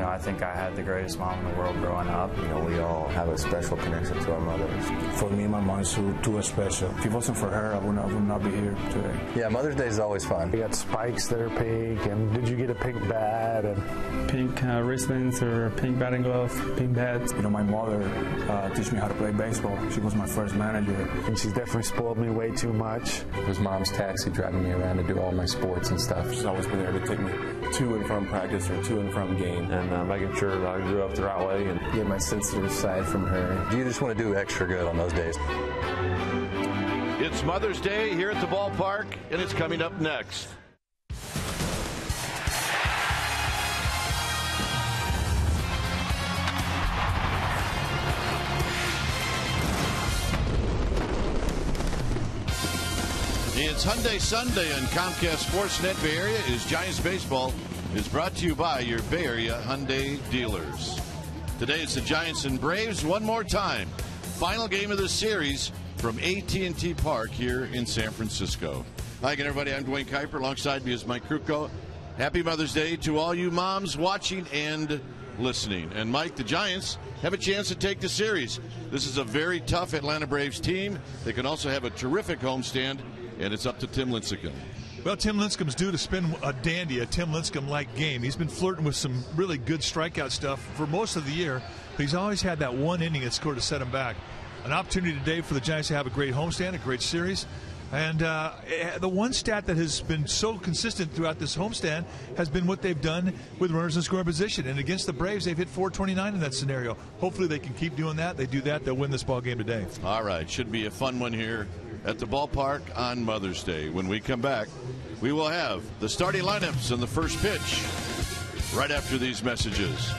know, I think I had the greatest mom in the world growing up. You know, we all have a special connection to our mothers. For me, my mom is too special. If it wasn't for her, I would not be here today. Yeah, Mother's Day is always fun. We got spikes that are pink, and did you get a pink bat? And pink wristbands or pink batting glove, pink bats. You know, my mother taught me how to play baseball. She was my first manager. And she's definitely spoiled me way too much. It was Mom's taxi driving me around to do all my sports and stuff. She's always been there to take me to and from practice or to and from game. And making sure that I grew up the right way and get my sensitive side from her. You just want to do extra good on those days. It's Mother's Day here at the ballpark, and it's coming up next. It's Hyundai Sunday on Comcast Sportsnet Bay Area. Is Giants Baseball is brought to you by your Bay Area Hyundai dealers. Today it's the Giants and Braves one more time. Final game of the series from AT&T Park here in San Francisco. Hi again, everybody. I'm Dwayne Kuiper. Alongside me is Mike Krukow. Happy Mother's Day to all you moms watching and listening. And Mike, the Giants have a chance to take the series. This is a very tough Atlanta Braves team. They can also have a terrific homestand, and it's up to Tim Lincecum. Well, Tim Lincecum's due to spin a dandy, a Tim Lincecum-like game. He's been flirting with some really good strikeout stuff for most of the year, but he's always had that one inning that scored to set him back. An opportunity today for the Giants to have a great homestand, a great series. And the one stat that has been so consistent throughout this homestand has been what they've done with runners in scoring position. And against the Braves, they've hit .429 in that scenario. Hopefully they can keep doing that. They do that, they'll win this ball game today. All right, should be a fun one here at the ballpark on Mother's Day. When we come back, we will have the starting lineups and the first pitch right after these messages.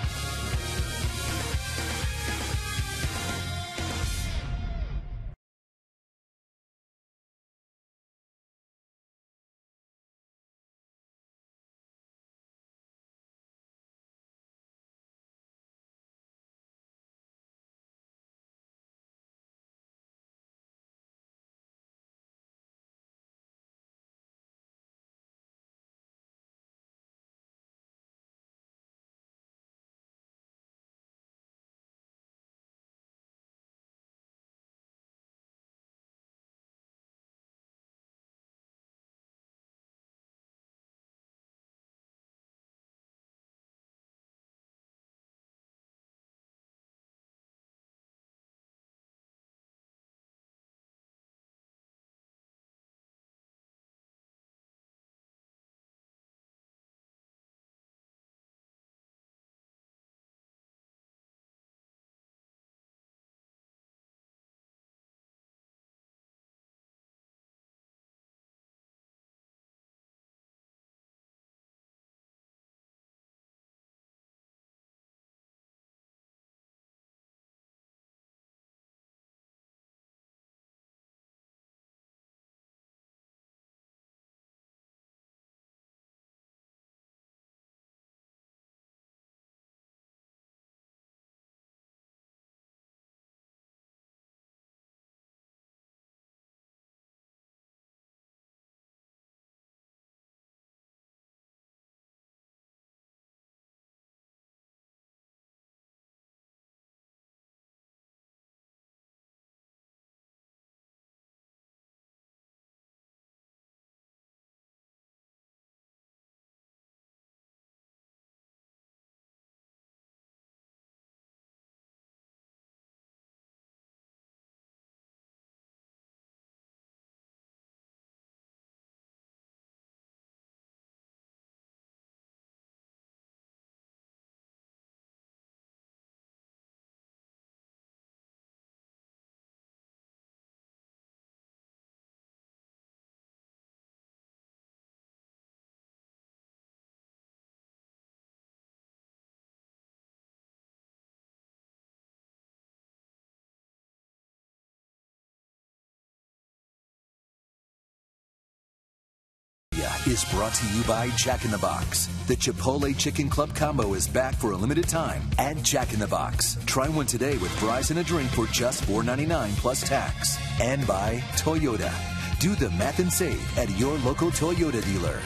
Is brought to you by Jack in the Box. The Chipotle Chicken Club Combo is back for a limited time at Jack in the Box. Try one today with fries and a drink for just $4.99 plus tax. And by Toyota. Do the math and save at your local Toyota dealer.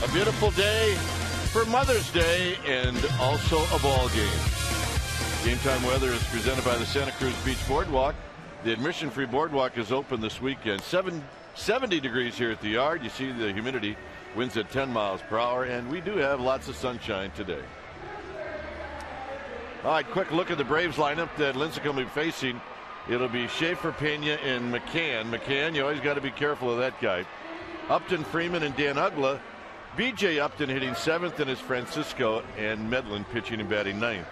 A beautiful day for Mother's Day and also a ball game. Game time weather is presented by the Santa Cruz Beach Boardwalk. The admission-free boardwalk is open this weekend. 70 degrees here at the yard. You see the humidity, winds at 10 miles per hour, and we do have lots of sunshine today. All right, quick look at the Braves lineup that Lincecum will be facing. It'll be Schaefer, Pena, and McCann. McCann, you always got to be careful of that guy. Upton, Freeman, and Dan Ugla. B.J. Upton hitting 7th, and is Francisco, and Medlin pitching and batting 9th.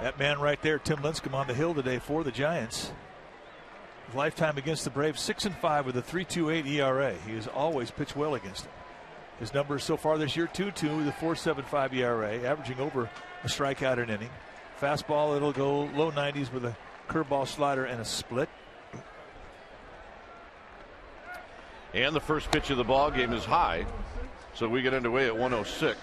That man right there, Tim Lincecum, on the hill today for the Giants. His lifetime against the Braves, 6-5 with a 3.28 ERA. He has always pitched well against them. His numbers so far this year, 2.2 with a 4.75 ERA, averaging over a strikeout an inning. Fastball, it'll go low 90s with a curveball, slider, and a split. And the first pitch of the ball game is high, so we get underway at 106.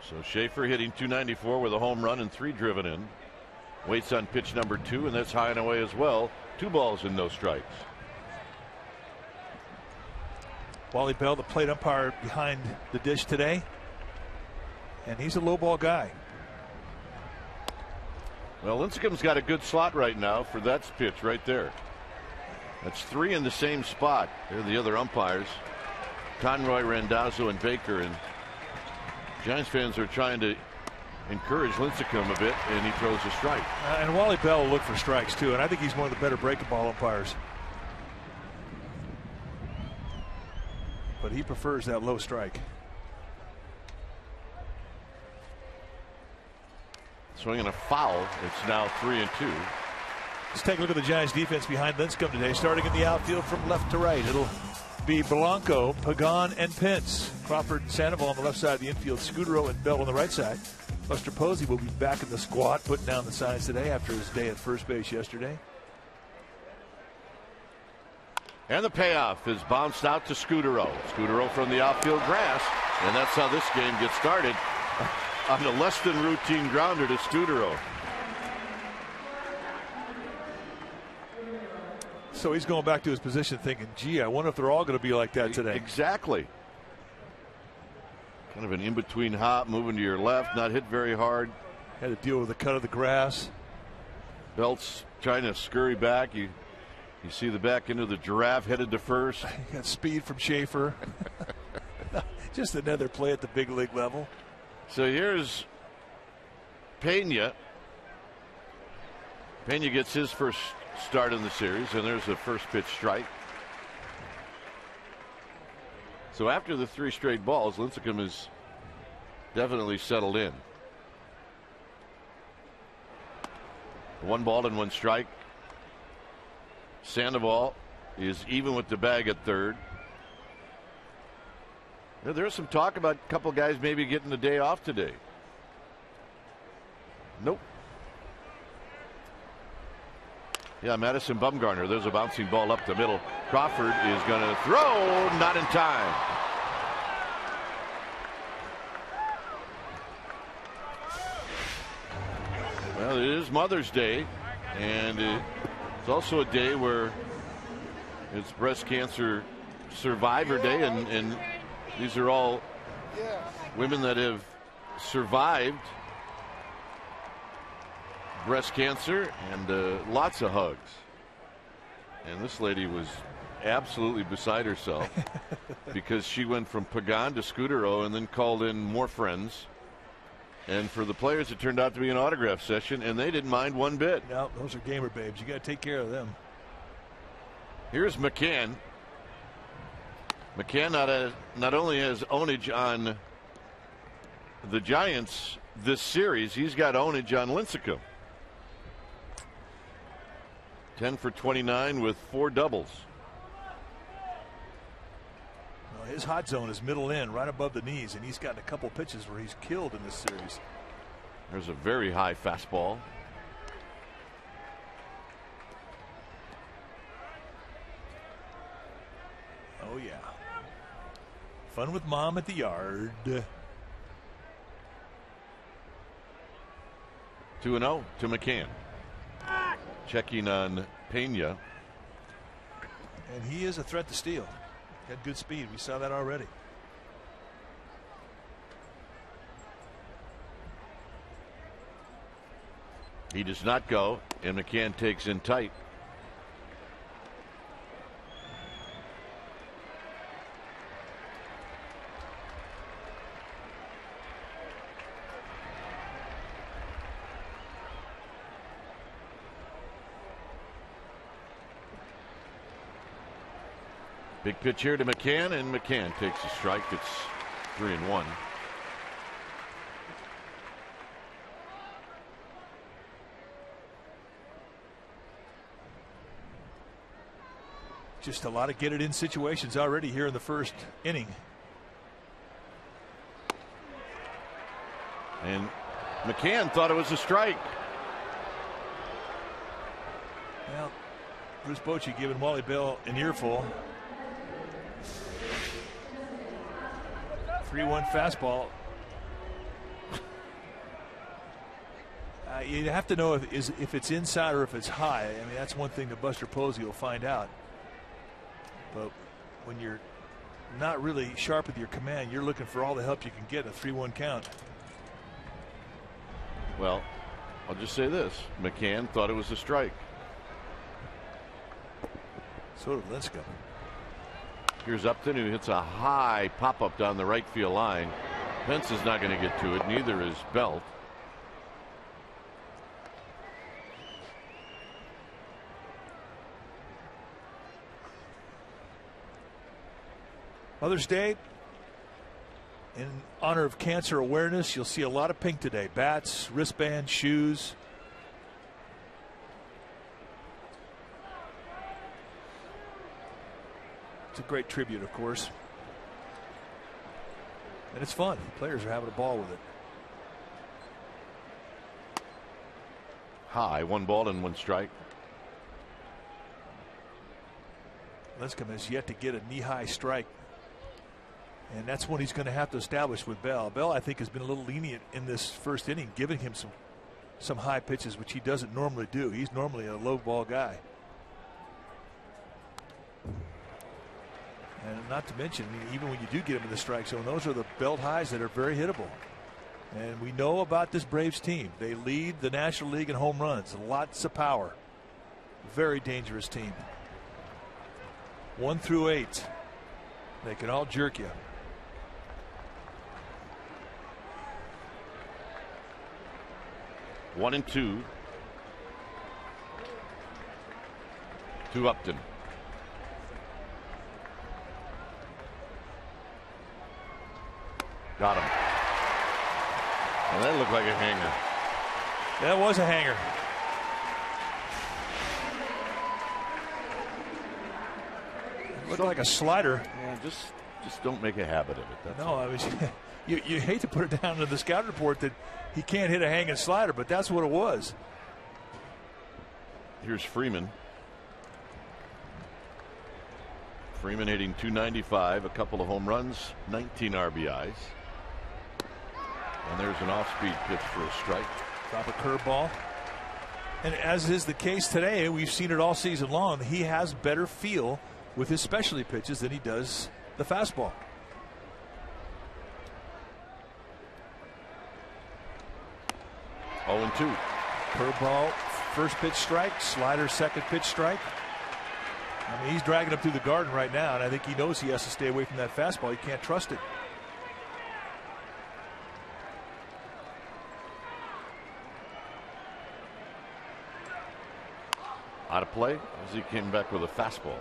So Schaefer hitting .294 with a home run and 3 driven in. Waits on pitch number 2, and that's high and away as well. 2 balls and no strikes. Wally Bell, the plate umpire behind the dish today, and he's a low ball guy. Well, Lincecum's got a good slot right now for that pitch right there. That's 3 in the same spot. They're the other umpires, Conroy, Randazzo, and Baker. And Giants fans are trying to encourage Lincecum a bit, and he throws a strike. And Wally Bell will look for strikes too, and I think he's one of the better breaking ball umpires. But he prefers that low strike. Swinging a foul. It's now 3-2. Let's take a look at the Giants defense behind Lincecum today. Starting in the outfield from left to right, it'll be Blanco, Pagan, and Pence. Crawford and Sandoval on the left side of the infield. Scudero and Bell on the right side. Buster Posey will be back in the squat, putting down the signs today after his day at first base yesterday. And the payoff is bounced out to Scudero. Scudero from the outfield grass, and that's how this game gets started. On a less than routine grounder to Scudero. So he's going back to his position thinking, gee, I wonder if they're all going to be like that today. Exactly. Kind of an in-between hop, moving to your left, not hit very hard. Had to deal with the cut of the grass. Belt's trying to scurry back. You see the back end of the giraffe headed to first. You got speed from Schaefer. Just another play at the big league level. So here's Pena. Pena gets his first start in the series, and there's a first pitch strike. So after the 3 straight balls, Lincecum is definitely settled in. 1 ball and 1 strike. Sandoval is even with the bag at third. There's some talk about a couple guys maybe getting the day off today. Nope. Yeah, Madison Bumgarner. There's a bouncing ball up the middle. Crawford is going to throw, not in time. Well, it is Mother's Day, and it's also a day where it's Breast Cancer Survivor Day, and these are all women that have survived breast cancer, and lots of hugs. And this lady was absolutely beside herself because she went from Pagan to Scudero and then called in more friends. And for the players, it turned out to be an autograph session, and they didn't mind one bit. No, those are gamer babes. You got to take care of them. Here's McCann. McCann not only has ownage on the Giants this series, he's got ownage on Lincecum. 10 for 29 with 4 doubles. Well, his hot zone is middle in, right above the knees, and he's gotten a couple pitches where he's killed in this series. There's a very high fastball. Oh, yeah. Fun with mom at the yard. 2-0 to McCann. checking on Pena. And he is a threat to steal. Got good speed. We saw that already. He does not go, and McCann takes in tight. Big pitch here to McCann, and McCann takes a strike. It's 3-1. Just a lot of get it in situations already here in the first inning. And McCann thought it was a strike. Well, Bruce Bochy giving Wally Bell an earful. 3-1 fastball. You have to know if it's inside or if it's high. I mean, that's one thing that Buster Posey will find out. But when you're not really sharp with your command, you're looking for all the help you can get in a 3-1 count. Well, I'll just say this. McCann thought it was a strike. So did Lincecum. Here's Upton, who hits a high pop-up down the right field line. Pence is not going to get to it. Neither is Belt. Mother's Day, in honor of cancer awareness, you'll see a lot of pink today. Bats, wristbands, shoes. It's a great tribute, of course. And it's fun. Players are having a ball with it. High, 1 ball and 1 strike. Lincecum has yet to get a knee-high strike. And that's what he's going to have to establish with Bell. Bell, I think, has been a little lenient in this first inning, giving him some high pitches, which he doesn't normally do. He's normally a low ball guy. And not to mention, even when you do get him in the strike zone, those are the belt highs that are very hittable. And we know about this Braves team. They lead the National League in home runs. Lots of power. Very dangerous team. 1 through 8. They can all jerk you. One and 2 to Upton. Got him. Well, that looked like a hanger. That was a hanger. It looked like a slider. Yeah, just don't make a habit of it. That's no, I was. You hate to put it down in the scout report that he can't hit a hanging slider, but that's what it was. Here's Freeman. Freeman hitting .295, a couple of home runs, 19 RBIs. And there's an off-speed pitch for a strike. Drop a curveball. And as is the case today, we've seen it all season long, he has better feel with his specialty pitches than he does the fastball. Oh, and 2. Curveball, first pitch strike. Slider, second pitch strike. I mean, he's dragging him through the garden right now, and I think he knows he has to stay away from that fastball. He can't trust it. Out of play as he came back with a fastball.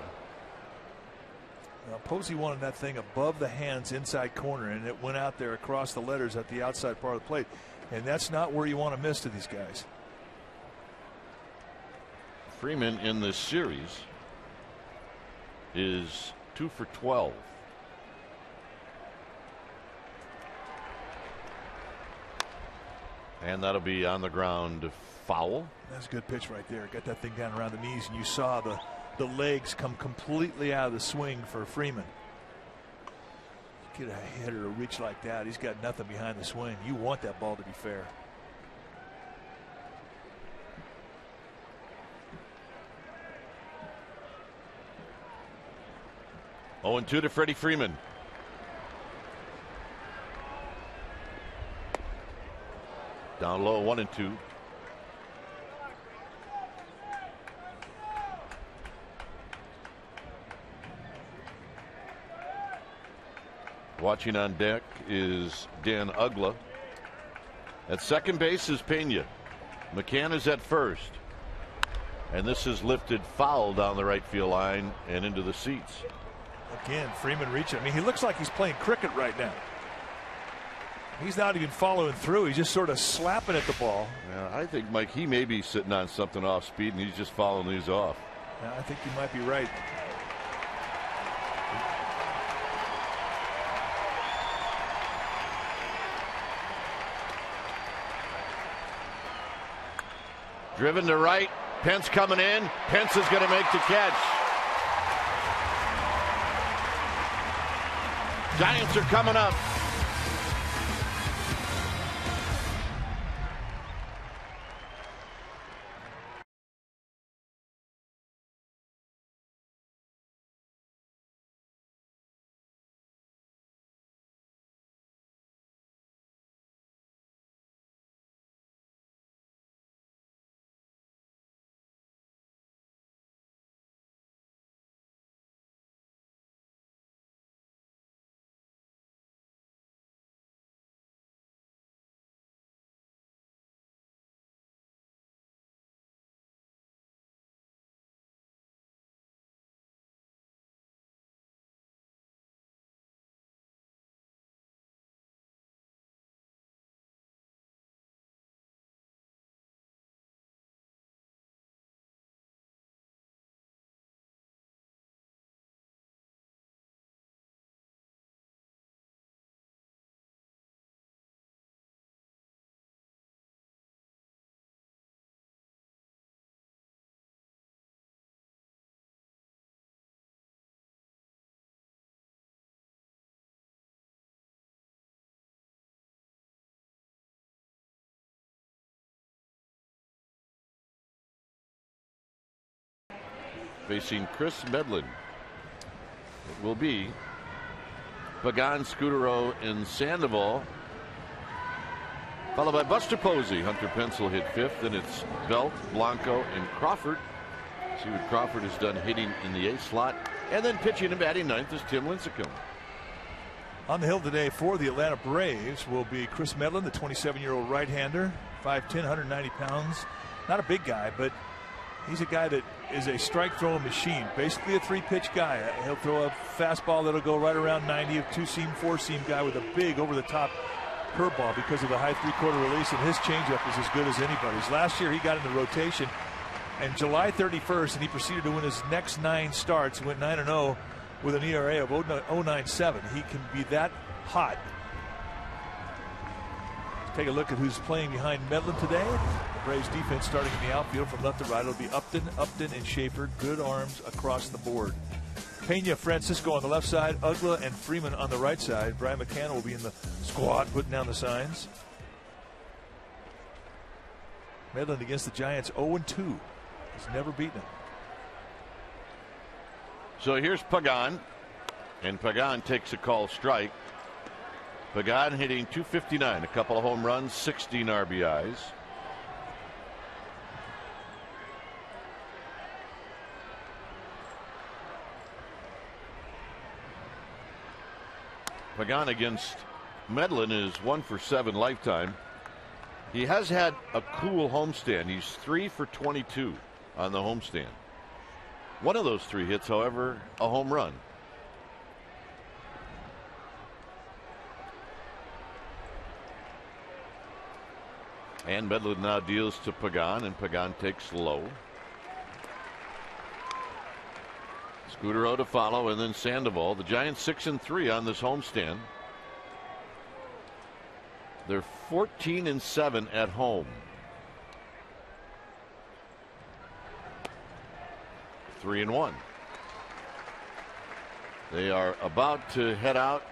Now, Posey wanted that thing above the hands inside corner, and it went out there across the letters at the outside part of the plate. And that's not where you want to miss to these guys. Freeman in this series is 2 for 12. And that'll be on the ground foul. That's a good pitch right there. Got that thing down around the knees, and you saw the legs come completely out of the swing for Freeman. Get a hitter to reach like that. He's got nothing behind the swing. You want that ball to be fair. 0-2 to Freddie Freeman. Down low, 1-2. Watching on deck is Dan Ugla. At second base is Pena. McCann is at first. And this is lifted foul down the right field line and into the seats. Again, Freeman reaching. I mean, he looks like he's playing cricket right now. He's not even following through. He's just sort of slapping at the ball. Yeah, I think, Mike, he may be sitting on something off speed and he's just following these off. Yeah, I think you might be right. Driven to right. Pence coming in. Pence is going to make the catch. Giants are coming up. Facing Chris Medlin, it will be Pagan, Scudero, and Sandoval, followed by Buster Posey. Hunter Pencil hit fifth. Then it's Belt, Blanco, and Crawford. See what Crawford has done hitting in the eighth slot. And then pitching and batting ninth is Tim Lincecum. On the hill today for the Atlanta Braves will be Chris Medlin, the 27-year-old right-hander, 5'10", 190 pounds. Not a big guy, but he's a guy that is a strike throwing machine, basically a three-pitch guy. He'll throw a fastball that'll go right around 90, a two-seam, four-seam guy with a big over-the-top curveball because of the high three-quarter release, and his changeup is as good as anybody's. Last year he got in the rotation, and July 31st, and he proceeded to win his next 9 starts. He went 9-0 with an ERA of 0.97. He can be that hot. Take a look at who's playing behind Medlin today. The Braves defense starting in the outfield from left to right. It'll be Upton, and Schaefer. Good arms across the board. Pena, Francisco on the left side. Ugla and Freeman on the right side. Brian McCann will be in the squad putting down the signs. Medlin against the Giants 0-2. He's never beaten him. So here's Pagan, and Pagan takes a call strike. Pagan hitting .259, a couple of home runs, 16 RBIs. Pagan against Medlin is 1 for 7 lifetime. He has had a cool homestand. He's 3 for 22 on the homestand. One of those 3 hits, however, a home run. And Medlin now deals to Pagan, and Pagan takes low. Scudero to follow, and then Sandoval. The Giants 6-3 on this homestand. They're 14-7 at home. 3-1. They are about to head out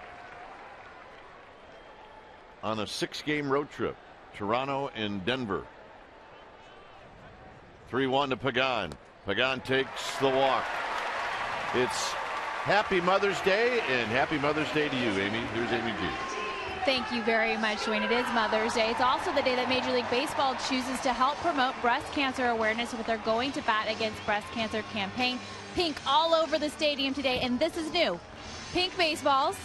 on a 6-game road trip. Toronto and Denver. 3-1 to Pagan. Pagan takes the walk. It's Happy Mother's Day, and happy Mother's Day to you, Amy. Here's Amy G. Thank you very much, Dwayne. It is Mother's Day. It's also the day that Major League Baseball chooses to help promote breast cancer awareness with their Going to Bat Against Breast Cancer campaign. Pink all over the stadium today, and this is new. Pink baseballs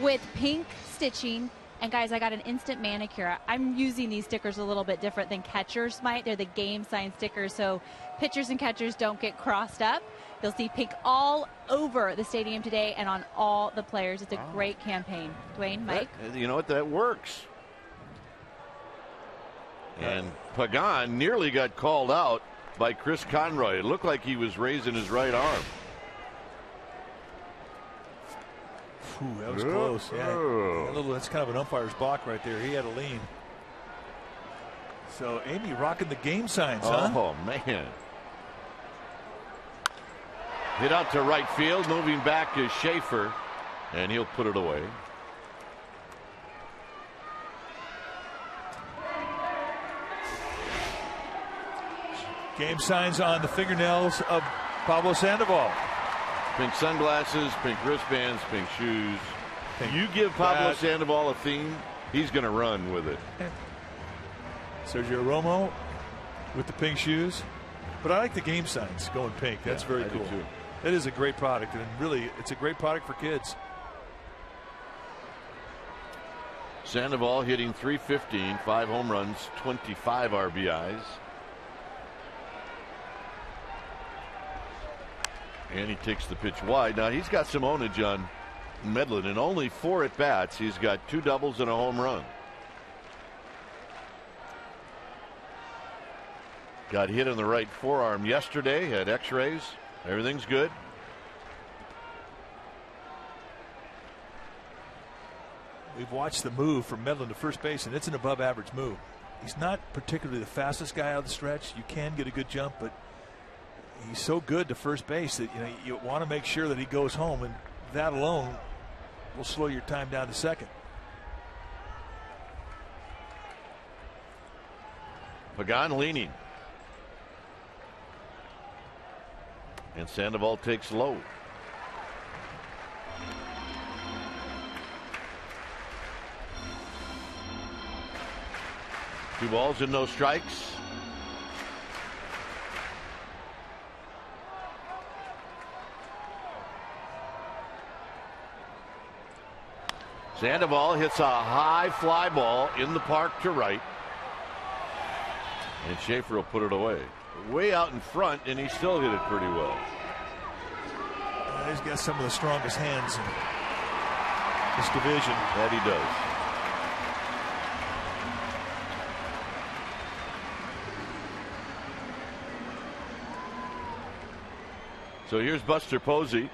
with pink stitching. And guys, I got an instant manicure. I'm using these stickers a little bit different than catchers might. They're the game sign stickers, so pitchers and catchers don't get crossed up. You'll see pink all over the stadium today and on all the players. It's a great campaign. Dwayne, Mike? You know what? That works. And Pagan nearly got called out by Chris Conroy. It looked like he was raising his right arm. Ooh, that was close. Yeah, that's kind of an umpire's block right there. He had a lean. So Amy rocking the game signs, huh? Oh, man. Hit out to right field. Moving back is Schaefer, and he'll put it away. Game signs on the fingernails of Pablo Sandoval. Pink sunglasses, pink wristbands, pink shoes. You give Pablo Sandoval a theme, he's going to run with it. Sergio Romo with the pink shoes. But I like the game signs going pink. That's very cool. That is a great product, and really, it's a great product for kids. Sandoval hitting .315, 5 home runs, 25 RBIs. And he takes the pitch wide. Now he's got some ownage on Medlin. In only 4 at-bats, he's got 2 doubles and a home run. Got hit in the right forearm yesterday, had x-rays. Everything's good. We've watched the move from Medlin to first base, and it's an above-average move. He's not particularly the fastest guy out of the stretch. You can get a good jump, but he's so good to first base that you want to make sure that he goes home, and that alone will slow your time down to second. Pagan leaning. And Sandoval takes low. Two balls and no strikes. Sandoval hits a high fly ball in the park to right. And Schaefer will put it away. Way out in front, and he still hit it pretty well. He's got some of the strongest hands in this division. That he does. So here's Buster Posey.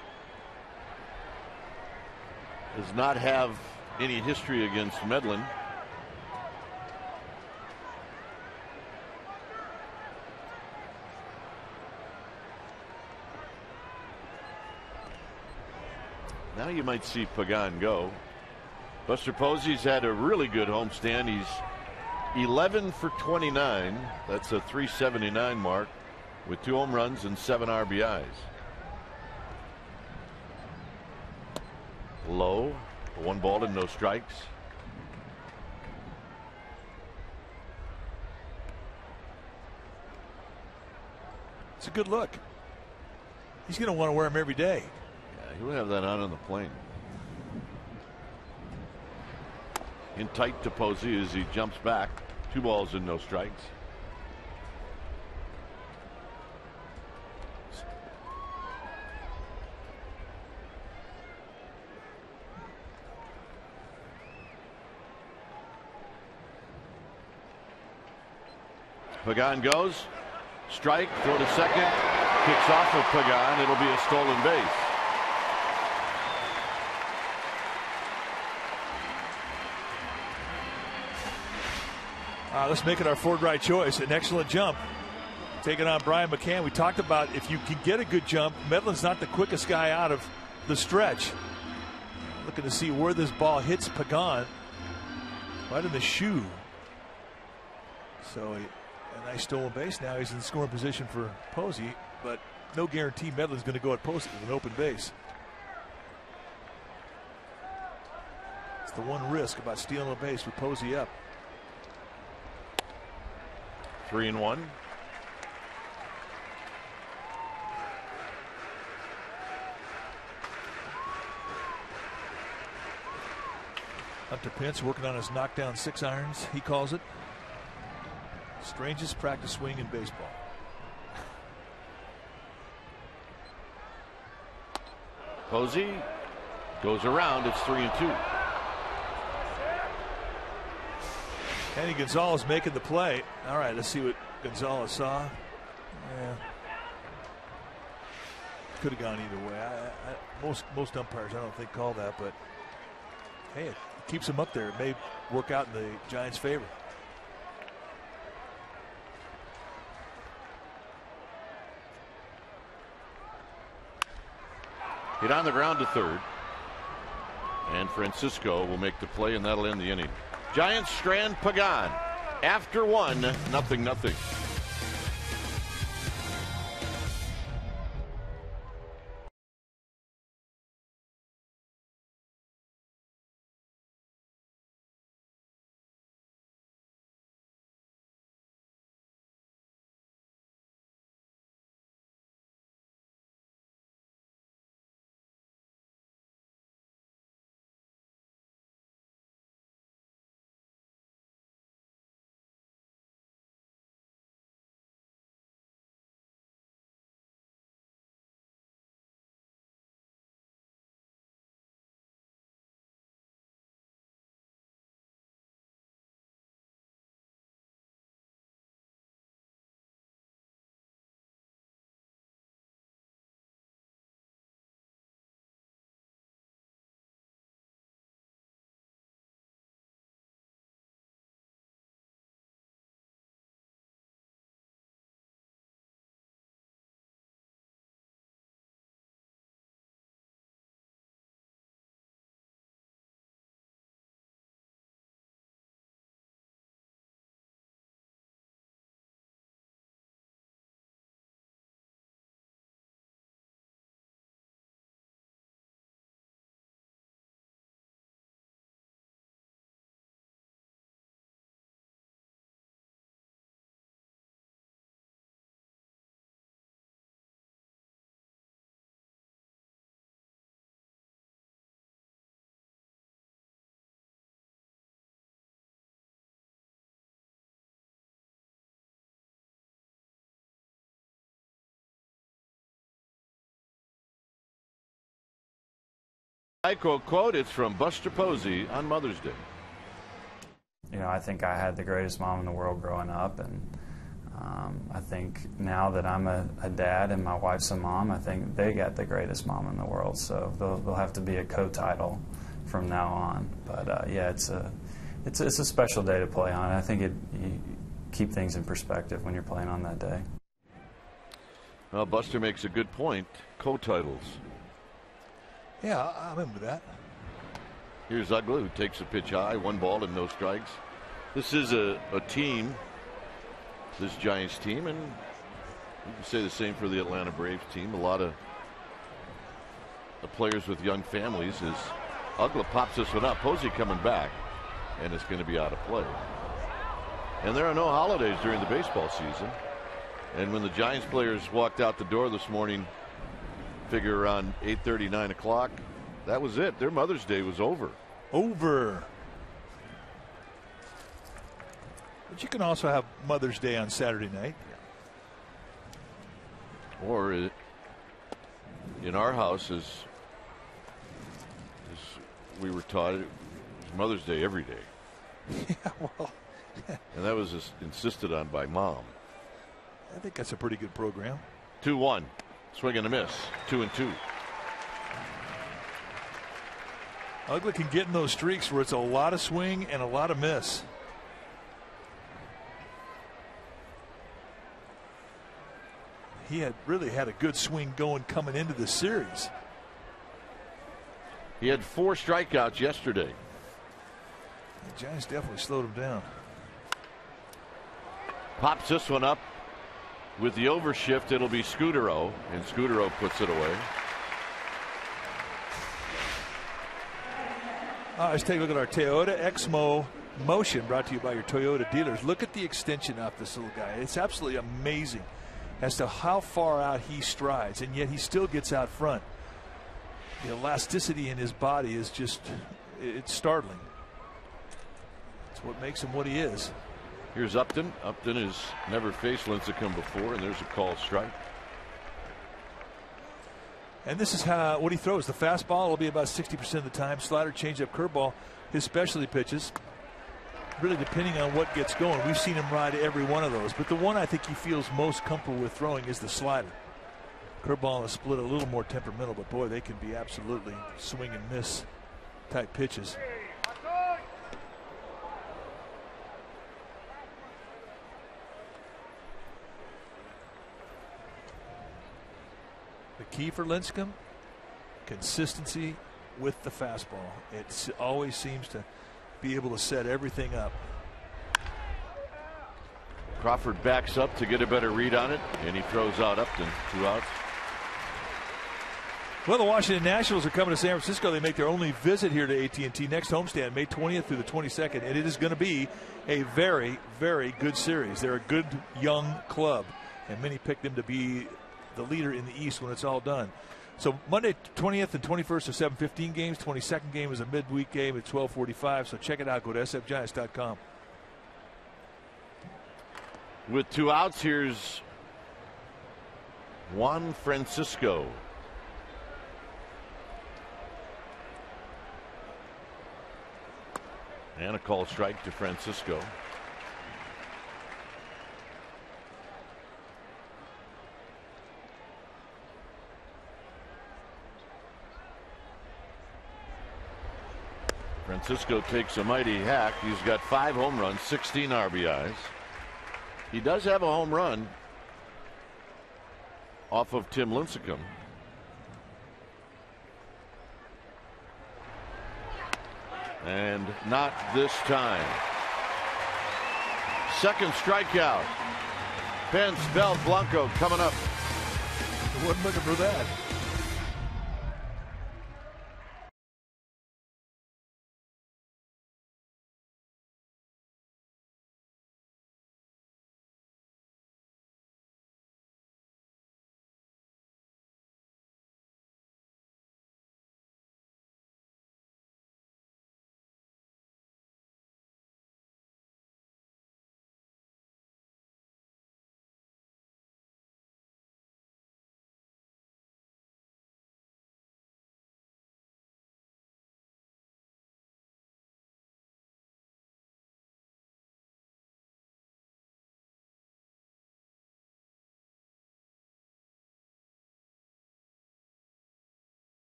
Does not have any history against Medlin. Now you might see Pagan go. Buster Posey's had a really good homestand. He's 11 for 29. That's a .379 mark with 2 home runs and 7 RBIs. Low, 1 ball and no strikes. It's a good look. He's going to want to wear them every day. Yeah, he'll have that on the plane. In tight to Posey as he jumps back. 2 balls and no strikes. Pagan goes. Strike, throw to second. Kicks off of Pagan. It'll be a stolen base. Let's make it our Ford right choice. An excellent jump. Taking on Brian McCann. We talked about if you can get a good jump, Medlin's not the quickest guy out of the stretch. Looking to see where this ball hits Pagan. Right in the shoe. So a nice stolen base. Now he's in scoring position for Posey, but no guarantee Medlin's going to go at Posey with an open base. It's the one risk about stealing a base with Posey up. 3-1. Hunter Pence working on his knockdown 6 irons, he calls it. Strangest practice swing in baseball. Posey goes around. It's 3-2. Kenny Gonzalez making the play. All right, let's see what Gonzalez saw. Yeah. Could have gone either way. Most umpires, I don't think, call that, but hey, it keeps him up there. It may work out in the Giants' favor. Hit on the ground to third. And Francisco will make the play, and that'll end the inning. Giants strand Pagan. After 1, 0-0. Quote, it's from Buster Posey on Mother's Day. You know, I think I had the greatest mom in the world growing up, and I think now that I'm a dad and my wife's a mom, I think they got the greatest mom in the world. So they'll have to be a co-title from now on. But yeah, it's a special day to play on. I think you keep things in perspective when you're playing on that day. Well, Buster makes a good point. Co-titles. Yeah, I remember that. Here's Ugla, who takes a pitch high, 1 ball and no strikes. This is a team, this Giants team, and you can say the same for the Atlanta Braves team. A lot of the players with young families. As Ugla pops this one up, Posey coming back, and it's going to be out of play. And there are no holidays during the baseball season. And when the Giants players walked out the door this morning, figure around 8:30, 9 o'clock, that was it. Their Mother's Day was over. Over. But you can also have Mother's Day on Saturday night. Or in our house, as we were taught, it was Mother's Day every day. Yeah, well. And that was just insisted on by Mom. I think that's a pretty good program. 2-1. Swing and a miss. 2-2. Ugla can get in those streaks where it's a lot of swing and a lot of miss. He had really had a good swing going coming into the series. He had 4 strikeouts yesterday. The Giants definitely slowed him down. Pops this one up with the overshift. It'll be Scudero, and Scudero puts it away. Let's take a look at our Toyota Exmo Motion, brought to you by your Toyota dealers. Look at the extension off this little guy. It's absolutely amazing as to how far out he strides, and yet he still gets out front. The elasticity in his body is just, it's startling. It's what makes him what he is. Here's Upton. Upton has never faced Lincecum before, and there's a called strike. And this is what he throws. The fastball will be about 60% of the time. Slider, changeup, curveball, his specialty pitches. Really depending on what gets going. We've seen him ride every one of those. But the one I think he feels most comfortable with throwing is the slider. Curveball and a split a little more temperamental, but boy, they can be absolutely swing and miss type pitches. The key for Lincecum, consistency with the fastball. It always seems to be able to set everything up. Crawford backs up to get a better read on it, and he throws out Upton. 2 outs. Well, the Washington Nationals are coming to San Francisco. They make their only visit here to AT&T next homestand, May 20th through the 22nd, and it is going to be a very, very good series. They're a good young club, and many pick them to be the leader in the East when it's all done. So Monday 20th and 21st are 7:15 games. 22nd game is a midweek game at 12:45. So check it out. Go to sfgiants.com. With 2 outs, here's Juan Francisco. And a call strike to Francisco. Francisco takes a mighty hack. He's got 5 home runs, 16 RBIs. He does have a home run off of Tim Lincecum. And not this time. Second strikeout. Pence, Bell, Blanco coming up. I wasn't looking for that.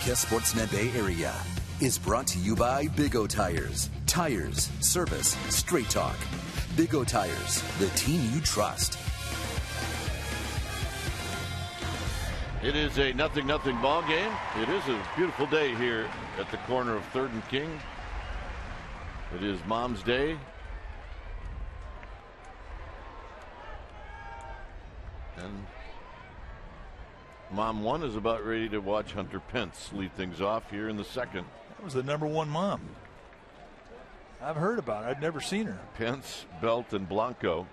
Sportsnet Bay Area is brought to you by Big O Tires. Tires, service, straight talk. Big O Tires, the team you trust. It is a 0-0 ball game. It is a beautiful day here at the corner of 3rd and King. It is Mom's Day. And Mom 1 is about ready to watch Hunter Pence lead things off here in the second. That was the #1 mom. I've heard about her. I'd never seen her. Pence, Belt, and Blanco.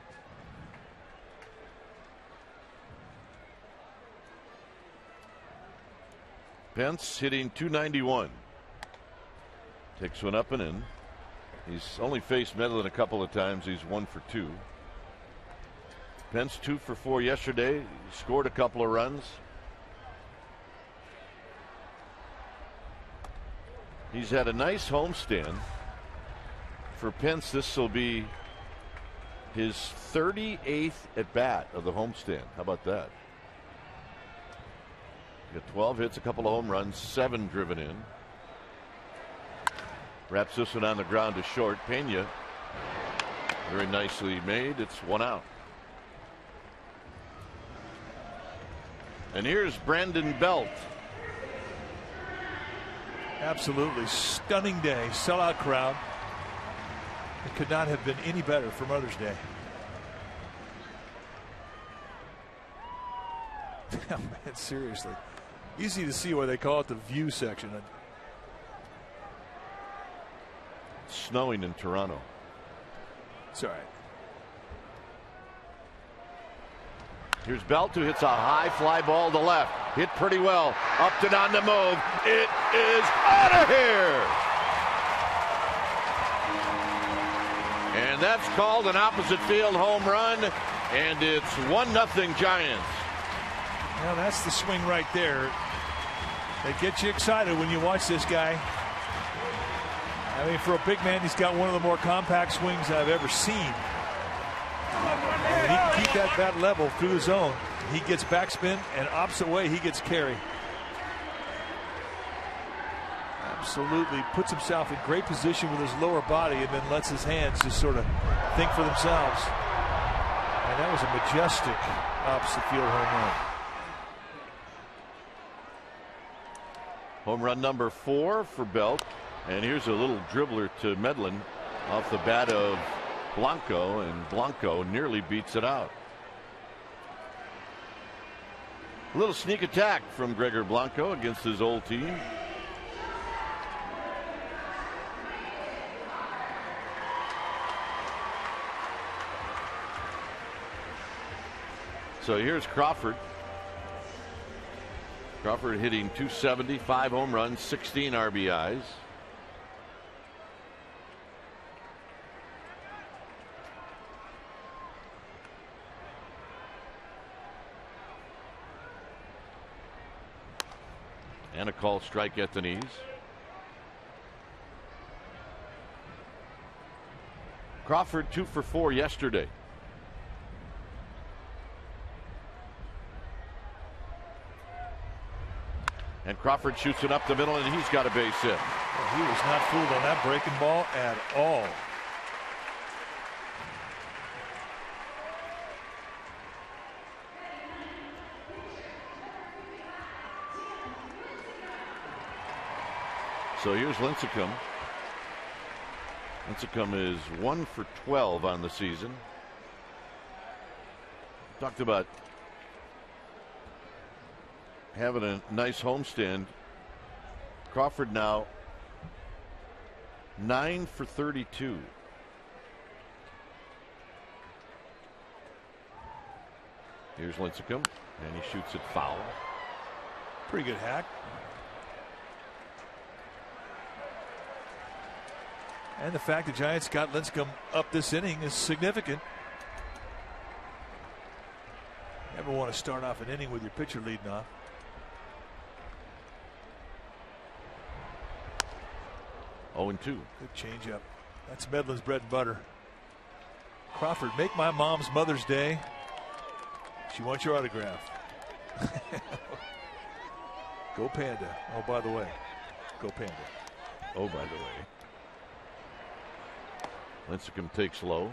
Pence hitting .291. Takes one up and in. He's only faced Medlin a couple of times. He's 1 for 2. Pence 2 for 4 yesterday. He scored a couple of runs. He's had a nice homestand. For Pence, this will be his 38th at bat of the homestand. How about that? Got 12 hits, a couple of home runs, 7 driven in. Wraps this one on the ground to short. Pena, very nicely made. It's 1 out. And here's Brandon Belt. Absolutely stunning day. Sellout crowd. It could not have been any better for Mother's Day. Oh, man, seriously. Easy to see why they call it the view section. It's snowing in Toronto. It's all right. Here's Belt, who hits a high fly ball to left. Hit pretty well. Up and on the move. It is out of here. And that's called an opposite field home run. And it's 1-0 Giants. Well, that's the swing right there. They get you excited when you watch this guy. I mean, for a big man, he's got one of the more compact swings I've ever seen. And he can keep that bat level through the zone. He gets backspin, and opposite way, he gets carry. Absolutely puts himself in great position with his lower body and then lets his hands just sort of think for themselves. And that was a majestic opposite field home run. Home run number 4 for Belt. And here's a little dribbler to Medlin off the bat of Blanco, and Blanco nearly beats it out. A little sneak attack from Gregor Blanco against his old team. So here's Crawford. Crawford hitting .270, 5 home runs, 16 RBIs. And a called strike at the knees. Crawford 2 for 4 yesterday. And Crawford shoots it up the middle, and he's got a base hit. Well, he was not fooled on that breaking ball at all. So here's Lincecum. Lincecum is 1 for 12 on the season. Talked about having a nice homestand. Crawford now 9 for 32. Here's Lincecum, and he shoots it foul. Pretty good hack. And the fact the Giants got Lincecum up this inning is significant. Never want to start off an inning with your pitcher leading off. Oh, and 2. Good changeup. That's Medlin's bread and butter. Crawford, make my mom's Mother's Day. She wants your autograph. Go Panda. Oh, by the way. Go Panda. Oh, by the way. Lincecum takes low.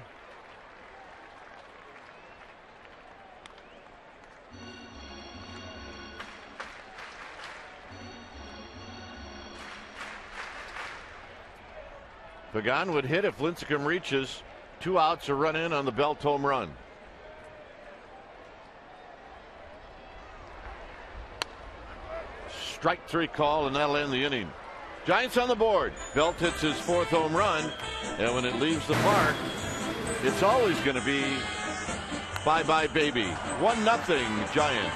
Pagan would hit if Lincecum reaches. 2 outs, a run in on the Belt home run. Strike 3 call, and that'll end the inning. Giants on the board. Belt hits his 4th home run, and when it leaves the park, it's always going to be bye-bye baby. 1-0 Giants.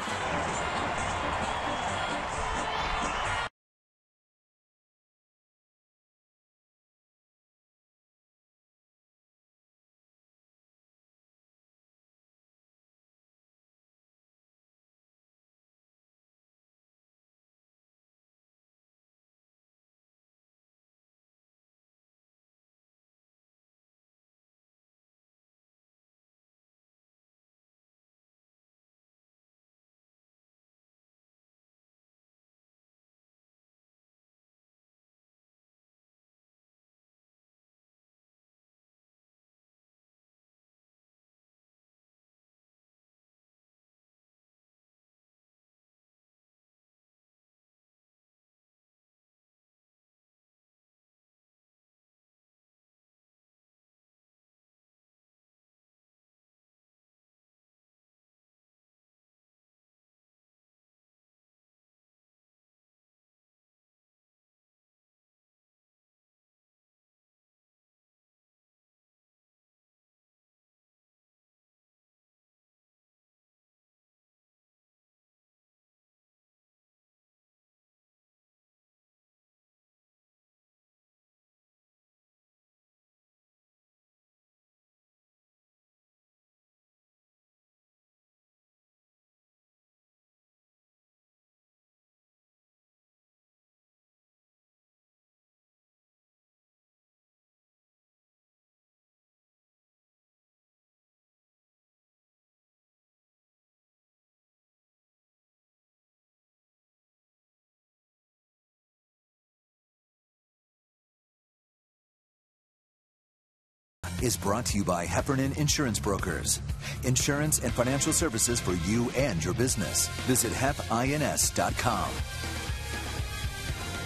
is brought to you by Heffernan Insurance Brokers. Insurance and financial services for you and your business. Visit HEPINS.com.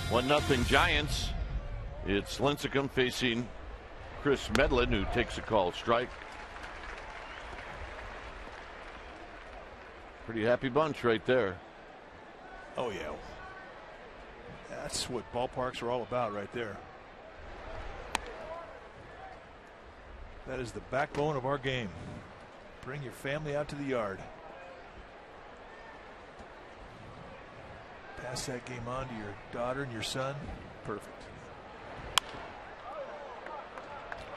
1-0 Giants. It's Lincecum facing Chris Medlin, who takes a called strike. Pretty happy bunch right there. Oh, yeah. That's what ballparks are all about right there. That is the backbone of our game. Bring your family out to the yard. Pass that game on to your daughter and your son. Perfect.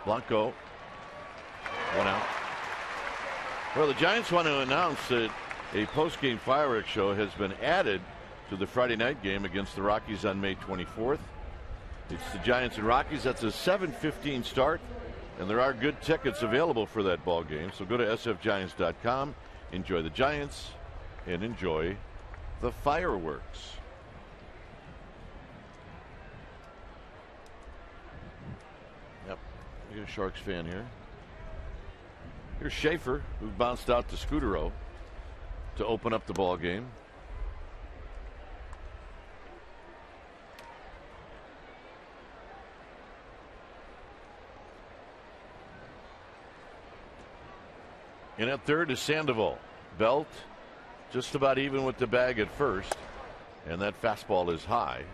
Blanco. 1 out. Well, the Giants want to announce that a post-game fireworks show has been added to the Friday night game against the Rockies on May 24th. It's the Giants and Rockies. That's a 7:15 start, and there are good tickets available for that ball game. So go to sfgiants.com, enjoy the Giants, and enjoy the fireworks. Yep, we got a Sharks fan here. Here's Schaefer, who bounced out to Scudero to open up the ball game. In at third is Sandoval. Belt just about even with the bag at first, and that fastball is high.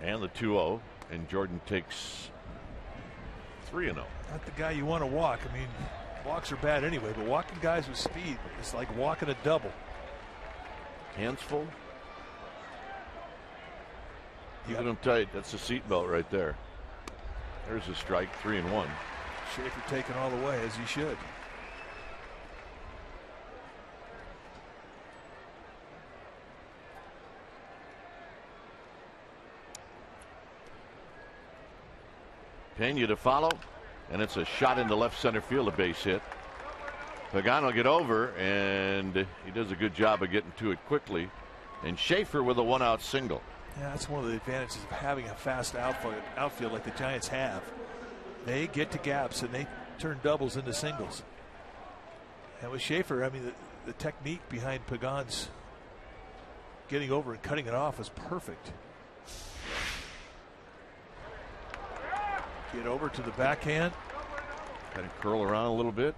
And the 2-0, and Jordan takes 3-0. Not the guy you want to walk. I mean, walks are bad anyway, but walking guys with speed is like walking a double. Hands full. Keeping them tight. That's a seatbelt right there. There's a strike, 3-1. Schaefer taking all the way, as he should. Pena to follow, and it's a shot into left center field, a base hit. Pagan will get over, and he does a good job of getting to it quickly. And Schaefer with a 1-out single. Yeah, that's one of the advantages of having a fast outfield like the Giants have. They get to gaps and they turn doubles into singles. And with Schaefer, I mean, the technique behind Pagan's getting over and cutting it off is perfect. Get over to the backhand. Kind of curl around a little bit.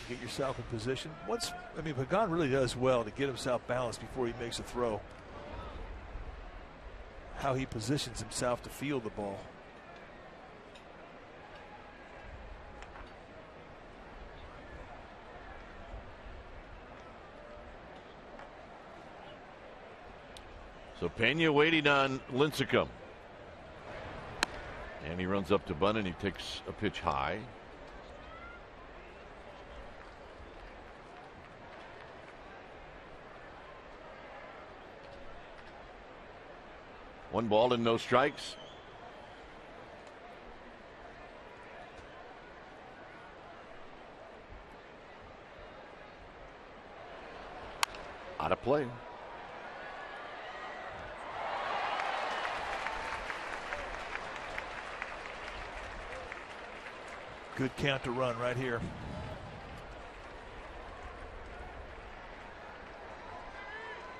Get yourself in position. Pagan really does well to get himself balanced before he makes a throw. How he positions himself to field the ball. So Pena waiting on Lincecum. And he runs up to bunt and he takes a pitch high. One ball and no strikes. Out of play. Good count to run right here.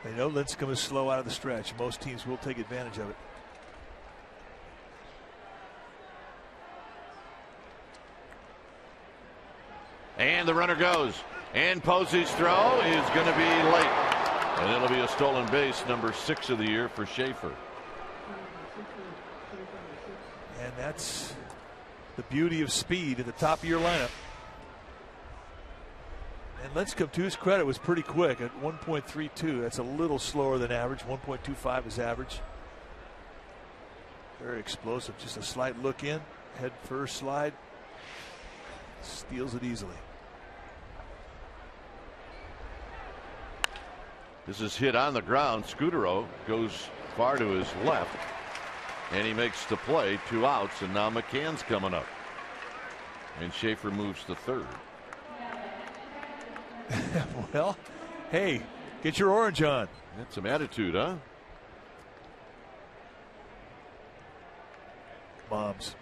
They know Lincecum is slow out of the stretch. Most teams will take advantage of it. And the runner goes. And Posey's throw is going to be late. And it'll be a stolen base, number 6 of the year for Schaefer. And that's the beauty of speed at the top of your lineup. And Lincecum, to his credit, was pretty quick at 1.32. That's a little slower than average. 1.25 is average. Very explosive. Just a slight look in. Head first slide. Steals it easily. This is hit on the ground. Scudero goes far to his left. And he makes the play. 2 outs. And now McCann's coming up. And Schaefer moves to third. Well, hey, get your orange on. That's some attitude, huh? Moms.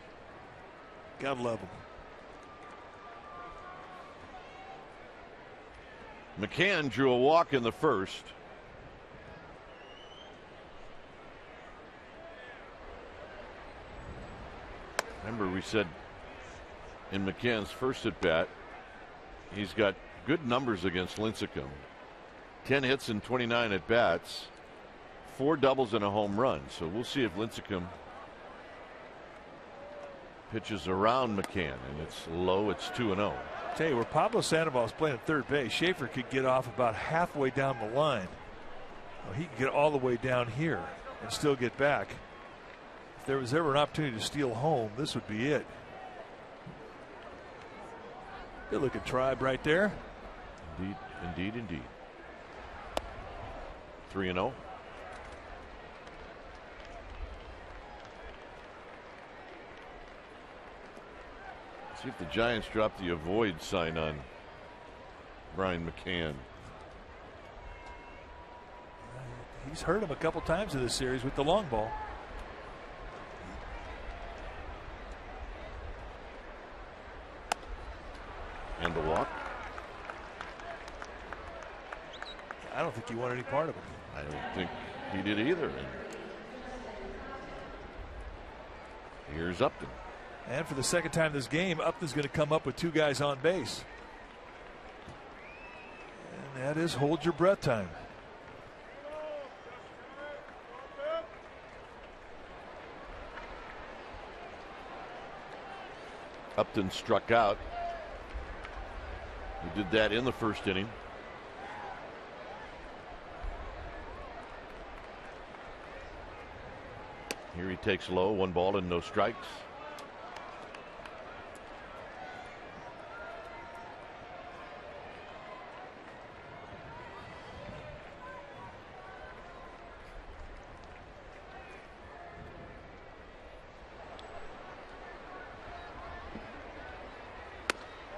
God love them. McCann drew a walk in the first. Remember, we said in McCann's first at bat, he's got good numbers against Lincecum. 10 hits and 29 at bats, 4 doubles and a home run. So we'll see if Lincecum pitches around McCann, and it's low. It's 2-0. Tell you, where Pablo Sandoval's playing at third base, Schaefer could get off about halfway down the line. Well, he could get all the way down here and still get back. If there was ever an opportunity to steal home, this would be it. Good looking Tribe right there. Indeed, indeed, indeed. 3-0. See if the Giants drop the avoid sign on Brian McCann. He's hurt him a couple times in this series with the long ball. And the walk. I don't think he wanted any part of it. I don't think he did either. And here's Upton. And for the second time this game, Upton's going to come up with 2 guys on base. And that is hold your breath time. Upton struck out. He did that in the first inning. Here he takes low, 1 ball and no strikes.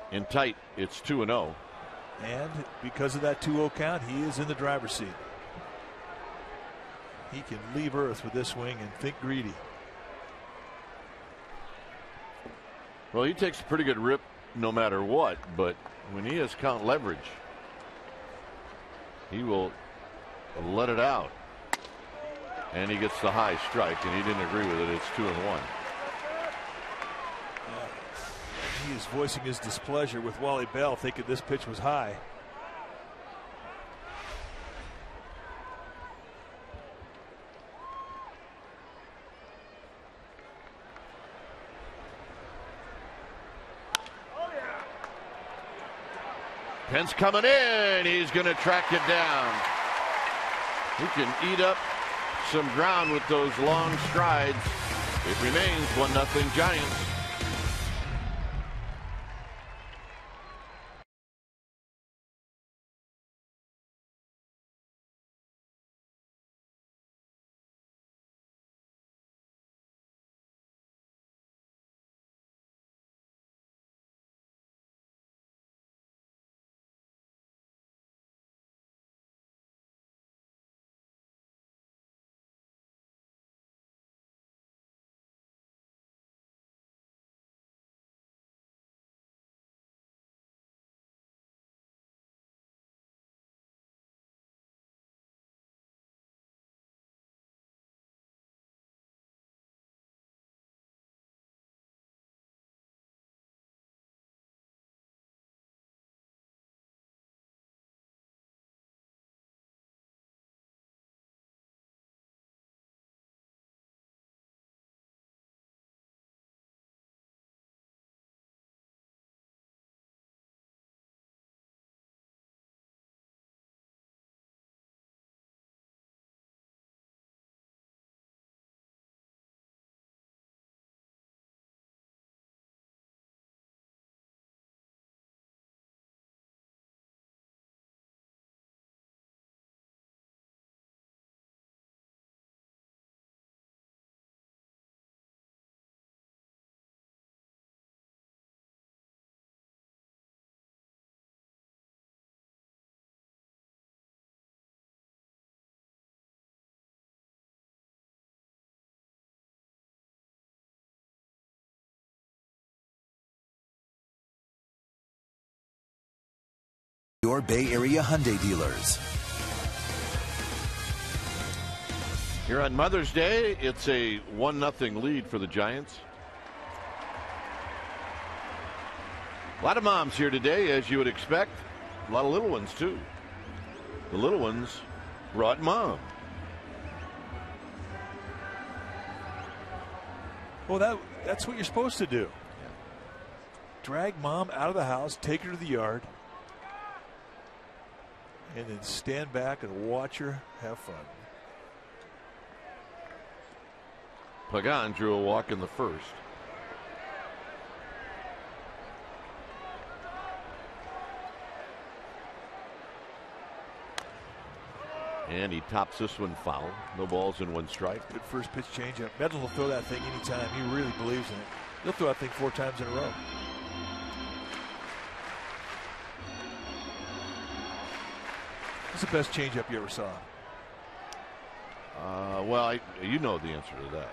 In tight, it's 2-0. And because of that 2-0 count, he is in the driver's seat. He can leave Earth with this swing and think greedy. Well, he takes a pretty good rip no matter what, but when he has count leverage, he will let it out. And he gets the high strike, and he didn't agree with it. It's 2-1. He is voicing his displeasure with Wally Bell, thinking this pitch was high. Pence coming in. He's going to track it down. He can eat up some ground with those long strides. It remains 1-0 Giants. your Bay Area Hyundai dealers. Here on Mother's Day, it's a 1-0 lead for the Giants. A lot of moms here today, as you would expect. A lot of little ones, too. The little ones brought mom. Well, that's what you're supposed to do. Drag mom out of the house, take her to the yard, and then stand back and watch her have fun. Pagan drew a walk in the first. And he tops this one foul. No balls and 1 strike. Good first pitch changeup. Medlin will throw that thing anytime. He really believes in it. He'll throw that thing 4 times in a row. What's the best changeup you ever saw? Well, you know the answer to that.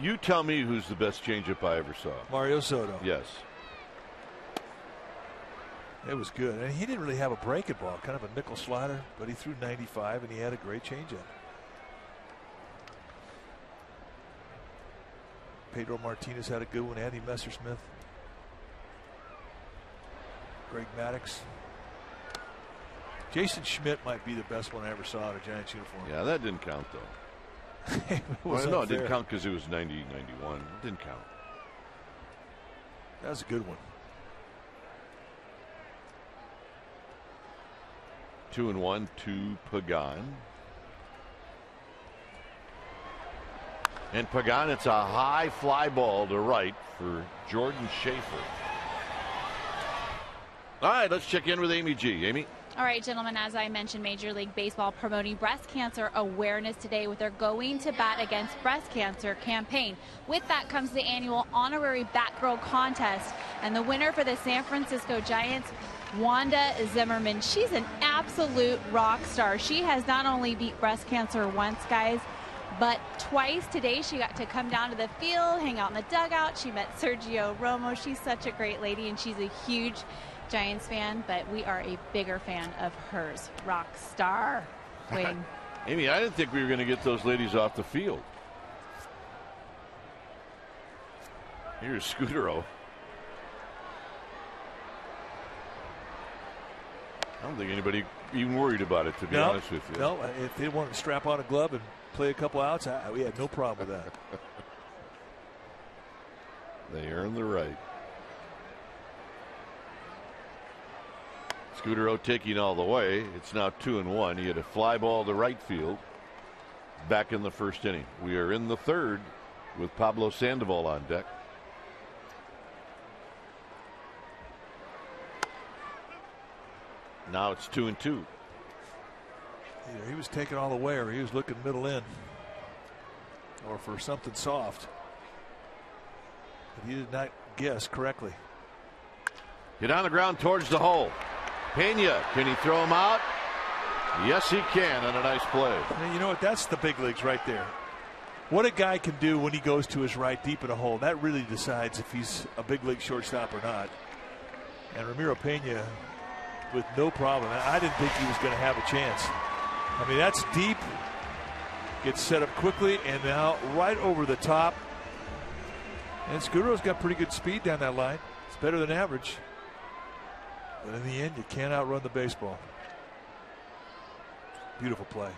You tell me who's the best changeup I ever saw. Mario Soto. Yes. It was good. And he didn't really have a breaking ball, kind of a nickel slider, but he threw 95 and he had a great changeup. Pedro Martinez had a good one. Andy Messersmith. Greg Maddux. Jason Schmidt might be the best one I ever saw in a Giants uniform. Yeah, that didn't count, though. No, it didn't count because it was 90, 91. It didn't count. That was a good one. 2-1 to Pagan. And Pagan, it's a high fly ball to right for Jordan Schaefer. All right, let's check in with Amy G. Amy? All right, gentlemen, as I mentioned, Major League Baseball promoting breast cancer awareness today with their Going to Bat Against Breast Cancer campaign. With that comes the annual honorary Batgirl contest. And the winner for the San Francisco Giants, Wanda Zimmerman. She's an absolute rock star. She has not only beat breast cancer once, guys, but twice. Today she got to come down to the field, hang out in the dugout. She met Sergio Romo. She's such a great lady, and she's a huge Giants fan, but we are a bigger fan of hers. Rock star. Wing. Amy, I didn't think we were going to get those ladies off the field. Here's Scudero. I don't think anybody even worried about it, to be honest with you. No, if they wanted to strap on a glove and play a couple outs, we had no problem with that. They earned the right. Scudero taking all the way. It's now 2-1. He had a fly ball to right field back in the first inning. We are in the third with Pablo Sandoval on deck. Now it's 2-2. Either he was taking all the way or he was looking middle in or for something soft. But he did not guess correctly. Get on the ground towards the hole. Pena, can he throw him out? Yes, he can on a nice play. And you know what? That's the big leagues right there. What a guy can do when he goes to his right deep in a hole. That really decides if he's a big league shortstop or not. And Ramiro Pena with no problem. I didn't think he was going to have a chance. I mean, that's deep. Gets set up quickly and now right over the top. And Scudero's got pretty good speed down that line. It's better than average. But in the end, you can't outrun the baseball. Beautiful play.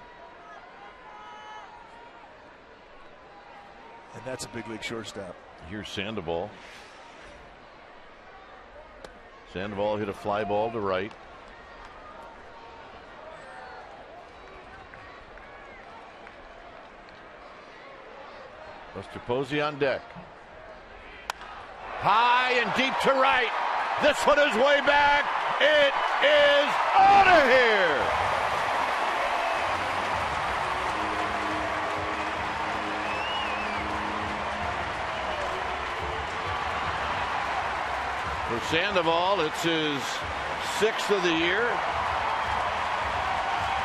And that's a big league shortstop. Here's Sandoval. Sandoval hit a fly ball to right. Buster Posey on deck. High and deep to right. This one is way back. It is out of here. For Sandoval, it's his 6th of the year.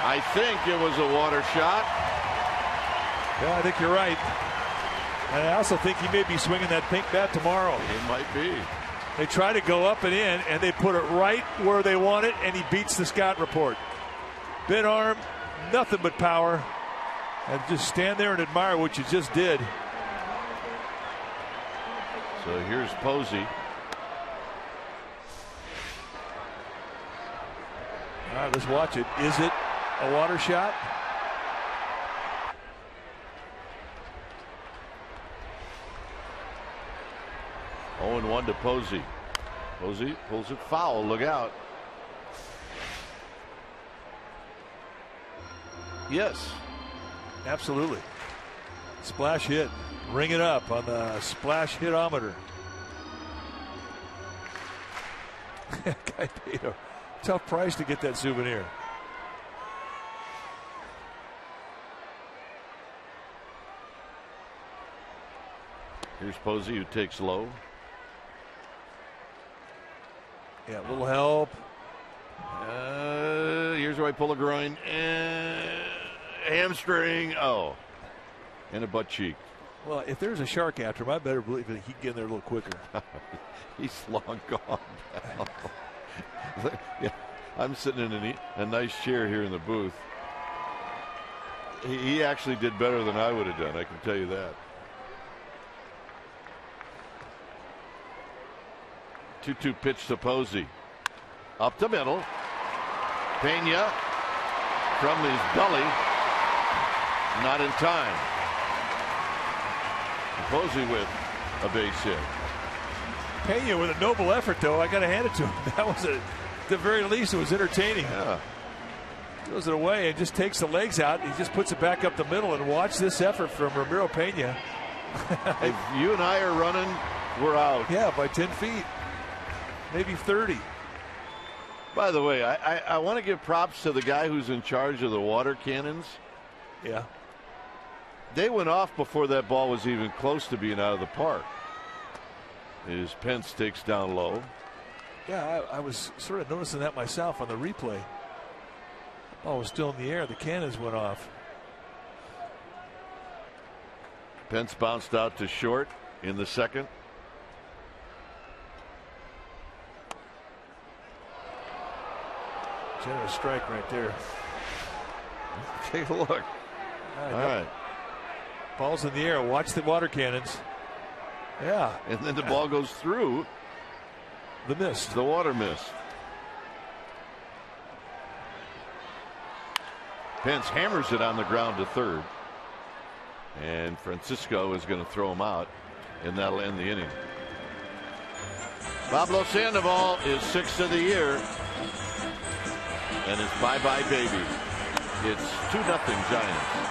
I think it was a water shot. Yeah, I think you're right. And I also think he may be swinging that pink bat tomorrow. It might be. They try to go up and in, and they put it right where they want it, and he beats the scout report. Bent arm, nothing but power, and just stand there and admire what you just did. So here's Posey. All right, let's watch it. Is it a water shot? Oh, and 1 to Posey. Posey pulls it foul. Look out. Yes. Absolutely. Splash hit. Ring it up on the splash hitometer. Guy paid a tough price to get that souvenir. Here's Posey, who takes low. Yeah, a little help. Here's where I pull a groin. Hamstring. Oh. And a butt cheek. Well, if there's a shark after him, I better believe that he'd get in there a little quicker. He's long gone now. Yeah, I'm sitting in a nice chair here in the booth. He actually did better than I would have done, I can tell you that. 2-2 pitch to Posey. Up the middle. Pena from his belly. Not in time. Posey with a base hit. Pena with a noble effort, though. I got to hand it to him. That was, at the very least, it was entertaining. Yeah. Throws it away and just takes the legs out. He just puts it back up the middle, and watch this effort from Ramiro Pena. If you and I are running, we're out. Yeah, by 10 feet. Maybe 30. By the way, I want to give props to the guy who's in charge of the water cannons. Yeah. They went off before that ball was even close to being out of the park. As Pence takes down low. Yeah, I was sort of noticing that myself on the replay. Ball was still in the air. The cannons went off. Pence bounced out to short in the second. Generous strike right there. Take a look. All right. Ball's in the air. Watch the water cannons. Yeah. And then the ball goes through the mist. The water mist. Pence hammers it on the ground to third. And Francisco is going to throw him out, and that'll end the inning. Pablo Sandoval is 6th of the year. And it's bye-bye, baby. It's 2-0 Giants.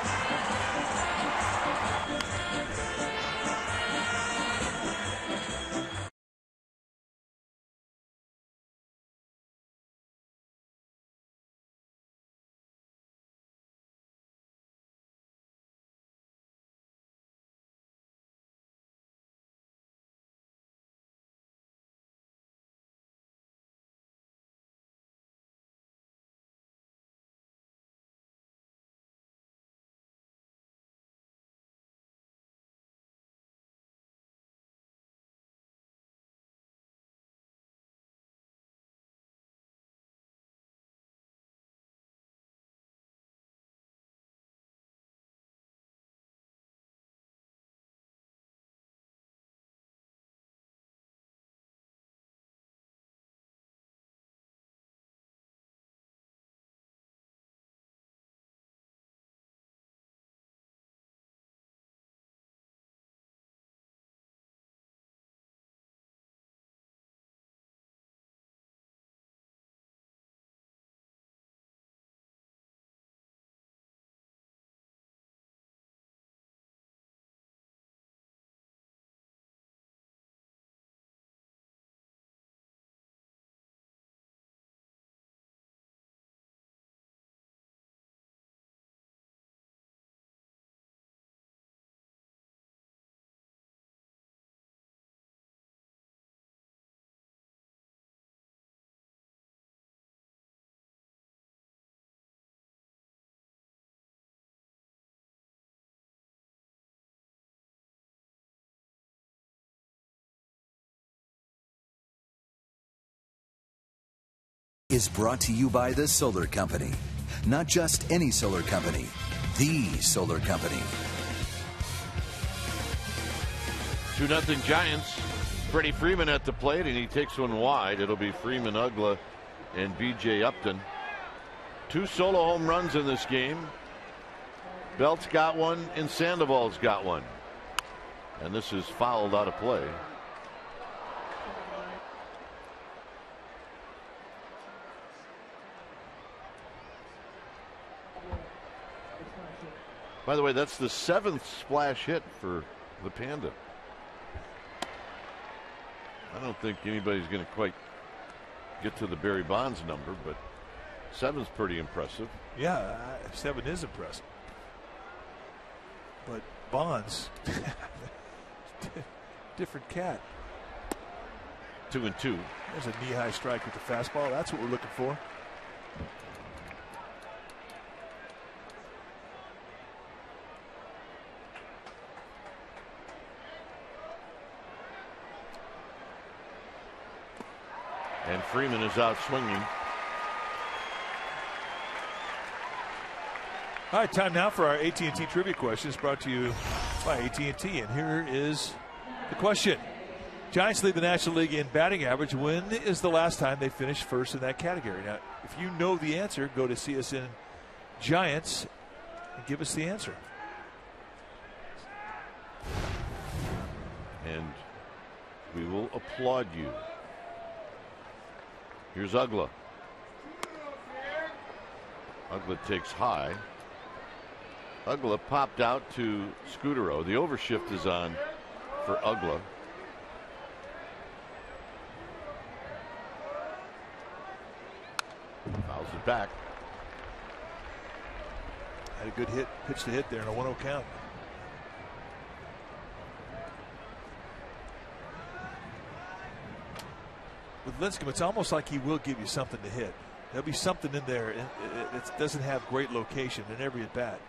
is brought to you by the Solar Company. Not just any solar company, the solar company. 2-0 Giants. Freddie Freeman at the plate, and he takes one wide. It'll be Freeman, Ugla, and B.J. Upton. 2 solo home runs in this game. Belt's got one, and Sandoval's got one. And this is fouled out of play. By the way, that's the 7th splash hit for the Panda. I don't think anybody's going to quite get to the Barry Bonds number, but 7's pretty impressive. Yeah, 7 is impressive. But Bonds, different cat. 2-2. There's a knee-high strike with the fastball. That's what we're looking for. And Freeman is out swinging. All right, time now for our AT&T trivia questions brought to you by AT&T. And here is the question. Giants lead the National League in batting average. When is the last time they finished first in that category? Now, if you know the answer, go to CSN Giants and give us the answer. And we will applaud you. Here's Ugla. Ugla takes high. Ugla popped out to Scutero. The overshift is on for Ugla. Fouls it back. Had a good hit, pitch to hit there in a 1-0 count. With Lincecum, it's almost like he will give you something to hit. There'll be something in there. It doesn't have great location in every at bat.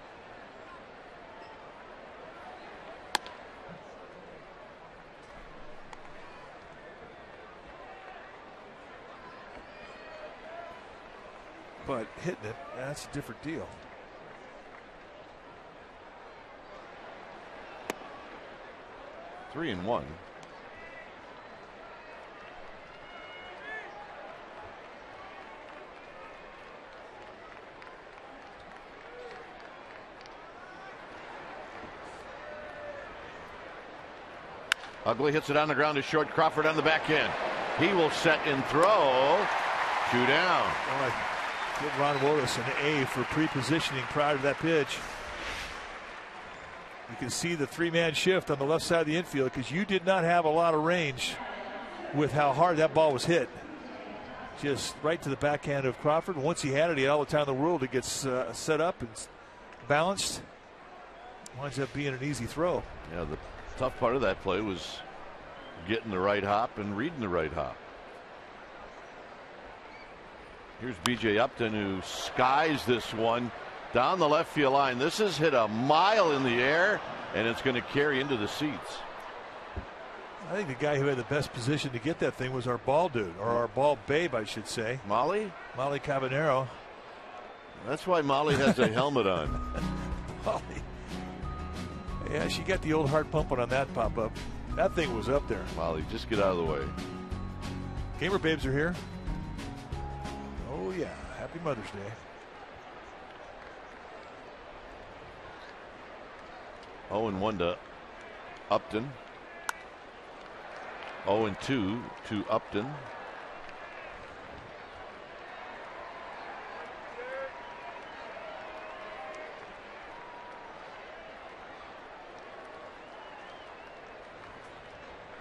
But hitting it, that's a different deal. Three and one. Ugly hits it on the ground to short. Crawford on the back end. He will set and throw. 2 down. Give Ron Willis an A for pre-positioning prior to that pitch. You can see the 3-man shift on the left side of the infield because you did not have a lot of range with how hard that ball was hit. Just right to the backhand of Crawford. Once he had it, he had all the time in the world to get set up and balanced. Winds up being an easy throw. Yeah, the tough part of that play was getting the right hop and reading the right hop. Here's B.J. Upton, who skies this one down the left field line. This is hit a mile in the air, and it's going to carry into the seats. I think the guy who had the best position to get that thing was our ball dude, or our ball babe, I should say. Molly Cabanero. That's why Molly has a helmet on. Molly. Yeah, she got the old heart pumping on that pop-up. That thing was up there. Molly, just get out of the way. Gamer babes are here. Oh, yeah. Happy Mother's Day. Oh, and 1 to Upton. 0-2 to Upton.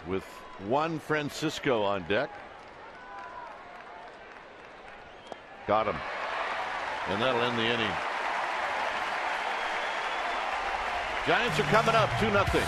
With Juan Francisco on deck. Got him. And that'll end the inning. Giants are coming up 2-0.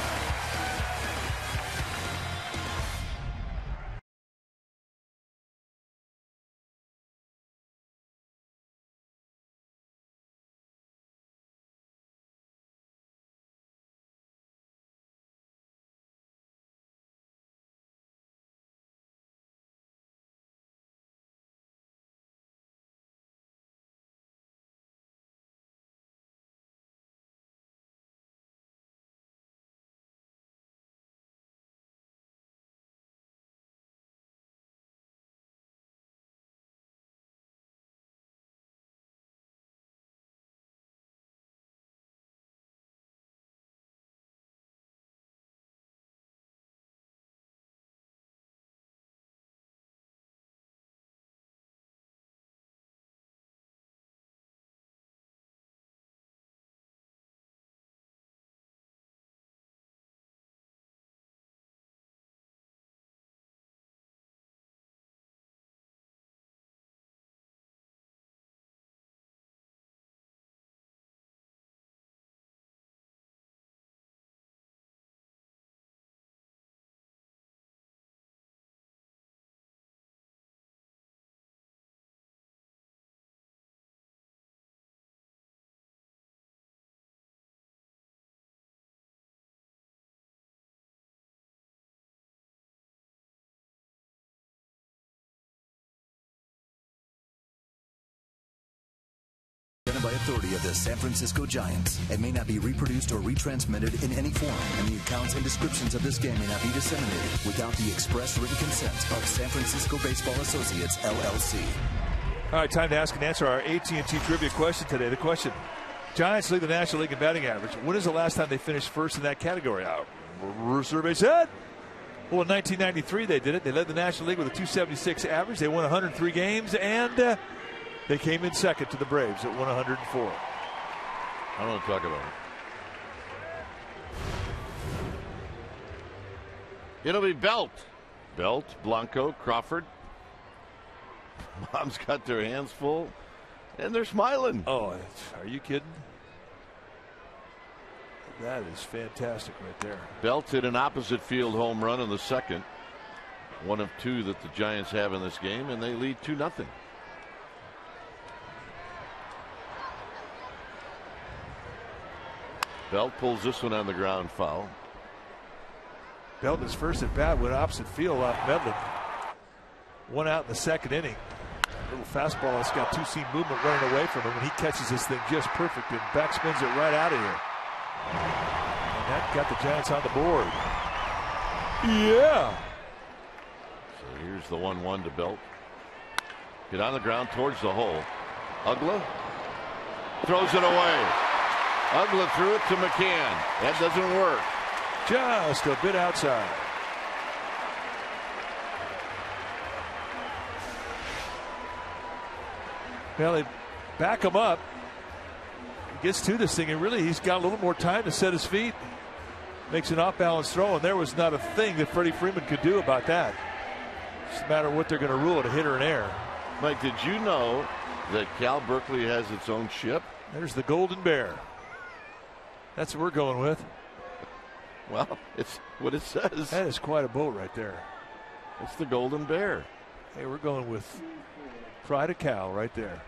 by authority of the San Francisco Giants and may not be reproduced or retransmitted in any form, and the accounts and descriptions of this game may not be disseminated without the express written consent of San Francisco Baseball Associates, LLC. All right, time to ask and answer our AT&T trivia question today. The question: Giants lead the National League in batting average. When is the last time they finished first in that category? Our survey said, well, in 1993 they did it. They led the National League with a 276 average. They won 103 games, and they came in second to the Braves at 104. I don't want to talk about it. It'll be Belt, Blanco, Crawford. Mom's got their hands full, and they're smiling. Oh, are you kidding? That is fantastic right there. Belt hit an opposite field home run in the second. One of two that the Giants have in this game, and they lead 2-0. Belt pulls this one on the ground, foul. Belt, his first at bat, went opposite field off Medlin. One out in the second inning. Little fastball that's got two-seam movement running away from him, and he catches this thing just perfect and backspins it right out of here. And that got the Giants on the board. Yeah. So here's the 1-1 to Belt. Get on the ground towards the hole. Ugla throws it away. Ugla threw it to McCann. That doesn't work. Just a bit outside. Well, they back him up. He gets to this thing, and really he's got a little more time to set his feet. Makes an off-balance throw, and there was not a thing that Freddie Freeman could do about that. It's a matter of what they're going to rule it, a hit or an error. Mike, did you know that Cal Berkeley has its own ship? There's the Golden Bear. That's what we're going with. Well, it's what it says. That is quite a boat right there. It's the Golden Bear. Hey, we're going with Pride of Cal right there.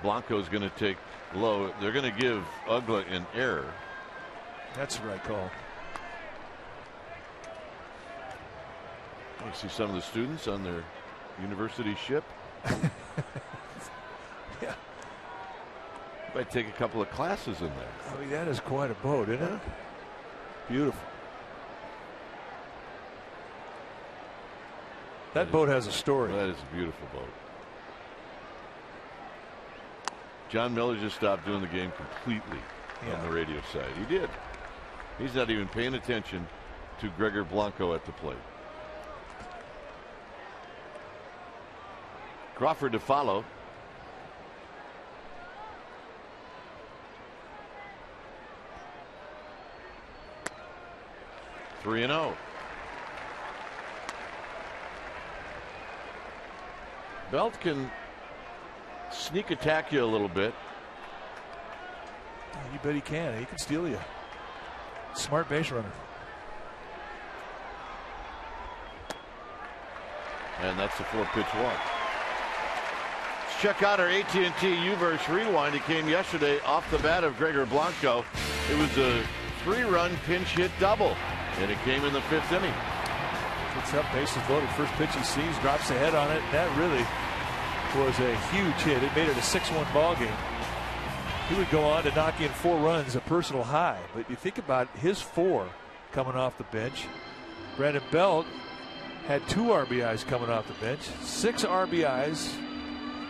Blanco's going to take low. They're going to give Ugla an error. That's the right call. You see some of the students on their university ship. Yeah. Might take a couple of classes in there. I mean, that is quite a boat, isn't it? Beautiful. That boat has a story. That is a beautiful boat. John Miller just stopped doing the game completely on the radio side. He did. He's not even paying attention to Gregor Blanco at the plate. Crawford to follow. Three and 0. Belt can sneak attack you a little bit. You bet he can. He can steal you. Smart base runner. And that's the 4-pitch walk. Let's check out our AT&T UVerse rewind. It came yesterday off the bat of Gregor Blanco. It was a 3-run pinch hit double, and it came in the 5th inning. Gets up, bases loaded. First pitch he sees, drops the head on it. That really was a huge hit. It made it a 6-1 ball game. He would go on to knock in 4 runs, a personal high. But you think about his 4 coming off the bench. Brandon Belt had 2 RBIs coming off the bench, 6 RBIs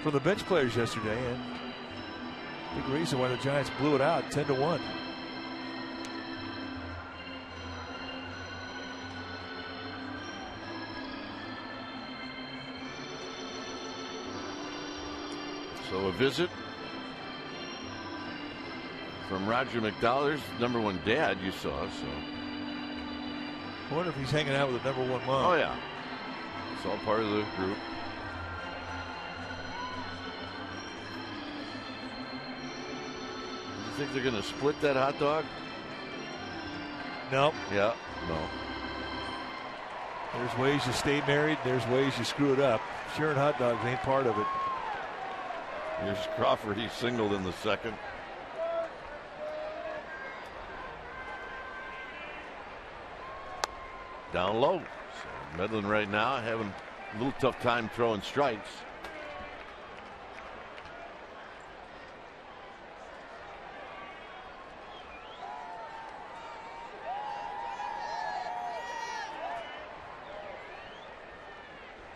from the bench players yesterday, and big reason why the Giants blew it out 10-1. So a visit from Roger McDowell's #1 dad you saw. So I wonder if he's hanging out with the #1 mom. Oh yeah, it's all part of the group. You think they're going to split that hot dog? No. Yeah, no. There's ways you stay married. There's ways you screw it up. Sharing hot dogs ain't part of it. Here's Crawford. He singled in the second. Down low. So Medlin right now having a little tough time throwing strikes.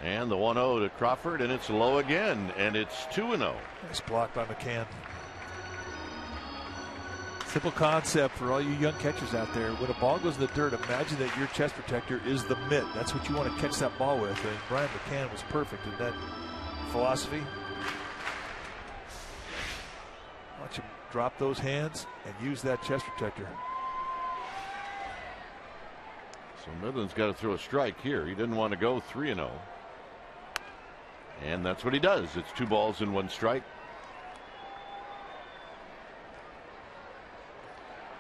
And the 1-0 to Crawford, and it's low again, and it's 2-0. Nice block by McCann. Simple concept for all you young catchers out there. When a ball goes in the dirt, imagine that your chest protector is the mitt. That's what you want to catch that ball with. And Brian McCann was perfect in that philosophy. Watch him drop those hands and use that chest protector. So Midland's got to throw a strike here. He didn't want to go 3-0. And that's what he does. It's 2 balls and 1 strike.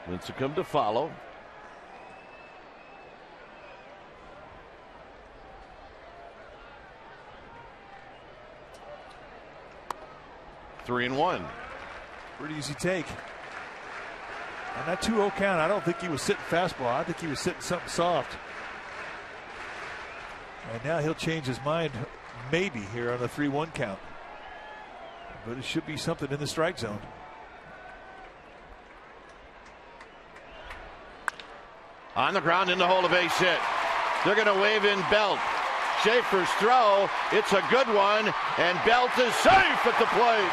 Lincecum to follow. Three and 1. Pretty easy take. On that 2-0 count, I don't think he was sitting fastball. I think he was sitting something soft. And now he'll change his mind maybe here on a 3-1 count. But it should be something in the strike zone. On the ground in the hole, a base hit. They're going to wave in Belt. Schaefer's throw. It's a good one. And Belt is safe at the plate.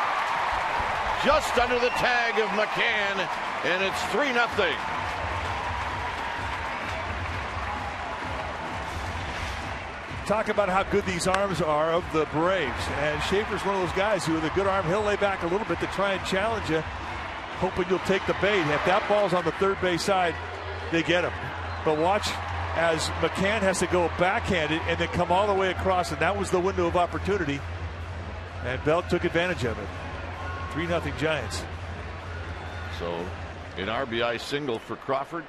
Just under the tag of McCann. And it's 3-0. Talk about how good these arms are of the Braves. And Schaefer's one of those guys who with a good arm, he'll lay back a little bit to try and challenge you, hoping you'll take the bait. If that ball's on the third base side, they get him. But watch as McCann has to go backhanded and then come all the way across, and that was the window of opportunity. And Belt took advantage of it. 3-0 Giants. So an RBI single for Crawford.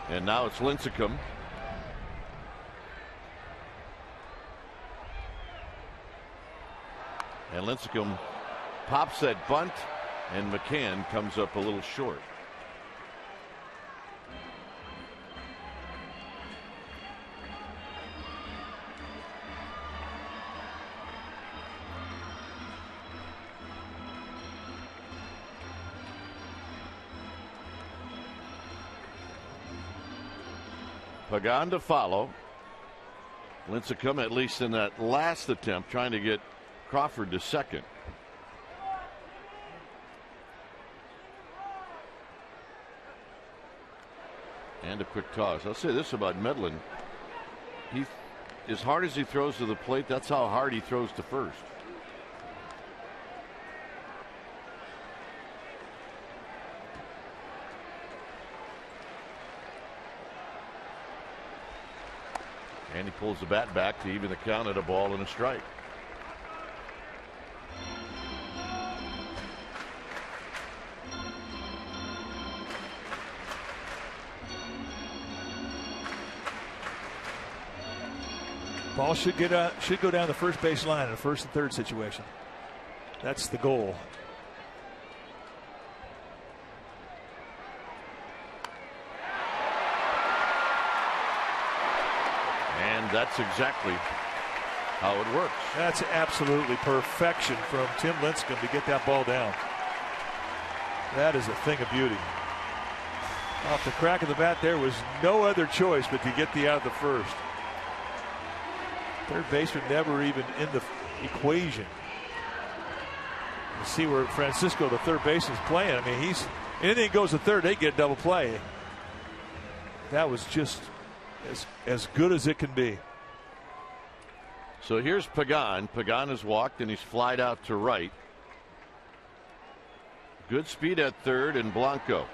And now it's Lincecum. And Lincecum pops that bunt, and McCann comes up a little short. Pagan to follow. Lincecum, at least in that last attempt, trying to get Crawford to second. And a quick toss. I'll say this about Medlin. He, as hard as he throws to the plate, that's how hard he throws to first. And he pulls the bat back to even the count at a ball and a strike. Ball should go down the first base line in a first and third situation. That's the goal. And that's exactly how it works. That's absolutely perfection from Tim Lincecum to get that ball down. That is a thing of beauty. Off the crack of the bat, there was no other choice but to get the out of the first. Third baseman never even in the equation. You see where Francisco, the third baseman, is playing. I mean, anything goes to third, they get double play. That was just as good as it can be. So here's Pagan. Pagan has walked and he's flied out to right. Good speed at third, and Blanco.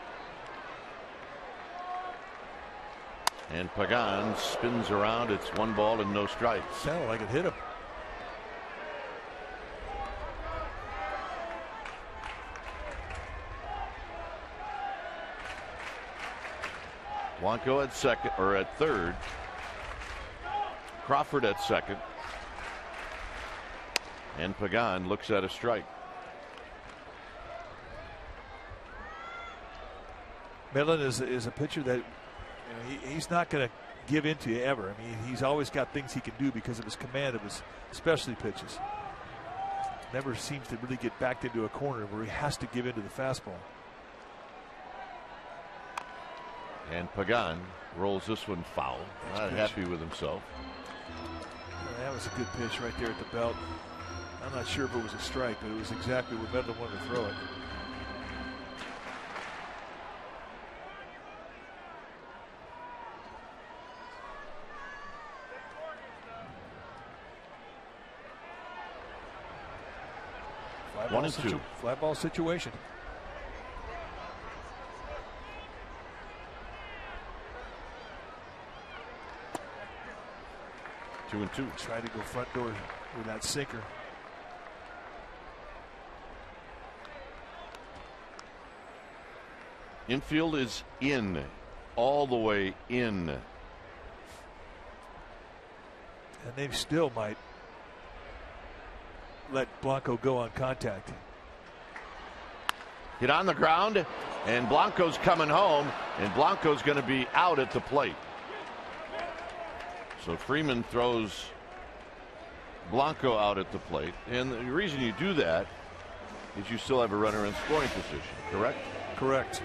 And Pagan spins around. It's 1 ball and no strikes. Sounded like it hit him. Blanco at second, or at third. Crawford at second. And Pagan looks at a strike. Medlin is a pitcher that he's not going to give in to you ever. I mean, he's always got things he can do because of his command of his specialty pitches. Never seems to really get backed into a corner where he has to give in to the fastball. And Pagan rolls this one foul. Not happy with himself. Well, that was a good pitch right there at the belt. I'm not sure if it was a strike, but it was exactly where Medlin wanted to throw it. Fly ball situation. Two and two. Try to go front door with that sinker. Infield is in, all the way in. And they still might let Blanco go on contact. Hit on the ground, and Blanco's coming home, and Blanco's going to be out at the plate. So Freeman throws Blanco out at the plate, and the reason you do that is you still have a runner in scoring position, correct? Correct.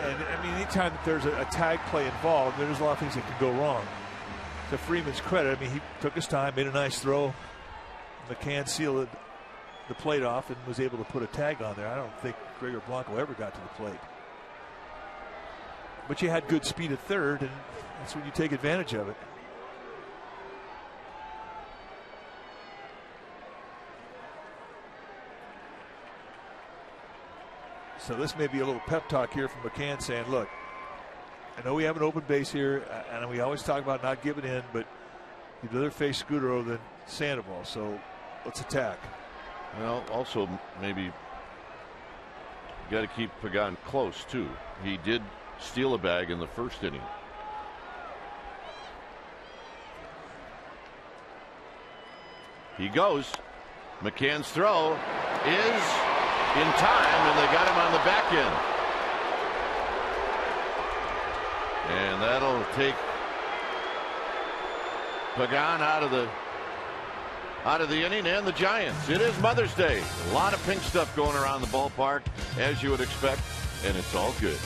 And I mean, anytime that there's a tag play involved, there's a lot of things that can go wrong. To Freeman's credit, I mean, he took his time, made a nice throw. McCann sealed the plate off and was able to put a tag on there. I don't think Gregor Blanco ever got to the plate. But you had good speed at third, and that's when you take advantage of it. So this may be a little pep talk here from McCann saying, look, I know we have an open base here, and we always talk about not giving in, but you'd rather face Scudero than Sandoval, so let's attack. Well, also maybe you got to keep Pagan close too. He did steal a bag in the first inning. He goes. McCann's throw is in time, and they got him on the back end. And that'll take Pagan out of the inning and the Giants. It is Mother's Day. A lot of pink stuff going around the ballpark, as you would expect, and it's all good.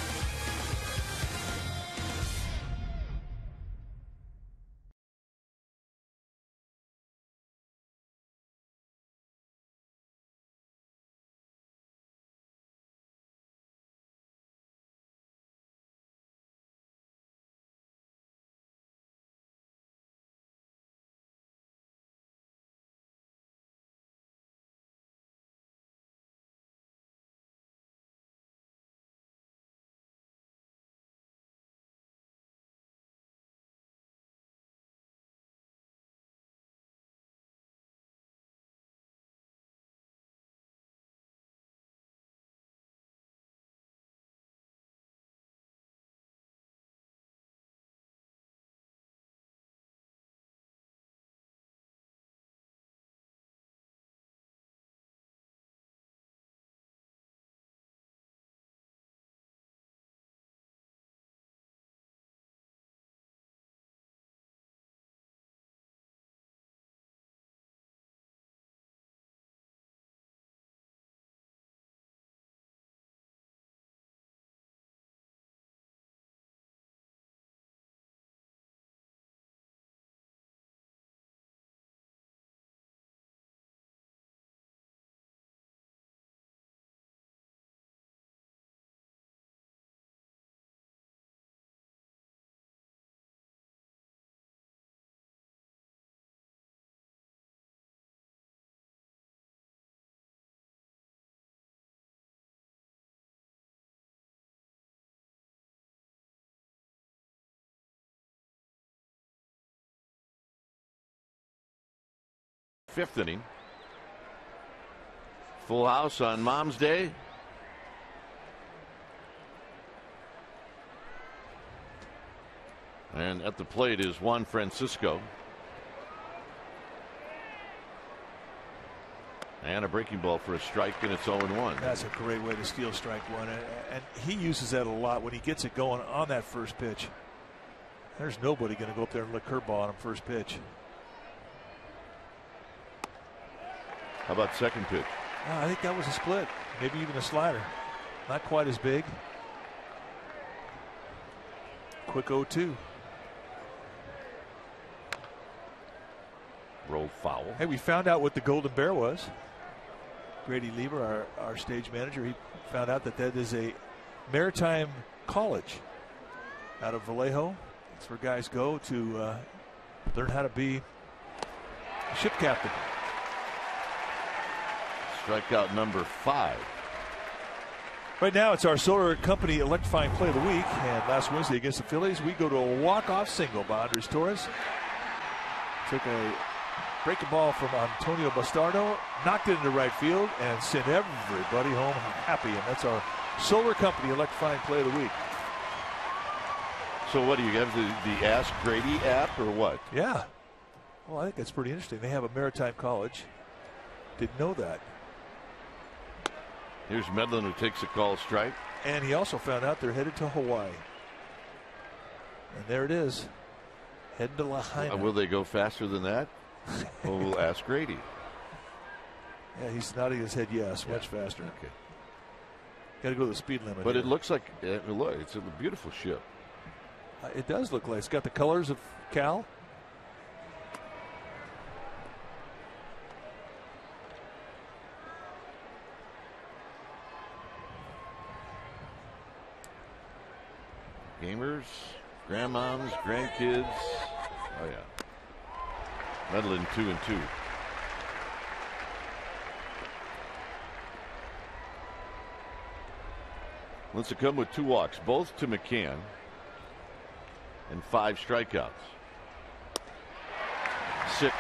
Fifth inning. Full house on Mom's Day. And at the plate is Juan Francisco. And a breaking ball for a strike, and it's 0-1. That's a great way to steal strike one. And he uses that a lot when he gets it going on that first pitch. There's nobody going to go up there and lick curveball on him first pitch. How about second pitch? I think that was a split, maybe even a slider. Not quite as big. quick 0-2. Roll foul. Hey, we found out what the Golden Bear was. Grady Lieber, our stage manager, he found out that is a maritime college out of Vallejo. It's where guys go to learn how to be a ship captain. Strikeout number 5. Right now, it's our Solar Company electrifying play of the week. And last Wednesday against the Phillies, we go to a walk-off single by Andres Torres. Took a breaking ball from Antonio Bastardo, knocked it into right field, and sent everybody home happy. And that's our Solar Company electrifying play of the week. So what do you have, the Ask Grady app or what? Yeah. Well, I think that's pretty interesting. They have a maritime college. Didn't know that. Here's Medlin, who takes a call strike. And he also found out they're headed to Hawaii. And there it is. Heading to Lahaina. Will they go faster than that? Well, we'll ask Grady. Yeah, he's nodding his head yes, much faster. Okay. Got to go to the speed limit. But here. it looks like, look, it's a beautiful ship. It does look like it's got the colors of Cal. Gamers, grandmoms, grandkids. Oh, yeah. Medlin 2-2. Lincecum with 2 walks, both to McCann, and 5 strikeouts. 6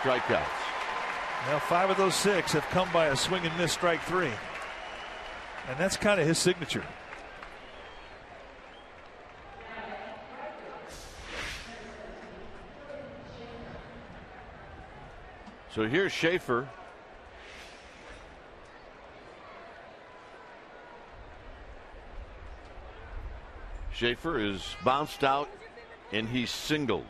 strikeouts. Now 5 of those 6 have come by a swing and miss strike 3. And that's kind of his signature. So here's Schaefer. Schaefer is bounced out and he's singled.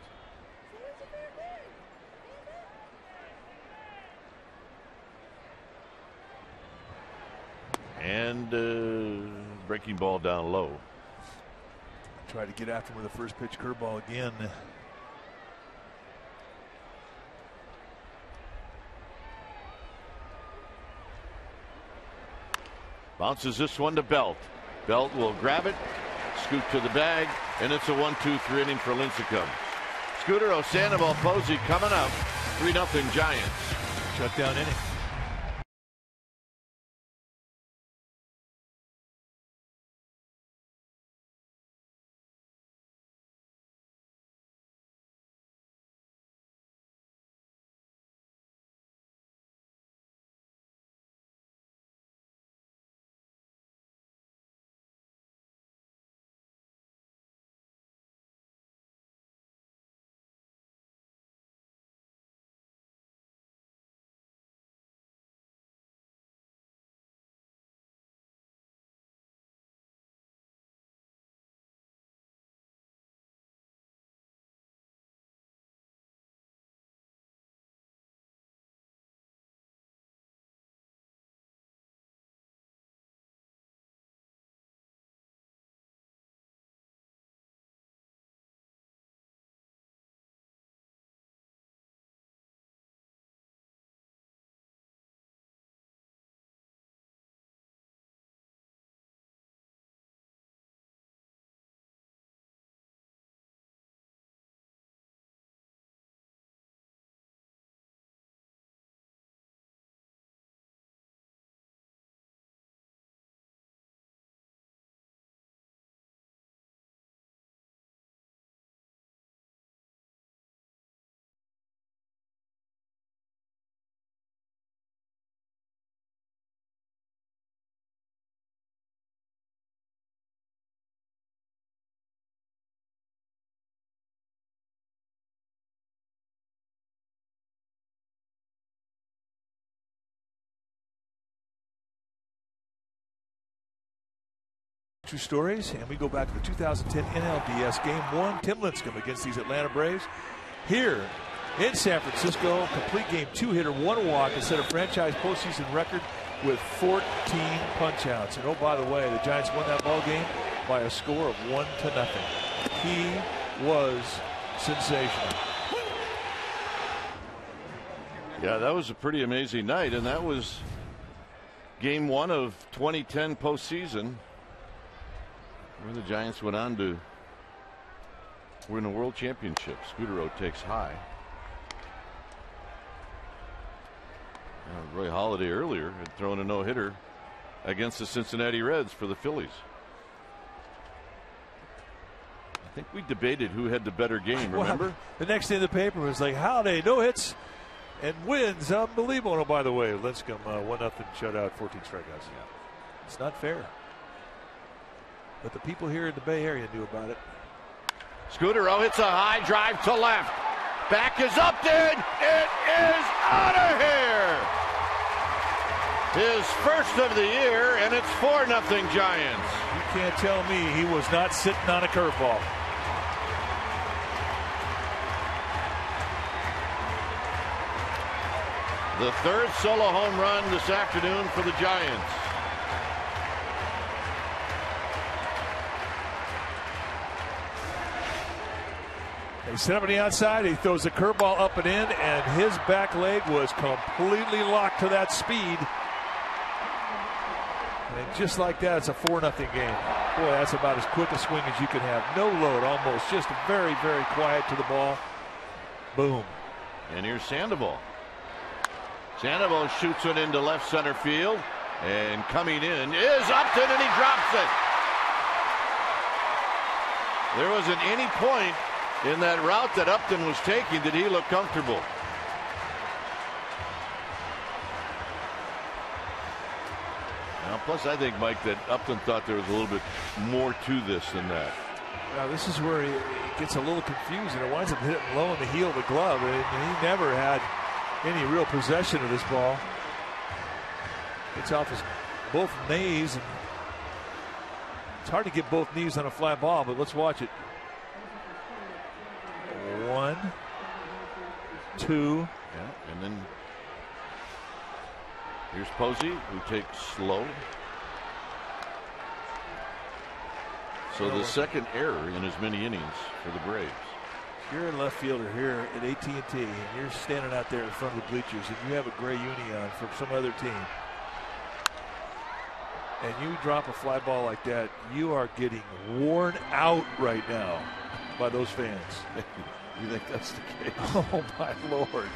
And breaking ball down low. Try to get after him with the first pitch curveball again. Bounces this one to Belt. Belt will grab it, scoot to the bag, and it's a 1-2-3 inning for Lincecum. Scooter, Osanabal, Posey coming up. 3-0 Giants. Shutdown inning. True stories, and we go back to the 2010 NLDS Game 1. Tim Lincecum against these Atlanta Braves. Here in San Francisco, complete game 2 hitter, 1 walk, and set a franchise postseason record with 14 punch-outs. And oh, by the way, the Giants won that ball game by a score of 1-0. He was sensational. Yeah, that was a pretty amazing night, and that was game 1 of 2010 postseason, where the Giants went on to win a world championship. Scudero takes high. Roy Halladay earlier had thrown a no-hitter against the Cincinnati Reds for the Phillies. I think we debated who had the better game, remember? Well, the next day in the paper was like, Halladay, no hits and wins. Unbelievable. Oh, by the way, Lincecum 1-0 shutout, 14 strikeouts. Yeah. It's not fair. But the people here in the Bay Area knew about it. Scudero hits a high drive to left. Back is Upton. It is out of here. His first of the year, and it's 4-0 Giants. You can't tell me he was not sitting on a curveball. The third solo home run this afternoon for the Giants. He set up on the outside. He throws the curveball up and in, and his back leg was completely locked to that speed. And just like that, it's a 4-0 game. Boy, that's about as quick a swing as you can have. No load, almost. Just very, very quiet to the ball. Boom. And here's Sandoval. Sandoval shoots it into left center field. And coming in is Upton, and he drops it. There wasn't any point in that route that Upton was taking did he look comfortable. Now, plus, I think, Mike, that Upton thought there was a little bit more to this than that. Now, this is where he gets a little confused, and it winds up hitting low in the heel of the glove, and he never had any real possession of this ball. Gets off his both knees, and it's hard to get both knees on a fly ball, but let's watch it. 1, 2. Yeah, and then here's Posey, who takes slow. So the second error in as many innings for the Braves. You're a left fielder here at AT&T, and you're standing out there in front of the bleachers, and you have a gray uni on from some other team, and you drop a fly ball like that, you are getting worn out right now by those fans. You think that's the case? Oh, my Lord.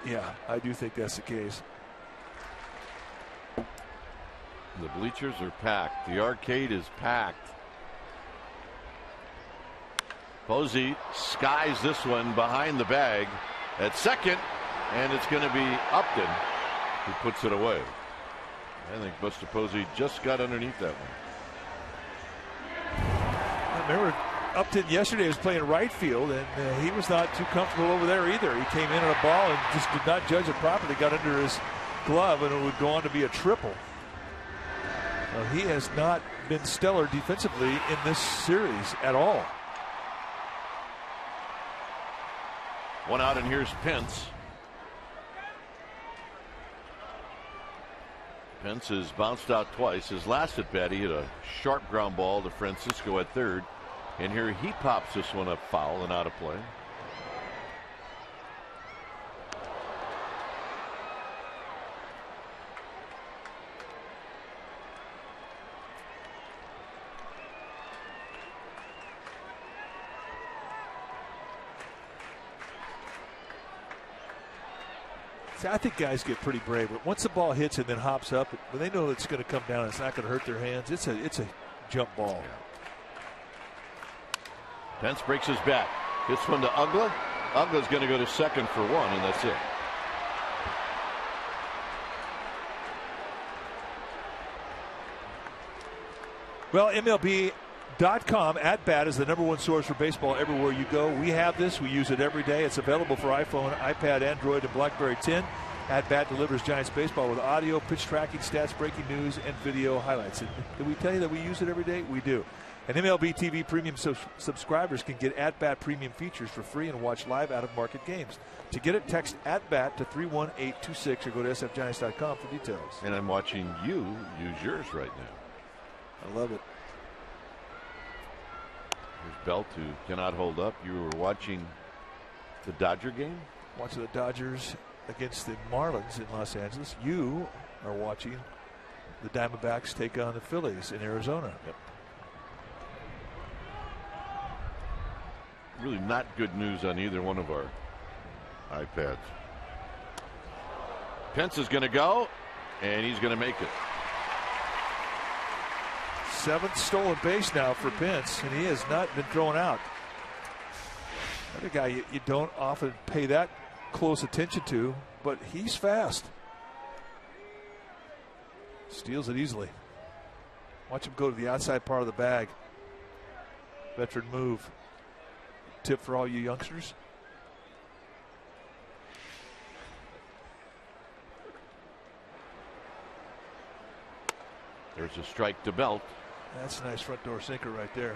Yeah, I do think that's the case. The bleachers are packed. The arcade is packed. Posey skies this one behind the bag at second, and it's going to be Upton who puts it away. I think Buster Posey just got underneath that one. I remember Upton yesterday was playing right field, and he was not too comfortable over there either. He came in on a ball and just did not judge it properly, got under his glove, and it would go on to be a triple. He has not been stellar defensively in this series at all. One out, and here's Pence. Pence has bounced out twice. His last at bat, he hit a sharp ground ball to Francisco at third. And here he pops this one up foul and out of play. See, I think guys get pretty brave, but once the ball hits and then hops up, when they know it's going to come down, it's not going to hurt their hands. It's a jump ball. Yeah. Pence breaks his bat. Hits one to Ugla. Ugla's going to go to second for one, and that's it. Well, MLB.com at bat is the #1 source for baseball everywhere you go. We have this. We use it every day. It's available for iPhone, iPad, Android, and BlackBerry 10. At bat delivers Giants baseball with audio, pitch tracking, stats, breaking news, and video highlights. And did we tell you that we use it every day? We do. And MLB TV Premium subscribers can get at-bat premium features for free and watch live out-of-market games. To get it, text at-bat to 31826 or go to sfgiants.com for details. And I'm watching you use yours right now. I love it. Here's Belt, who cannot hold up. You were watching the Dodger game? Watching the Dodgers against the Marlins in Los Angeles. You are watching the Diamondbacks take on the Phillies in Arizona. Yep. Really not good news on either one of our iPads. Pence is going to go, and he's going to make it. 7th stolen base now for Pence, and he has not been thrown out. Another guy you don't often pay that close attention to, but he's fast. Steals it easily. Watch him go to the outside part of the bag. Veteran move. Tip for all you youngsters. There's a strike to Belt. That's a nice front door sinker right there.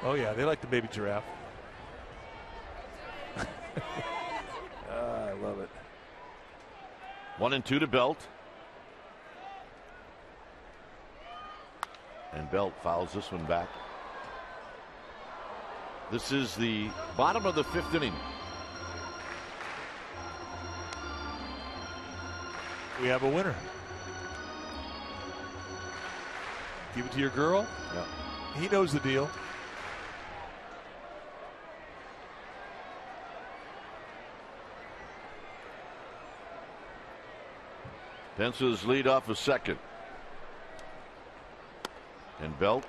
Oh yeah, they like the baby giraffe. I love it. 1-2 to Belt. And Belt fouls this one back. This is the bottom of the 5th inning. We have a winner. Give it to your girl. Yeah. He knows the deal. Pence's lead off a second. And Belt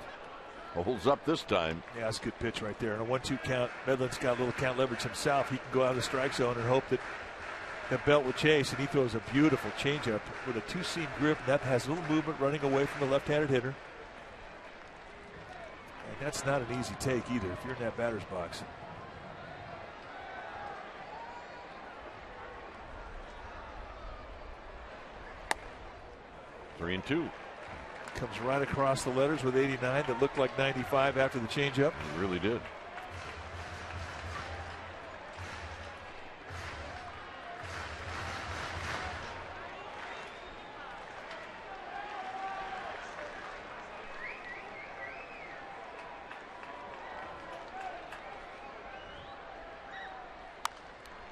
holds up this time. Yeah, that's a good pitch right there. And a 1-2 count. Medlin's got a little count leverage himself. He can go out of the strike zone and hope that Belt will chase. And he throws a beautiful changeup with a 2-seam grip. And that has a little movement running away from the left-handed hitter. And that's not an easy take either if you're in that batter's box. Three and two. Comes right across the letters with 89 that looked like 95 after the changeup. It really did.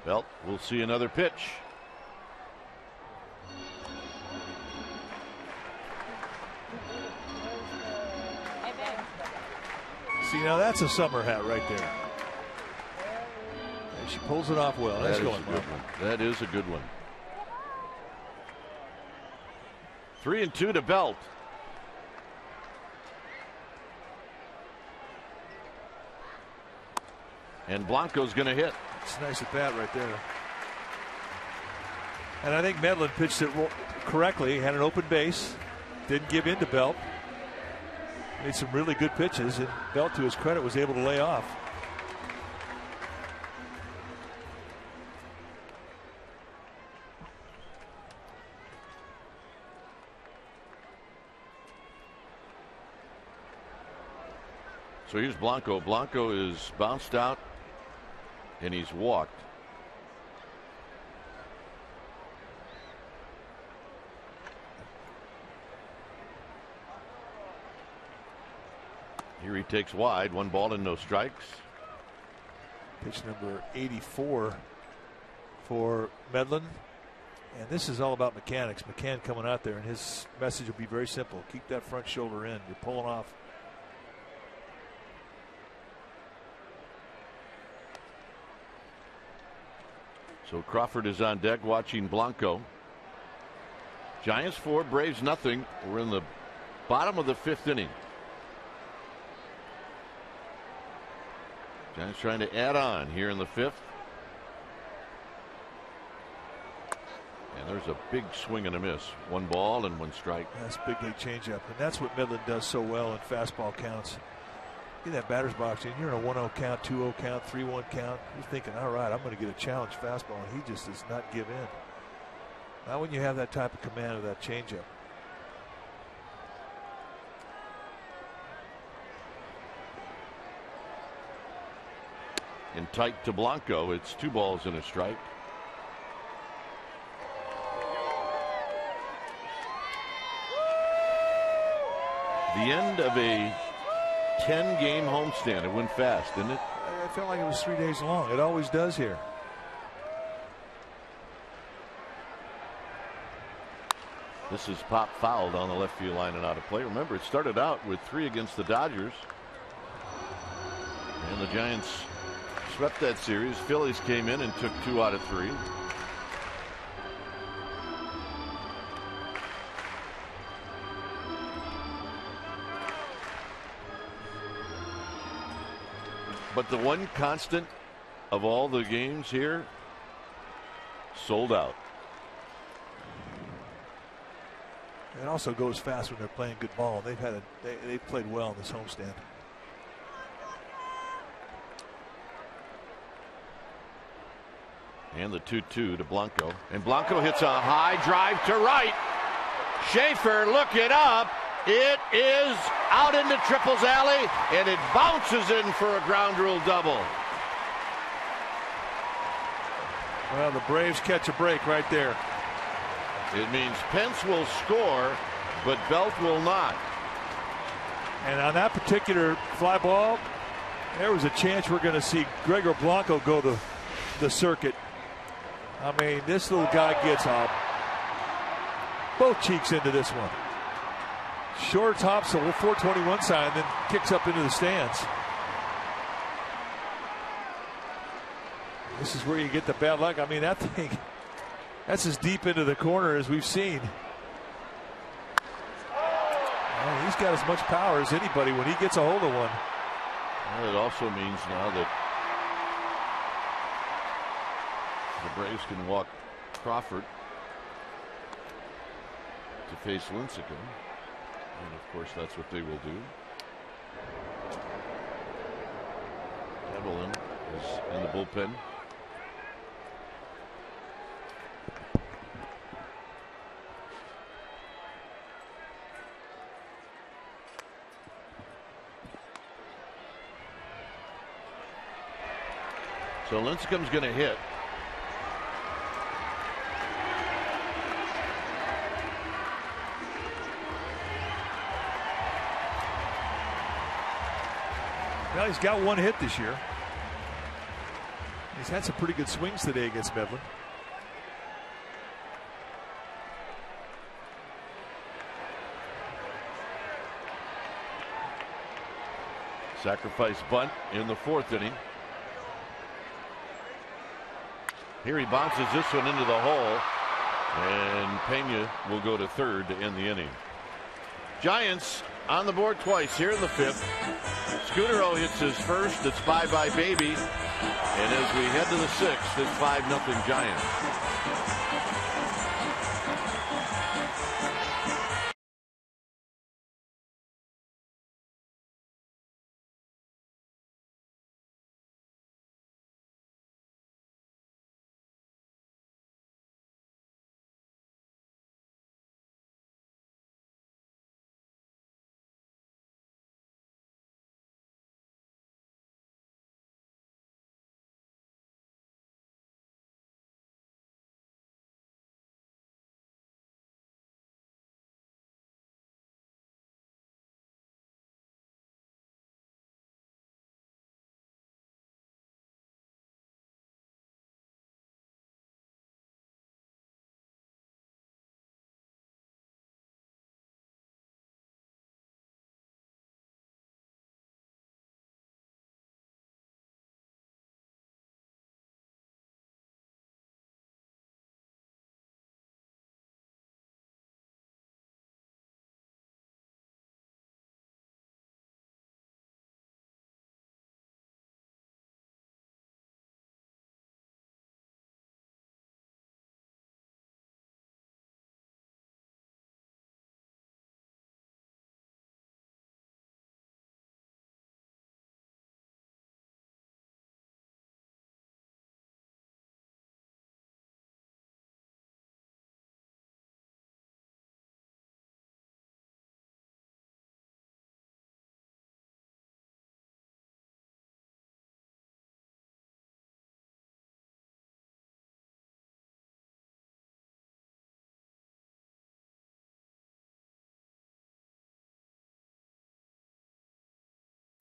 Belt will see another pitch. See, now that's a summer hat right there. And she pulls it off well. That's going well. That is a good one. 3-2 to Belt. And Blanco's going to hit. It's a nice at bat right there. And I think Medlin pitched it correctly. Had an open base. Didn't give in to Belt. Made some really good pitches, and Belt, to his credit, was able to lay off. So here's Blanco. Blanco is bounced out, and he's walked. Here he takes wide, 1 ball and no strikes. Pitch number 84 for Medlin. And this is all about mechanics. McCann coming out there, and his message will be very simple. Keep that front shoulder in. You're pulling off. So Crawford is on deck watching Blanco. Giants 4, Braves nothing. We're in the bottom of the 5th inning. Giants trying to add on here in the 5th. And there's a big swing and a miss. 1 ball and 1 strike. That's a big league changeup. And that's what Medlin does so well in fastball counts. Get that batter's box in. You're in a 1-0 count, 2-0 count, 3-1 count. You're thinking, all right, I'm going to get a challenge fastball. And he just does not give in. Not when you have that type of command of that changeup. and tight to Blanco. It's 2 balls and a strike. The end of a 10-game homestand. It went fast, didn't it? I felt like it was 3 days long. It always does here. This is pop fouled on the left field line and out of play. Remember, it started out with 3 against the Dodgers. And the Giants swept that series. Phillies came in and took 2 out of 3. But the one constant of all the games here, sold out. It also goes fast when they're playing good ball. They've played well in this homestand. And the 2-2 to Blanco. And Blanco hits a high drive to right. Schaefer looking up. It is out into Triple's alley, and it bounces in for a ground rule double. Well, the Braves catch a break right there. It means Pence will score, but Belt will not. And on that particular fly ball, there was a chance we're going to see Gregor Blanco go the circuit. I mean, this little guy gets both cheeks into this one. Short tops the 421 sign, then kicks up into the stands. This is where you get the bad luck. I mean, that thing, that's as deep into the corner as we've seen. Well, he's got as much power as anybody when he gets a hold of one. Well, it also means now that the Braves can walk Crawford to face Lincecum. And of course, that's what they will do. Evelyn is in the bullpen. So Lincecum's going to hit. Well, he's got 1 hit this year. He's had some pretty good swings today against Medlin. Sacrifice bunt in the 4th inning. Here he bounces this one into the hole, and Pena will go to 3rd to end the inning. Giants on the board twice here in the 5th. Scudero hits his first. It's bye-bye baby. And as we head to the 6th, it's 5-0 Giants.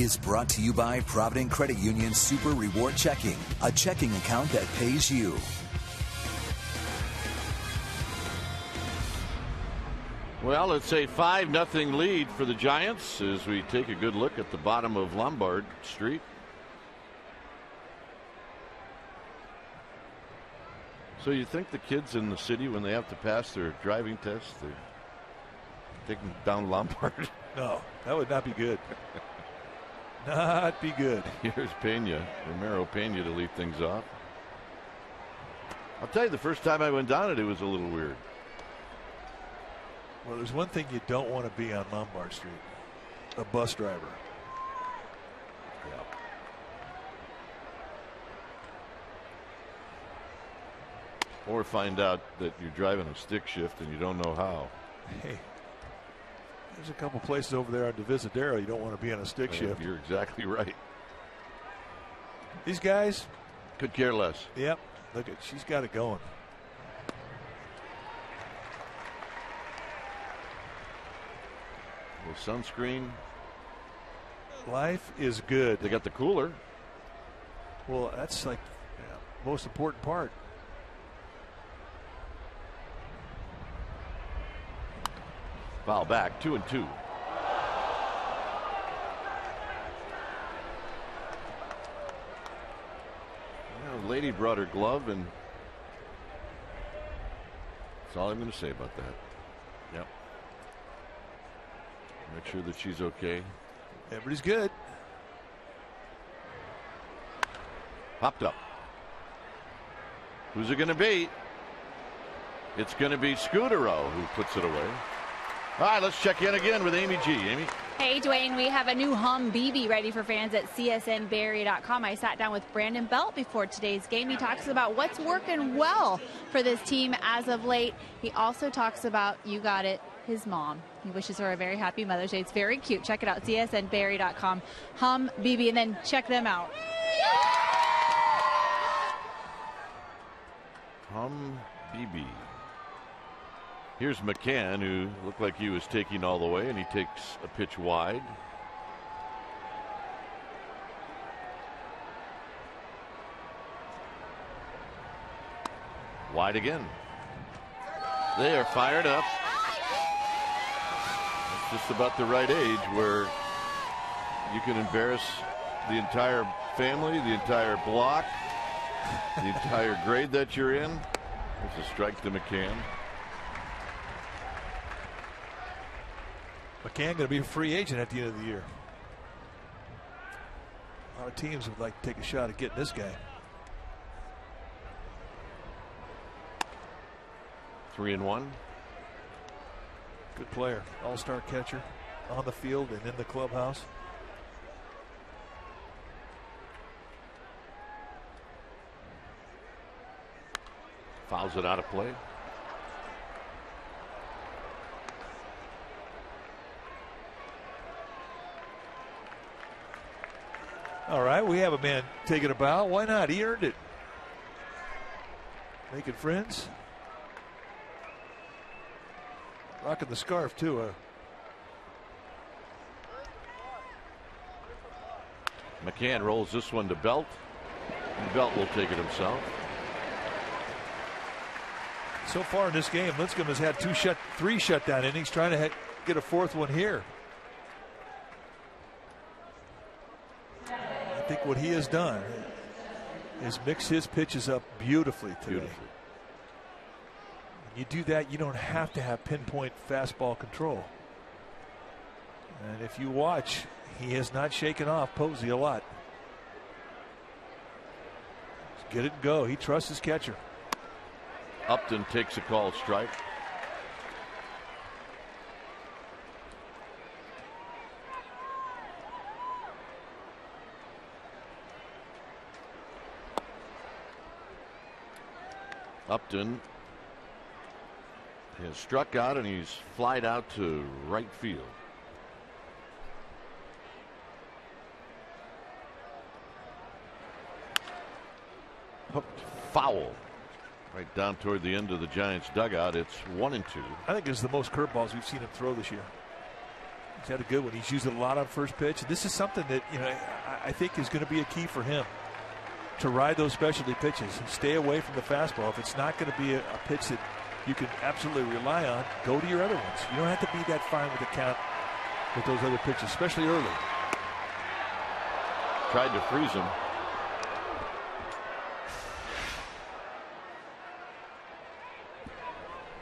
is brought to you by Provident Credit Union Super Reward Checking, a checking account that pays you. Well, it's a 5-0 lead for the Giants as we take a good look at the bottom of Lombard Street. So you think the kids in the city, when they have to pass their driving test, they take them down Lombard? No, that would not be good. Not be good. Here's Pena, Romero Pena, to lead things off. I'll tell you, the first time I went down it was a little weird. Well, there's one thing you don't want to be on Lombard Street: a bus driver. Yeah. Or find out that you're driving a stick shift and you don't know how. Hey, there's a couple places over there on Divisadero you don't want to be on a stick shift. You're exactly right. These guys could care less. Yep. Look at, she's got it going. A little sunscreen. Life is good. They got the cooler. Well, that's like most important part. Foul back, 2-2. The lady brought her glove, and that's all I'm going to say about that. Yep. Make sure that she's okay. Everybody's good. Popped up. Who's it going to be? It's going to be Scudero who puts it away. All right, let's check in again with Amy G. Amy. Hey, Dwayne, we have a new Hum BB ready for fans at csnbayarea.com. I sat down with Brandon Belt before today's game. He talks about what's working well for this team as of late. He also talks about, you got it, his mom. He wishes her a very happy Mother's Day. It's very cute. Check it out, csnbayarea.com. Hum BB, and then check them out. Hum BB. Here's McCann, who looked like he was taking all the way, and he takes a pitch wide. Wide again. They are fired up. It's just about the right age where you can embarrass the entire family, the entire block, the entire grade that you're in. There's a strike to McCann. McCann going to be a free agent at the end of the year. A lot of teams would like to take a shot at getting this guy. 3-1. Good player, all-star catcher on the field and in the clubhouse. Fouls it out of play. All right, we have a man taking a bow. Why not? He earned it. Making friends. Rocking the scarf, too. McCann rolls this one to Belt. And Belt will take it himself. So far in this game, Lincecum has had three shutdown innings, trying to get a fourth one here. I think what he has done is mix his pitches up beautifully today. Beautifully. When you do that, you don't have to have pinpoint fastball control. And if you watch, he has not shaken off Posey a lot. Just get it and go. He trusts his catcher. Upton takes a called strike. Upton has struck out and he's flied out to right field. Hooked foul right down toward the end of the Giants dugout. It's 1-2. I think it's the most curveballs we've seen him throw this year. He's had a good one. He's used it a lot on first pitch. This is something that, you know, I think is going to be a key for him, to ride those specialty pitches and stay away from the fastball. If it's not going to be a pitch that you can absolutely rely on, go to your other ones. You don't have to be that fine with the count with those other pitches, especially early. Tried to freeze him.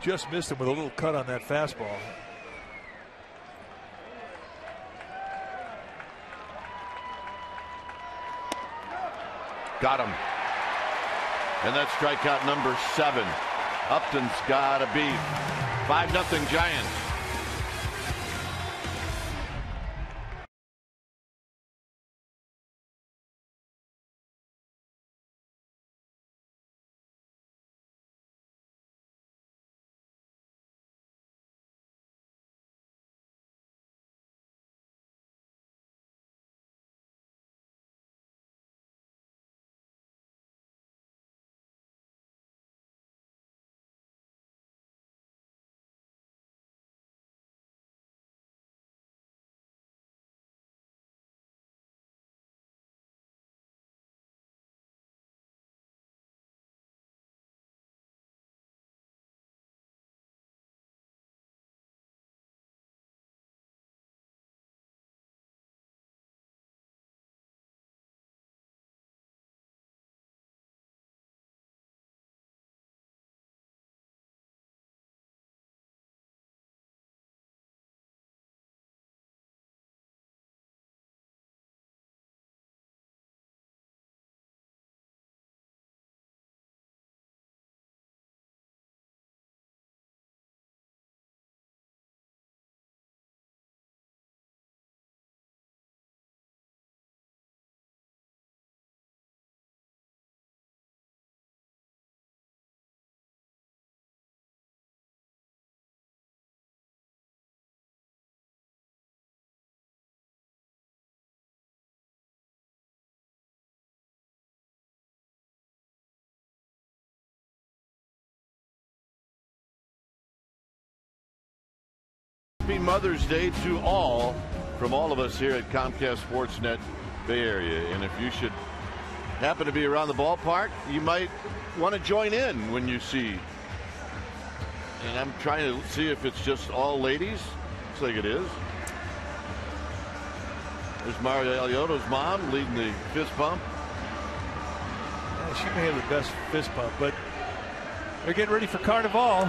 Just missed him with a little cut on that fastball. Got him. And that's strikeout number 7. Upton's got to beat. 5-0 Giants. Happy Mother's Day to all from all of us here at Comcast Sportsnet Bay Area. And if you should happen to be around the ballpark, you might want to join in when you see. And I'm trying to see if it's just all ladies. Looks like it is. There's Mario Alioto's mom leading the fist pump. Yeah, she may have the best fist pump, but they're getting ready for Carnival.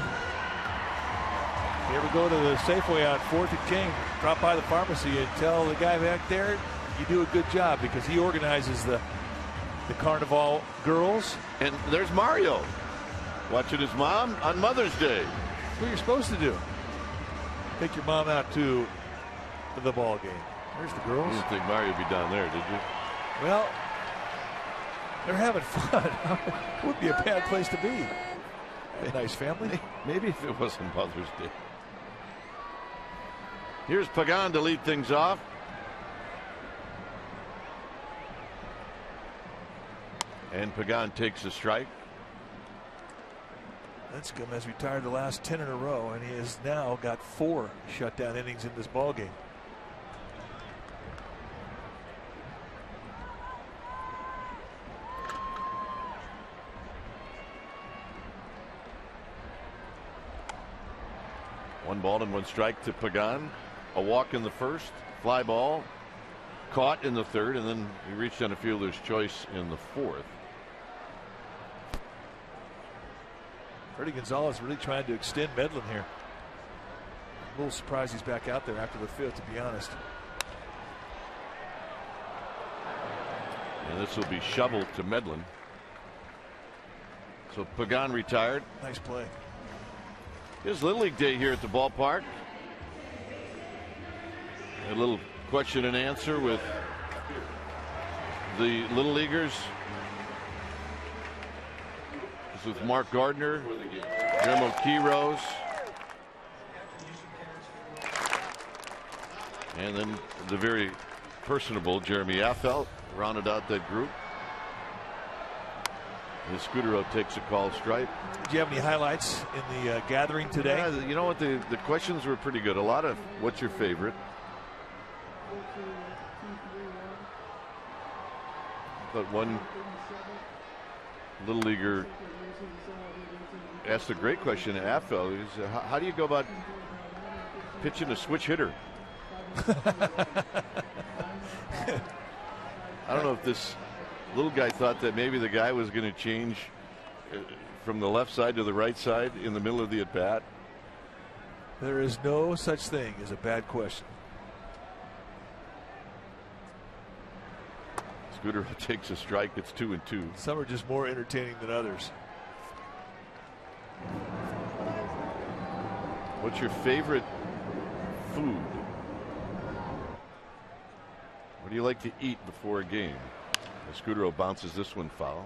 If you ever go to the Safeway on 4th and King, drop by the pharmacy and tell the guy back there you do a good job, because he organizes the Carnival girls. And there's Mario watching his mom on Mother's Day. That's what you're supposed to do. Take your mom out to the ball game. There's the girls. You didn't think Mario would be down there, did you? Well, they're having fun. Would be a bad place to be. A nice family. Maybe if it wasn't Mother's Day. Here's Pagan to lead things off. And Pagan takes a strike. Lincecum has retired the last 10 in a row, and he has now got 4 shutdown innings in this ball game. One ball and 1 strike to Pagan. A walk in the first, fly ball, caught in the third, and then he reached on a fielder's choice in the fourth. Freddie Gonzalez really trying to extend Medlin here. A little surprised he's back out there after the 5th, to be honest. And this will be shoveled to Medlin. So Pagan retired. Nice play. It's Little League Day here at the ballpark. A little question and answer with the Little Leaguers. This is with Mark Gardner, Guillermo Quiroz, and then the very personable Jeremy Affelt rounded out that group. And Scudero takes a call strike. Did you have any highlights in the gathering today? Yeah, you know what? The questions were pretty good. A lot of what's your favorite? But one little leaguer asked a great question at AFL. How do you go about pitching a switch hitter? I don't know if this little guy thought that maybe the guy was going to change from the left side to the right side in the middle of the at-bat. There is no such thing as a bad question. Scooter takes a strike. It's 2-2. Some are just more entertaining than others. What's your favorite food? What do you like to eat before a game? Scudero bounces this one foul.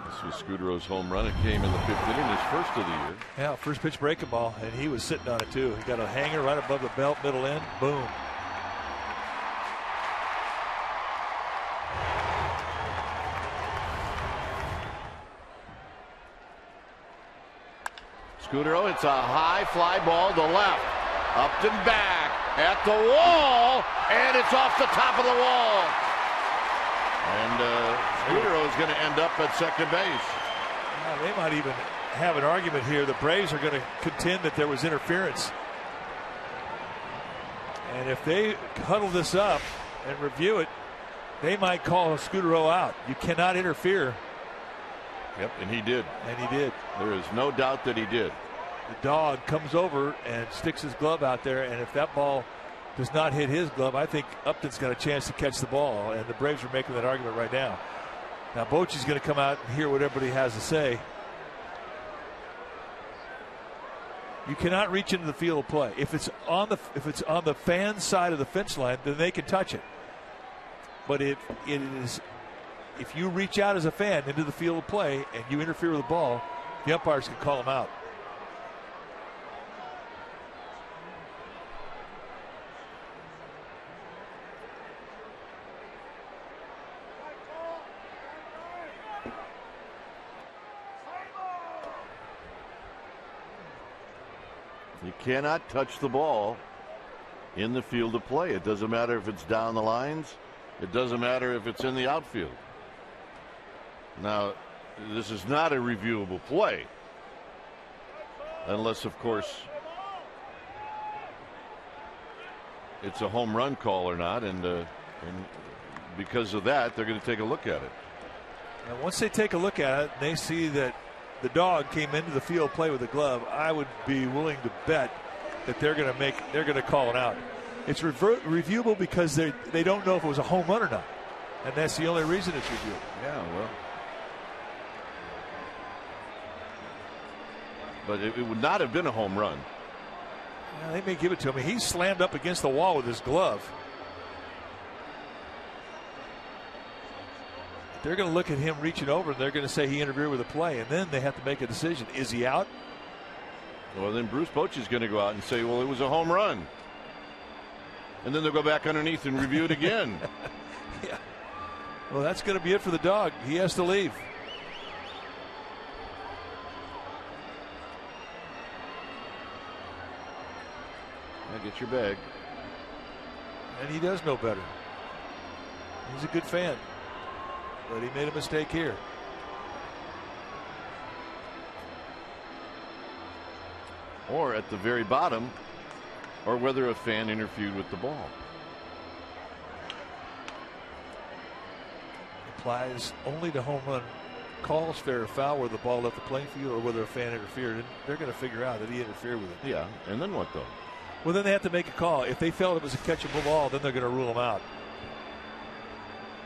This was Scudero's home run. It came in the 5th inning, his first of the year. Yeah, first pitch breaking ball, and he was sitting on it too. He got a hanger right above the belt, middle end, boom. Scudero, it's a high fly ball to left. Up and back at the wall, and it's off the top of the wall. And Scudero is going to end up at second base. They might even have an argument here. The Braves are going to contend that there was interference. And if they huddle this up and review it, they might call Scudero out. You cannot interfere. Yep, and he did. And he did. There is no doubt that he did. The dog comes over and sticks his glove out there, and if that ball does not hit his glove, I think Upton's got a chance to catch the ball, and the Braves are making that argument right now. Now Bochy's going to come out and hear what everybody has to say. You cannot reach into the field of play. If it's on the fan side of the fence line, then they can touch it. But if you reach out as a fan into the field of play and you interfere with the ball, the umpires can call them out. You cannot touch the ball in the field of play. It doesn't matter if it's down the lines. It doesn't matter if it's in the outfield. Now, this is not a reviewable play. Unless, of course, it's a home run call or not. And because of that, they're going to take a look at it. And once they take a look at it, they see that the dog came into the field play with a glove. I would be willing to bet that they're going to call it out. It's reviewable because they don't know if it was a home run or not, and that's the only reason it's reviewable. Yeah, well, but it would not have been a home run. Yeah, they may give it to him. He slammed up against the wall with his glove. They're going to look at him reaching over, and they're going to say he interfered with the play, and then they have to make a decision. Is he out? Well, then Bruce Bochy's going to go out and say, well, it was a home run. And then they'll go back underneath and review it again. Yeah. Well, that's going to be it for the dog. He has to leave. Now get your bag. And he does know better. He's a good fan. But he made a mistake here. Or at the very bottom, or whether a fan interfered with the ball. Applies only to home run calls, fair or foul, where the ball left the playing field, or whether a fan interfered. And they're going to figure out that he interfered with it. Yeah, and then what though? Well, then they have to make a call. If they felt it was a catchable ball, then they're going to rule him out.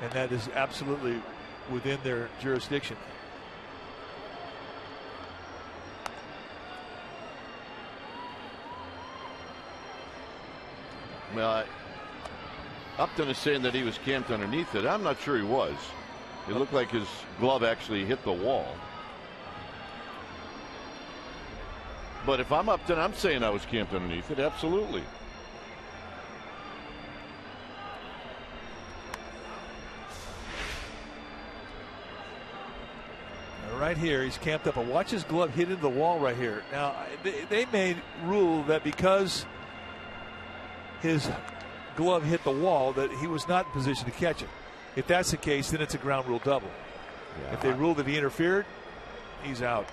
And that is absolutely within their jurisdiction. Well, Upton is saying that he was camped underneath it. I'm not sure he was. It looked like his glove actually hit the wall. But if I'm Upton, I'm saying I was camped underneath it. Absolutely. Right here, he's camped up. And watch his glove hit into the wall right here. Now, they may rule that because his glove hit the wall that he was not in position to catch it. If that's the case, then it's a ground rule double. Yeah. If they rule that he interfered, he's out.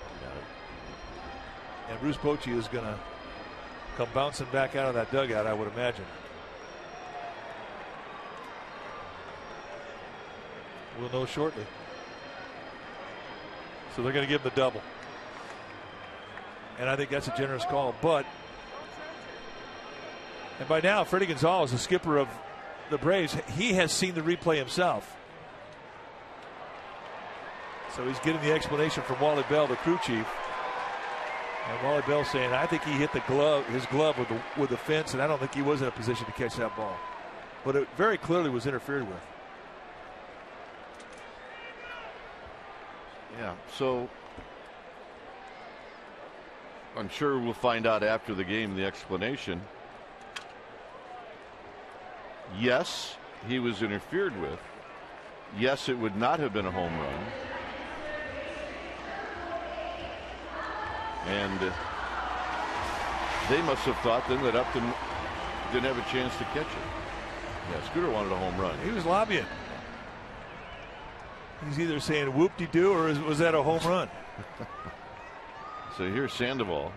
And Bruce Bochy is going to come bouncing back out of that dugout, I would imagine. We'll know shortly. So they're going to give him the double. And I think that's a generous call. And by now, Freddie Gonzalez, the skipper of the Braves, he has seen the replay himself. So he's getting the explanation from Wally Bell, the crew chief. And Wally Bell saying, I think he hit his glove with the fence, and I don't think he was in a position to catch that ball. But it very clearly was interfered with. Yeah, so I'm sure we'll find out after the game the explanation. Yes, he was interfered with. Yes, it would not have been a home run. And they must have thought then that Upton didn't have a chance to catch it. Yeah, Scooter wanted a home run. He was lobbying. He's either saying whoop-de-doo or was that a home run? So here's Sandoval.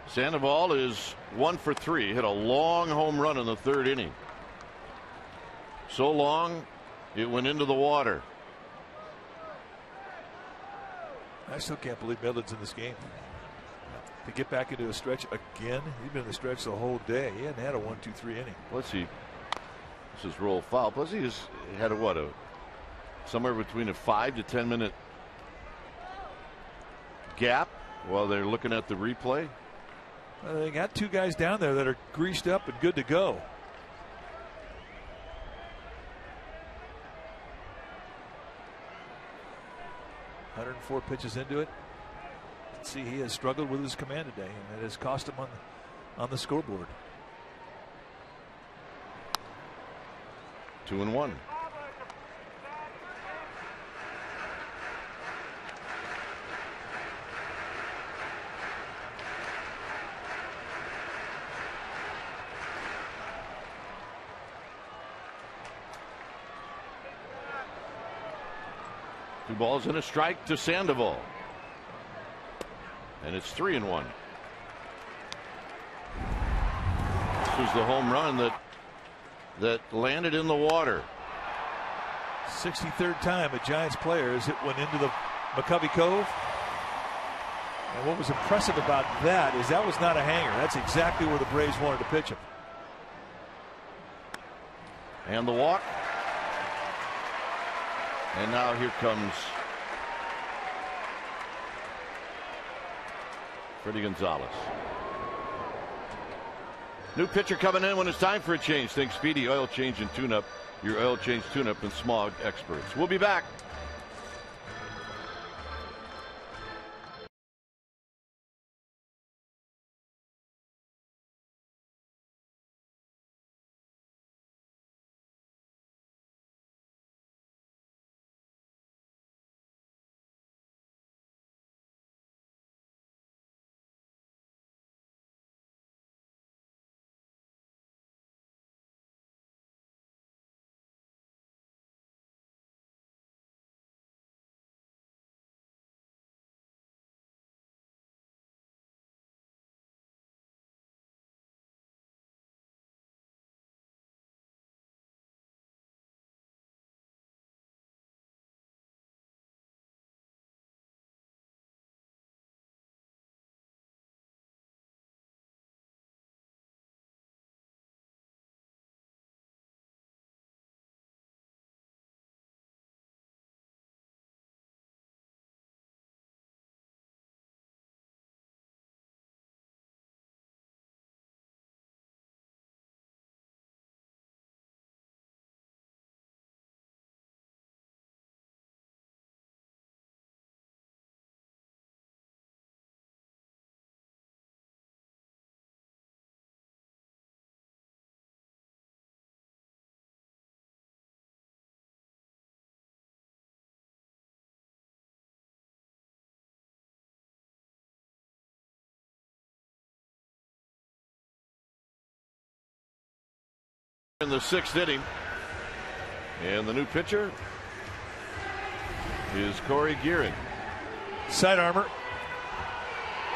Sandoval is 1 for 3. Hit a long home run in the third inning. So long, it went into the water. I still can't believe Midland's in this game. To get back into a stretch again, he's been in the stretch the whole day. He hadn't had a 1-2-3 inning. Let's see. This is roll foul. Plus, he just had somewhere between a 5 to 10 minute gap while they're looking at the replay. They got two guys down there that are greased up and good to go. "104 pitches into it." See, he has struggled with his command today, and it has cost him on the scoreboard. 2-1. Two balls and a strike to Sandoval. And it's 3-1. This was the home run that landed in the water. 63rd time a Giants player has hit one into the McCovey Cove. And what was impressive about that is that was not a hanger. That's exactly where the Braves wanted to pitch him. And the walk. And now here comes Freddie Gonzalez. New pitcher coming in when it's time for a change. Think Speedy Oil Change and Tune-Up, your oil change tune-up and smog experts. We'll be back. In the 6th inning. And the new pitcher is Corey Gearing. Side armor.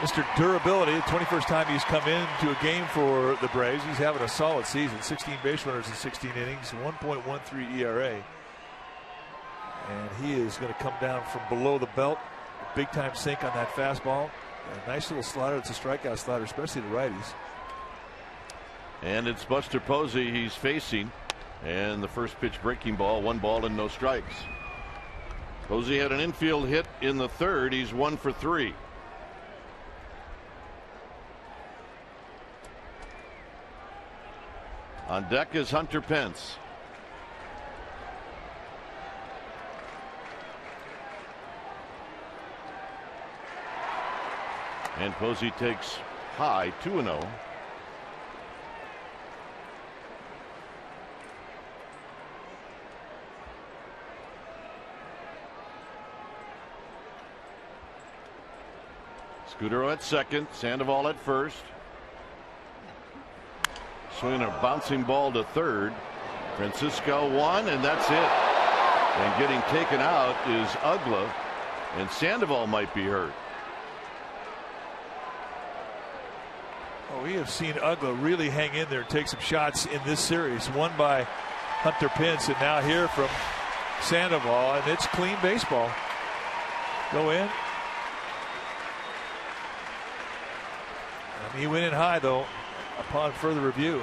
Mr. Durability, the 21st time he's come into a game for the Braves. He's having a solid season. 16 base runners in 16 innings, 1.13 ERA. And he is going to come down from below the belt. A big-time sink on that fastball. A nice little slider. It's a strikeout slider, especially the righties. And it's Buster Posey he's facing. And the first pitch breaking ball, 1 ball and no strikes. Posey had an infield hit in the 3rd. He's 1 for 3. On deck is Hunter Pence. And Posey takes high, 2-0. Scudero at second, Sandoval at first. Swinging a bouncing ball to third. Francisco 1, and that's it. And getting taken out is Ugla, and Sandoval might be hurt. Oh, we have seen Ugla really hang in there and take some shots in this series. One by Hunter Pence, and now here from Sandoval, and it's clean baseball. Go in. And he went in high, though, upon further review.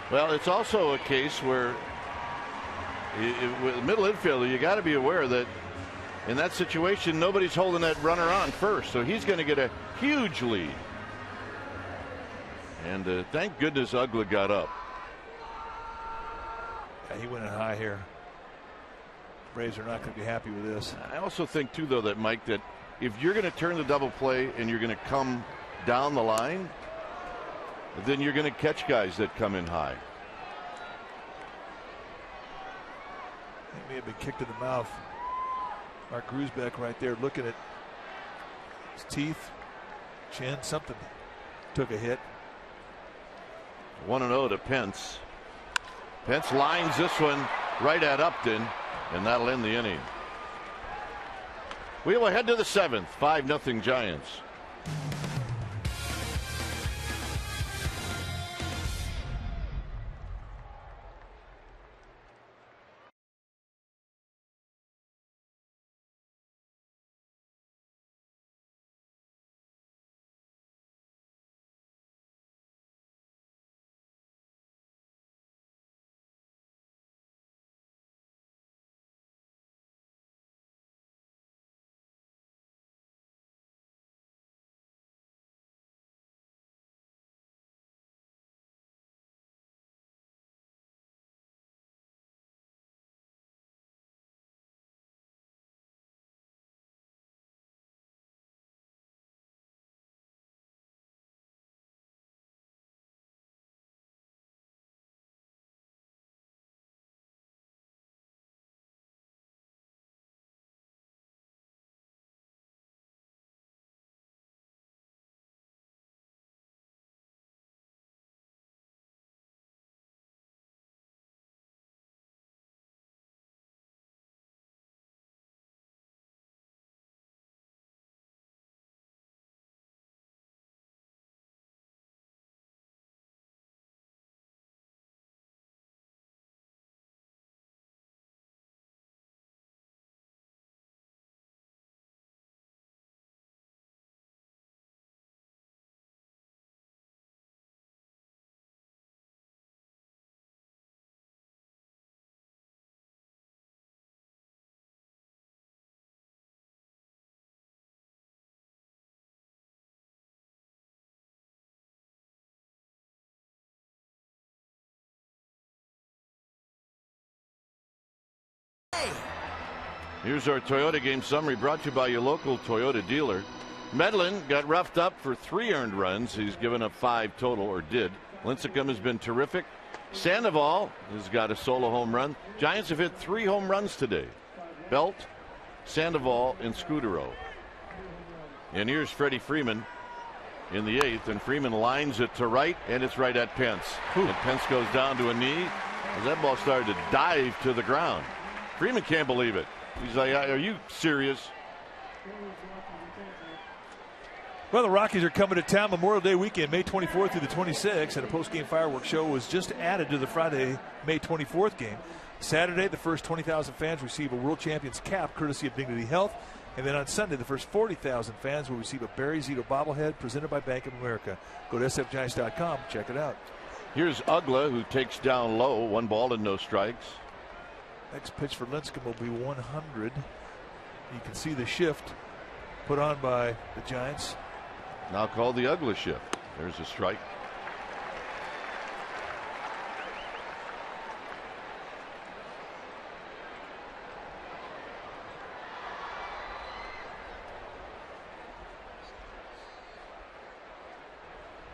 Well, it's also a case where with the middle infielder, you got to be aware that in that situation, nobody's holding that runner on first, so he's going to get a huge lead. And thank goodness Ugla got up. Yeah, he went in high here. Braves are not going to be happy with this. I also think, too, though, that, Mike, that if you're going to turn the double play and you're going to come down the line, then you're going to catch guys that come in high. He may have been kicked in the mouth. Mark Grusbeck right there looking at his teeth, chin, something. Took a hit. 1-0 to Pence. Pence lines this one right at Upton, and that'll end the inning. We will head to the 7th. 5-0 Giants. Here's our Toyota game summary brought to you by your local Toyota dealer. Medlin got roughed up for 3 earned runs. He's given up 5 total, or did. Lincecum has been terrific. Sandoval has got a solo home run. Giants have hit 3 home runs today. Belt, Sandoval, and Scudero. And here's Freddie Freeman. in the 8th, and Freeman lines it to right, and it's right at Pence. And Pence goes down to a knee as that ball started to dive to the ground. Freeman can't believe it. He's like, are you serious? Well, the Rockies are coming to town Memorial Day weekend, May 24th through the 26th, and a post-game fireworks show was just added to the Friday, May 24th game. Saturday, the first 20,000 fans receive a World Champions cap courtesy of Dignity Health. And then on Sunday, the first 40,000 fans will receive a Barry Zito bobblehead presented by Bank of America. Go to sfgiants.com, check it out. Here's Ugla, who takes down low, 1 ball and no strikes. Next pitch for Lincecum will be 100. You can see the shift put on by the Giants. Now called the Ugla shift. There's a strike.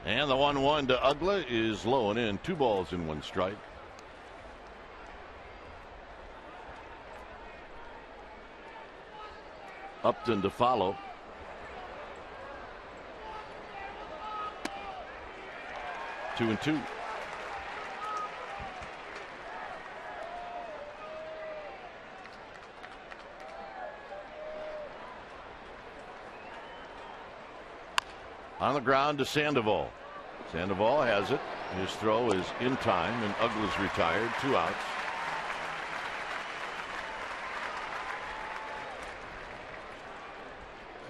And the 1-1 to Ugla is low and in. 2 balls and 1 strike. Upton to follow. Two and 2. On the ground to Sandoval. Sandoval has it. His throw is in time, and Ugla's retired. 2 outs.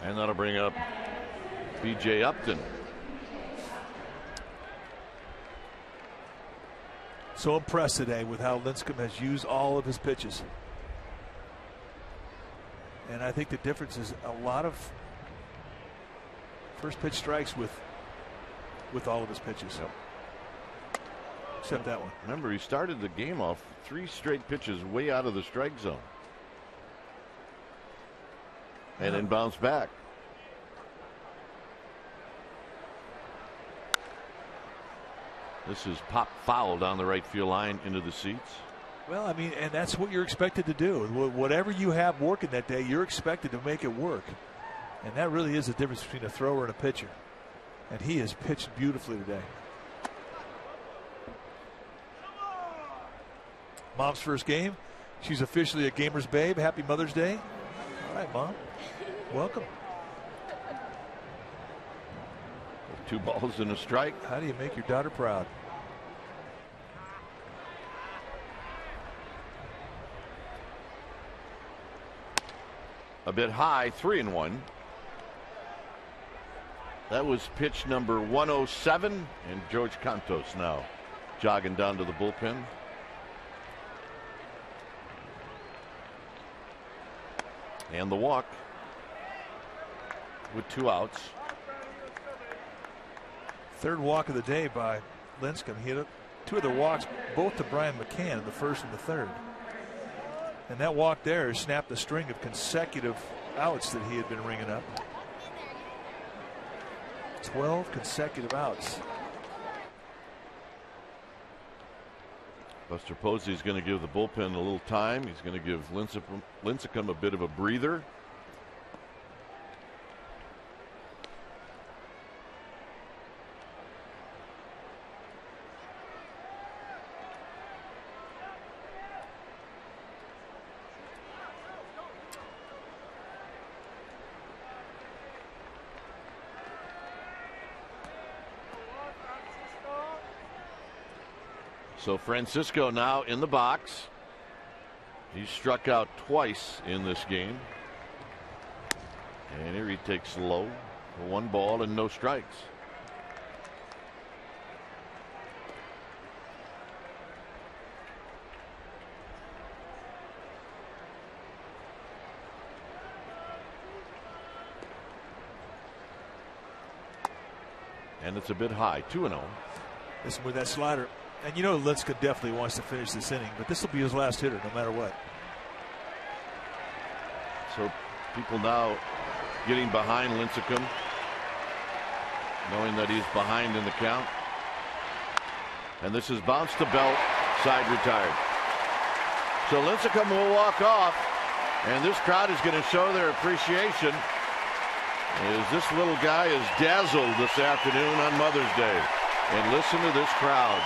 And that'll bring up B.J. Upton. So impressed today with how Lincecum has used all of his pitches. And I think the difference is a lot of first pitch strikes with all of his pitches. Yep. Except that one. Remember, he started the game off 3 straight pitches way out of the strike zone. And then bounced back. This is pop foul down the right field line into the seats. Well, I mean, and that's what you're expected to do. Whatever you have working that day, you're expected to make it work. And that really is the difference between a thrower and a pitcher. And he has pitched beautifully today. Mom's first game. She's officially a gamer's babe. Happy Mother's Day. All right, Mom. Welcome. 2 balls and a strike. How do you make your daughter proud? A bit high, 3-1. That was pitch number 107, and George Cantos now jogging down to the bullpen. And the walk with 2 outs. Third walk of the day by Lincecum. He hit 2 other walks, both to Brian McCann in the first and the third. And that walk there snapped a string of consecutive outs that he had been ringing up. 12 consecutive outs. Buster Posey is going to give the bullpen a little time. He's going to give Lincecum a bit of a breather. So Francisco now in the box. He struck out twice in this game. And here he takes low for 1 ball and no strikes. And it's a bit high, 2-0. Listen, with that slider. And you know Lincecum definitely wants to finish this inning, but this will be his last hitter no matter what. So people now getting behind Lincecum, knowing that he's behind in the count. And this is bounced to belt, side retired. So Lincecum will walk off, and this crowd is going to show their appreciation As this little guy is dazzled this afternoon on Mother's Day. And listen to this crowd.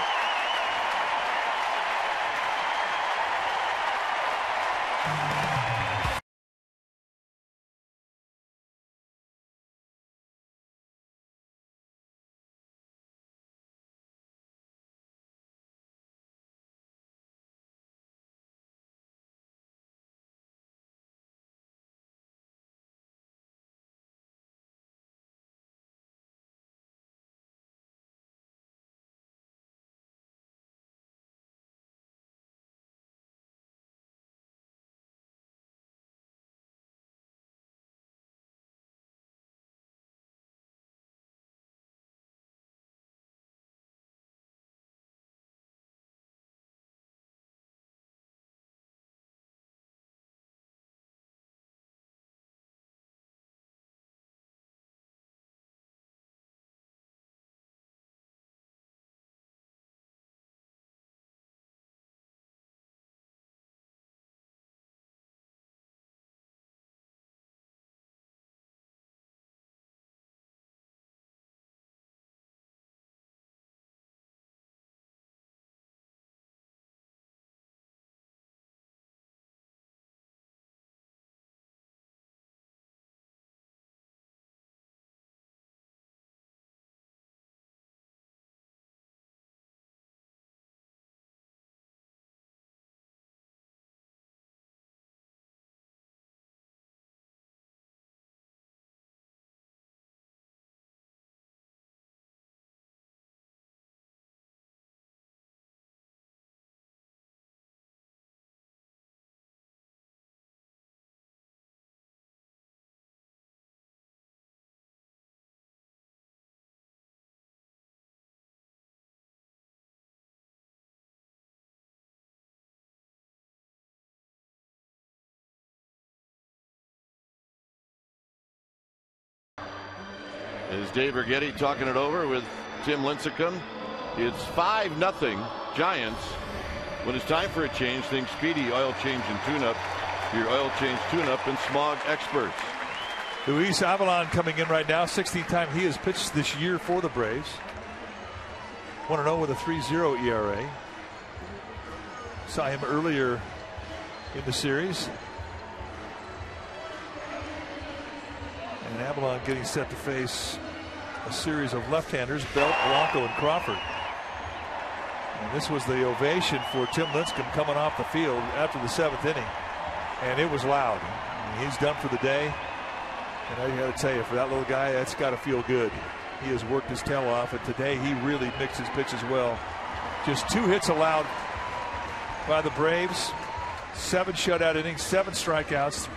Is Dave Righetti talking it over with Tim Lincecum? It's 5-0 Giants. When it's time for a change, think Speedy Oil Change and Tune-Up. Your oil change tune-up and smog experts. Luis Avalon coming in right now. 16th time he has pitched this year for the Braves. 1-0 with a 3.0 ERA. Saw him earlier in the series. And Avalon getting set to face a series of left-handers, Belt, Blanco, and Crawford. And this was the ovation for Tim Lincecum coming off the field after the 7th inning. And it was loud. I mean, he's done for the day. And I got to tell you, for that little guy, that's got to feel good. He has worked his tail off, and today he really mixed his pitches well. Just 2 hits allowed by the Braves. 7 shutout innings, 7 strikeouts,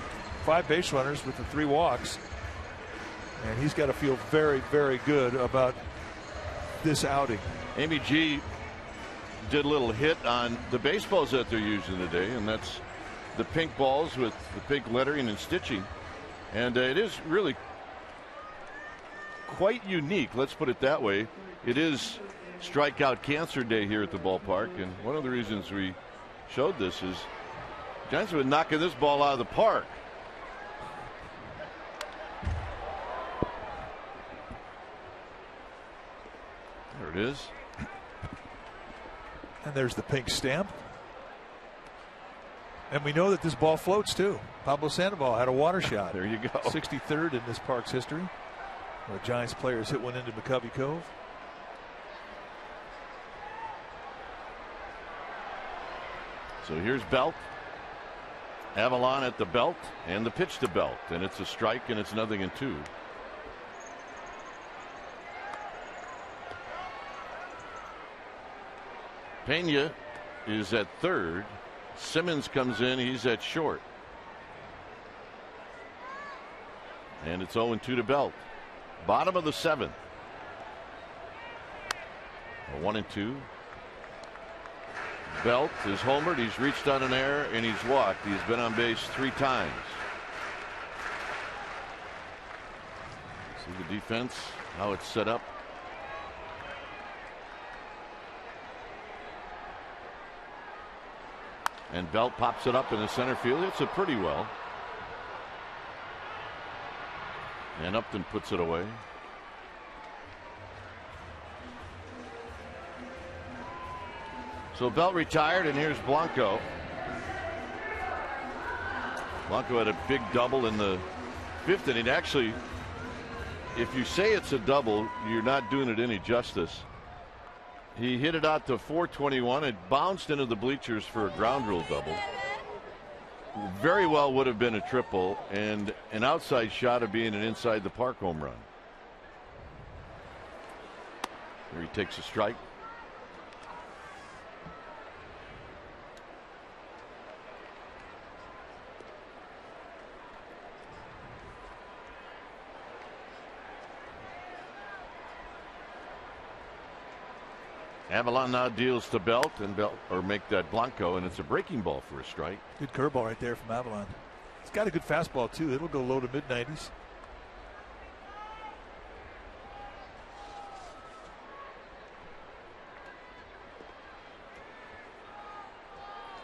5 base runners with the 3 walks. And he's got to feel very, very good about this outing. Amy G did a little hit on the baseballs that they're using today, and that's the pink balls with the pink lettering and stitching. And it is really quite unique, let's put it that way. It is Strikeout Cancer Day here at the ballpark, and one of the reasons we showed this is Giants have been knocking this ball out of the park. There it is. And there's the pink stamp. And we know that this ball floats too. Pablo Sandoval had a water shot. There you go. 63rd in this park's history, where Giants players hit one into McCovey Cove. So here's Belt. Avalon at the belt and the pitch to Belt. And it's a strike, and it's 0-2. Pena is at third. Simmons comes in. He's at short. And it's 0-2 to Belt. Bottom of the 7th. 1-2. Belt is homered. He's reached on an error and he's walked. He's been on base 3 times. See the defense, how it's set up. And Belt pops it up in the center field. Hits it pretty well. And Upton puts it away. So Belt retired, and here's Blanco. Blanco had a big double in the 5th inning. Actually, if you say it's a double, you're not doing it any justice. He hit it out to 421. It bounced into the bleachers for a ground rule double. Very well would have been a triple, and an outside shot of being an inside the park home run. Here he takes a strike. Avalon now deals to Belt, and Belt or make that Blanco, and it's a breaking ball for a strike. Good curveball right there from Avalon. It's got a good fastball too. It'll go low to mid-90s.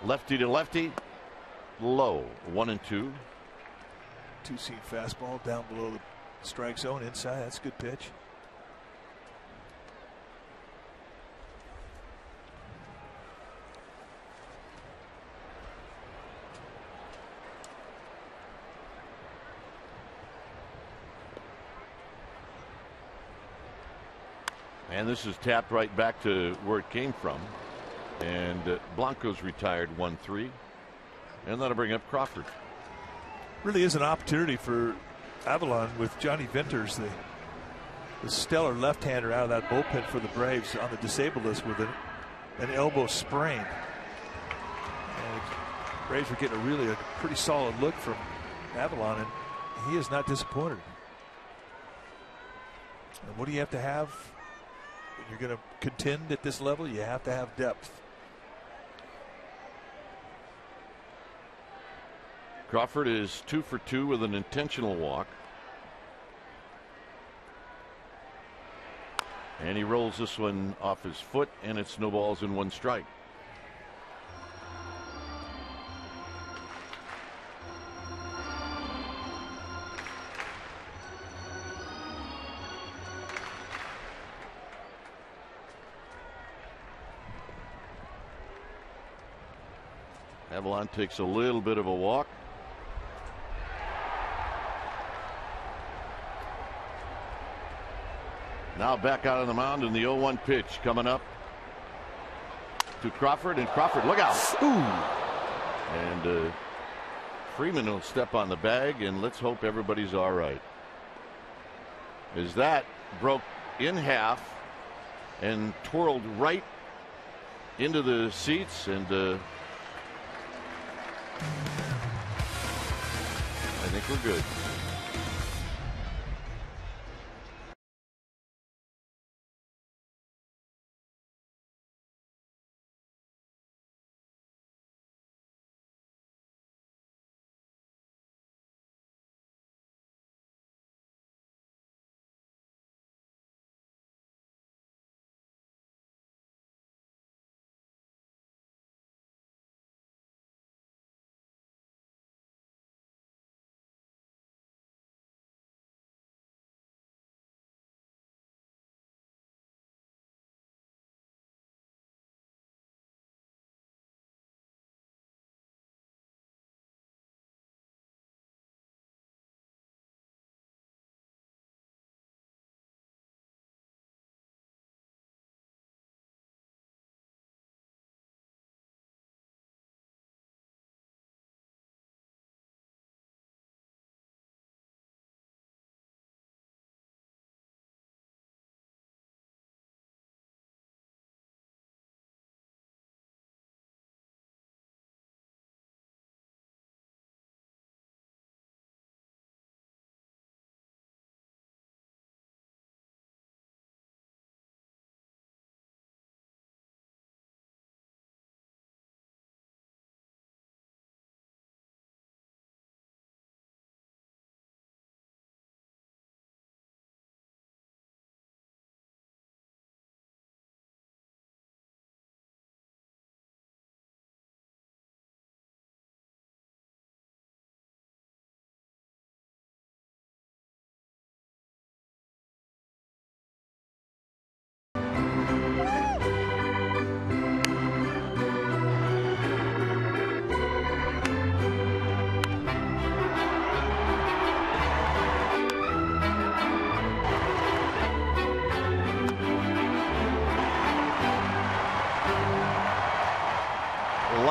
Lefty to lefty, low, 1-2. Two-seam fastball down below the strike zone, inside. That's a good pitch. And this is tapped right back to where it came from. And Blanco's retired 1-3. And that'll bring up Crawford. Really is an opportunity for Avalon with Johnny Venters, the stellar left-hander out of that bullpen for the Braves, on the disabled list with an elbow sprain. And Braves are getting a pretty solid look from Avalon, and he is not disappointed. And what do you have to have? When you're going to contend at this level, you have to have depth. Crawford is 2 for 2 with an intentional walk. And he rolls this one off his foot, and it's no balls and 1 strike. Avalon takes a little bit of a walk. Now back out on the mound, and the 0-1 pitch coming up to Crawford, and Crawford, look out. Ooh. And Freeman will step on the bag, and let's hope everybody's all right. As that broke in half and twirled right into the seats, and I think we're good.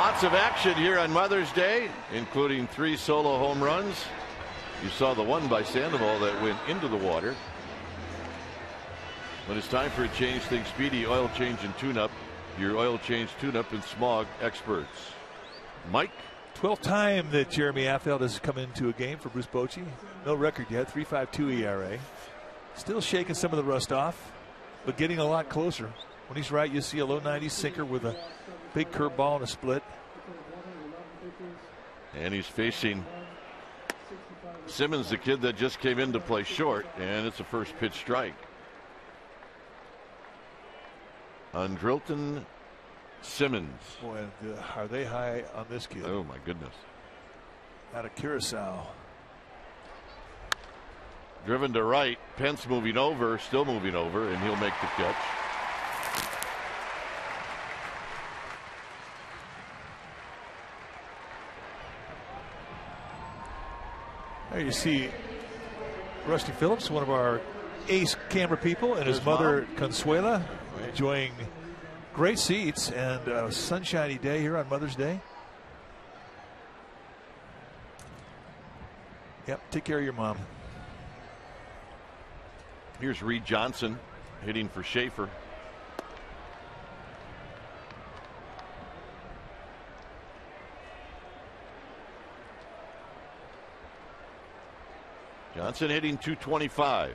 Lots of action here on Mother's Day, including 3 solo home runs. You saw the one by Sandoval that went into the water. When it's time for a change, think Speedy Oil Change and Tune-Up. Your oil change, tune-up, and smog experts. Mike? 12th time that Jeremy Affeldt has come into a game for Bruce Bochy. No record yet, 3.52 ERA. Still shaking some of the rust off, but getting a lot closer. When he's right, you see a low 90s sinker with a big curveball and a split. And he's facing Simmons, the kid that just came in to play short, and it's a first pitch strike. Andrelton Simmons. Boy, are they high on this kid? Oh, my goodness. Out of Curacao. Driven to right. Pence moving over, still moving over, and he'll make the catch. There you see Rusty Phillips, one of our ace camera people, and his mother, Consuela, enjoying great seats and a sunshiny day here on Mother's Day. Yep, take care of your mom. Here's Reed Johnson hitting for Schaefer. Johnson hitting .225.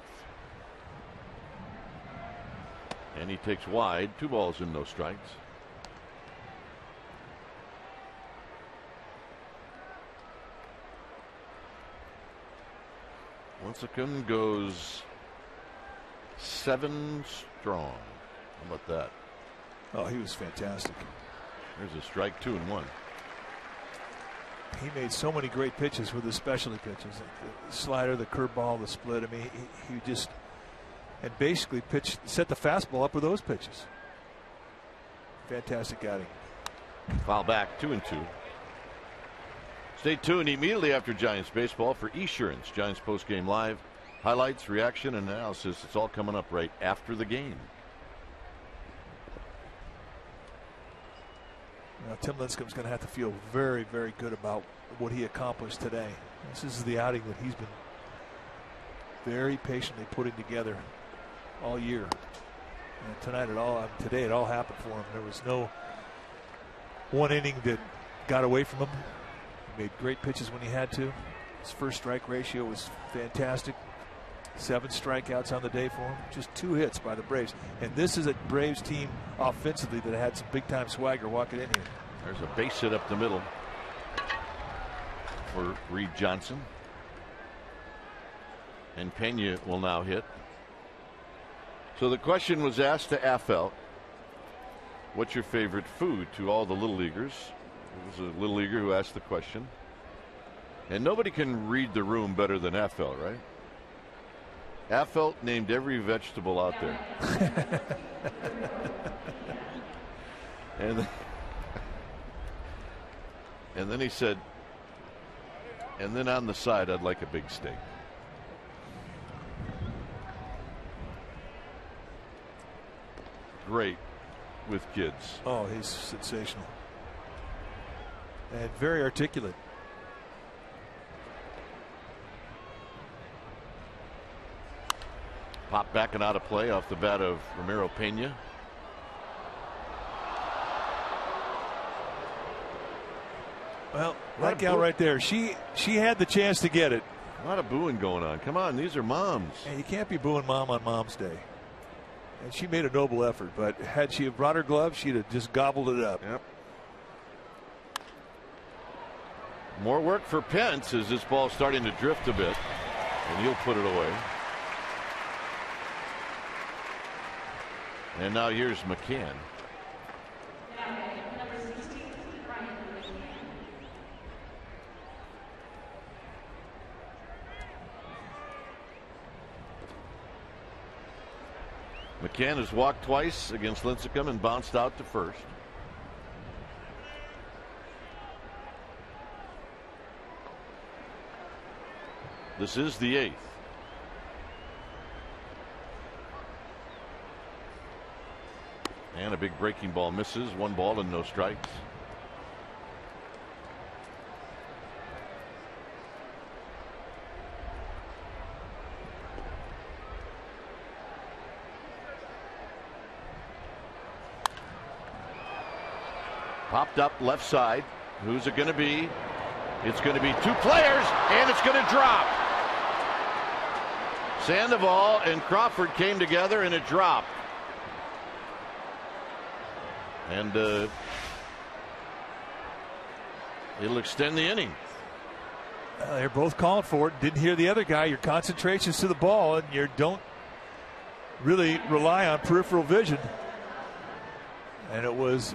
And he takes wide. 2 balls and no strikes. Lincecum goes 7 strong. How about that? Oh, he was fantastic. There's a strike, 2-1. He made so many great pitches with his specialty pitches. The slider, the curveball, the split. I mean, he just, and basically set the fastball up with those pitches. Fantastic outing. Foul back, 2-2. Stay tuned immediately after Giants baseball for Esurance. Giants postgame live. Highlights, reaction, and analysis. It's all coming up right after the game. Now, Tim Lincecum's going to have to feel very, very good about what he accomplished today. This is the outing that he's been very patiently putting together all year. And today it all happened for him. There was no one inning that got away from him. He made great pitches when he had to. His first strike ratio was fantastic. 7 strikeouts on the day for him. Just 2 hits by the Braves. And this is a Braves team offensively that had some big time swagger walking in here. There's a base hit up the middle for Reed Johnson. And Pena will now hit. So the question was asked to Affeldt, what's your favorite food, to all the little leaguers? It was a little leaguer who asked the question. And nobody can read the room better than Affeldt, right? Affeldt named every vegetable out there. and then he said, and then on the side, I'd like a big steak. Great with kids. Oh, he's sensational. And very articulate. Pop back and out of play off the bat of Ramiro Pena. Well, that gal right there, she had the chance to get it. A lot of booing going on. Come on, these are moms. And you can't be booing mom on Mom's Day. And she made a noble effort, but had she brought her glove, she'd have just gobbled it up. Yep. More work for Pence as this ball's starting to drift a bit, and he'll put it away. And now here's McCann. McCann has walked twice against Lincecum and bounced out to first. This is the 8th. And a big breaking ball misses. 1 ball and no strikes. Popped up left side. Who's it going to be? It's going to be two players, and it's going to drop. Sandoval and Crawford came together, and it dropped. And it'll extend the inning. They're both calling for it. Didn't hear the other guy. Your concentration's to the ball, and you don't really rely on peripheral vision. And it was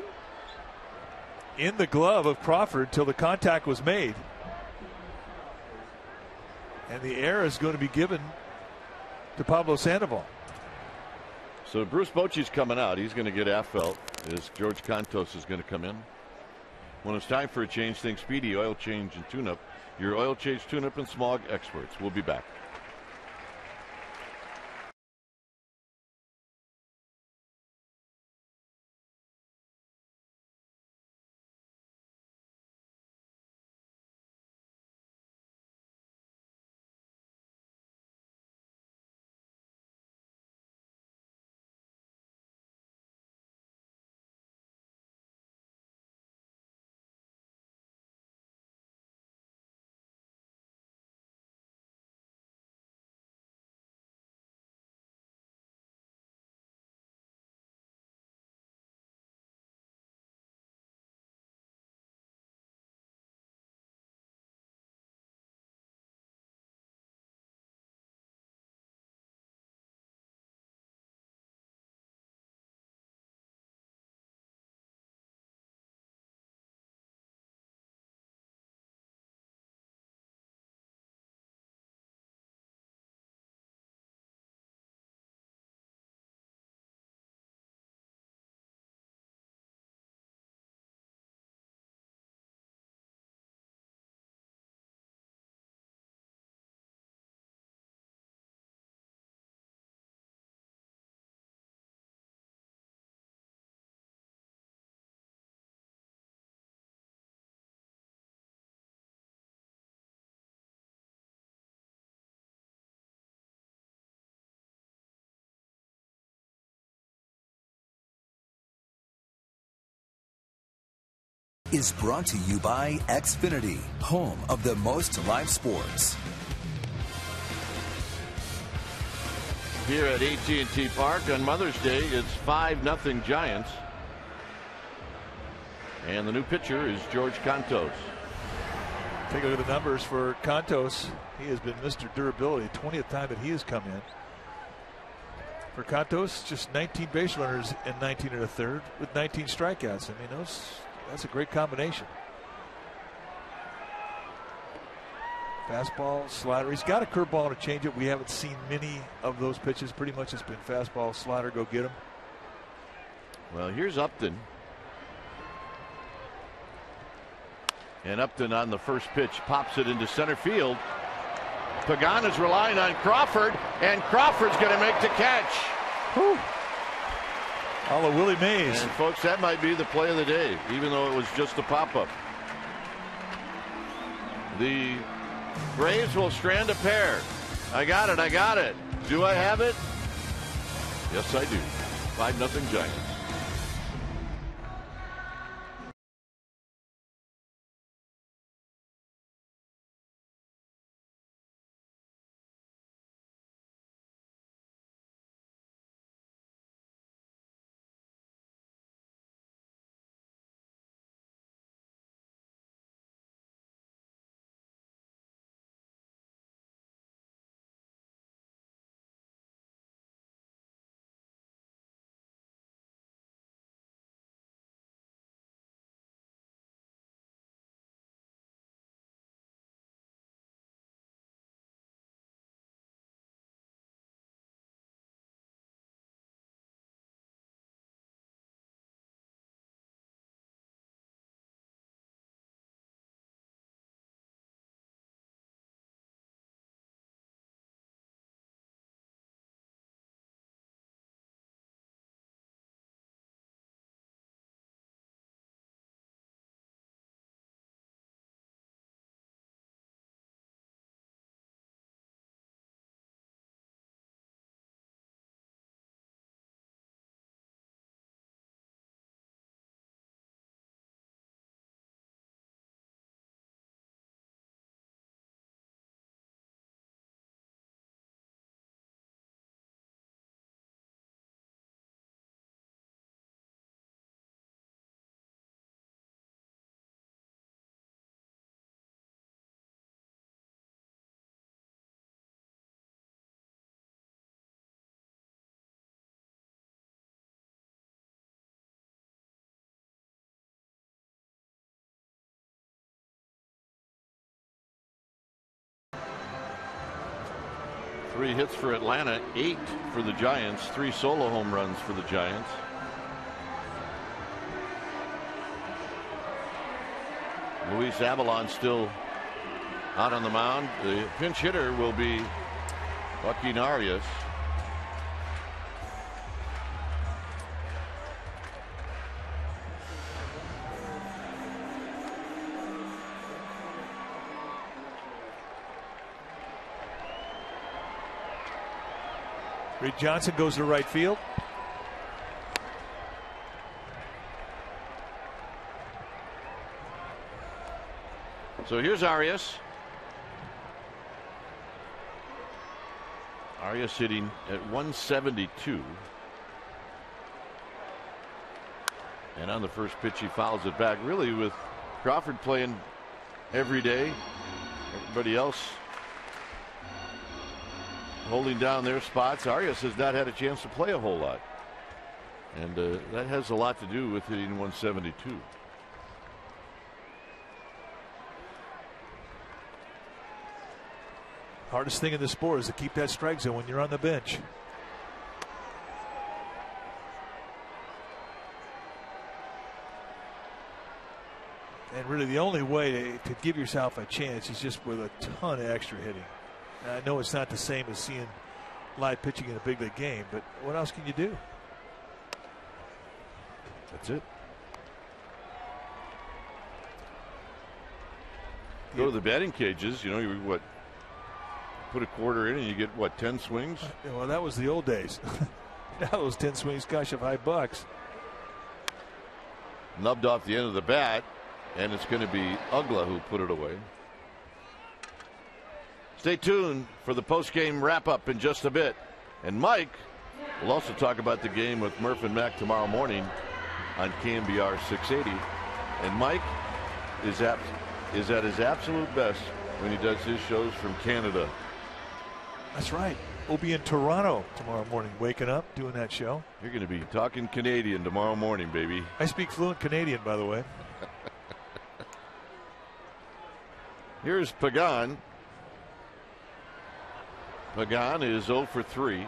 in the glove of Crawford till the contact was made. And the error is going to be given to Pablo Sandoval. So Bruce Bochy's coming out. He's going to get Affelt as George Cantos is going to come in. When it's time for a change, think Speedy Oil Change and Tune-Up. Your oil change, tune-up, and smog experts. We'll be back. Is brought to you by Xfinity, home of the most live sports. Here at AT&T Park on Mother's Day, it's 5-0 Giants. And the new pitcher is George Cantos. Take a look at the numbers for Cantos. He has been Mr. Durability, 20th time that he has come in. For Cantos, just 19 base runners and 19 and a third with 19 strikeouts. I mean, that's a great combination. Fastball, slider. He's got a curveball and a changeup. We haven't seen many of those pitches. Pretty much it's been fastball, slider, go get him. Well, here's Upton. And Upton on the first pitch pops it into center field. Pagan is relying on Crawford, and Crawford's going to make the catch. Whew. A la Willie Mays. And folks, that might be the play of the day, even though it was just a pop-up. The Braves will strand a pair. I got it. Do I have it? Yes, I do. 5-0 Giants. 3 hits for Atlanta, 8 for the Giants, 3 solo home runs for the Giants. Luis Avalon still out on the mound. The pinch hitter will be Joaquin Arias. Reed Johnson goes to right field. So here's Arias. Arias hitting at 172. And on the first pitch, he fouls it back. Really, with Crawford playing every day, everybody else holding down their spots, Arias has not had a chance to play a whole lot. And that has a lot to do with hitting 172. Hardest thing in the sport is to keep that strike zone when you're on the bench. And really the only way to give yourself a chance is just with a ton of extra hitting. Now, I know it's not the same as seeing live pitching in a big league game, but what else can you do? That's it. Go to the batting cages, you know, you what? Put a quarter in and you get what, 10 swings? Well, that was the old days. Now those 10 swings cost you $5. Nubbed off the end of the bat, and it's going to be Ugla who put it away. Stay tuned for the post-game wrap-up in just a bit. And Mike will also talk about the game with Murph and Mac tomorrow morning on KMBR 680. And Mike is at his absolute best when he does his shows from Canada. That's right. We'll be in Toronto tomorrow morning, waking up, doing that show. You're going to be talking Canadian tomorrow morning, baby. I speak fluent Canadian, by the way. Here's Pagan. Pagan is 0 for 3.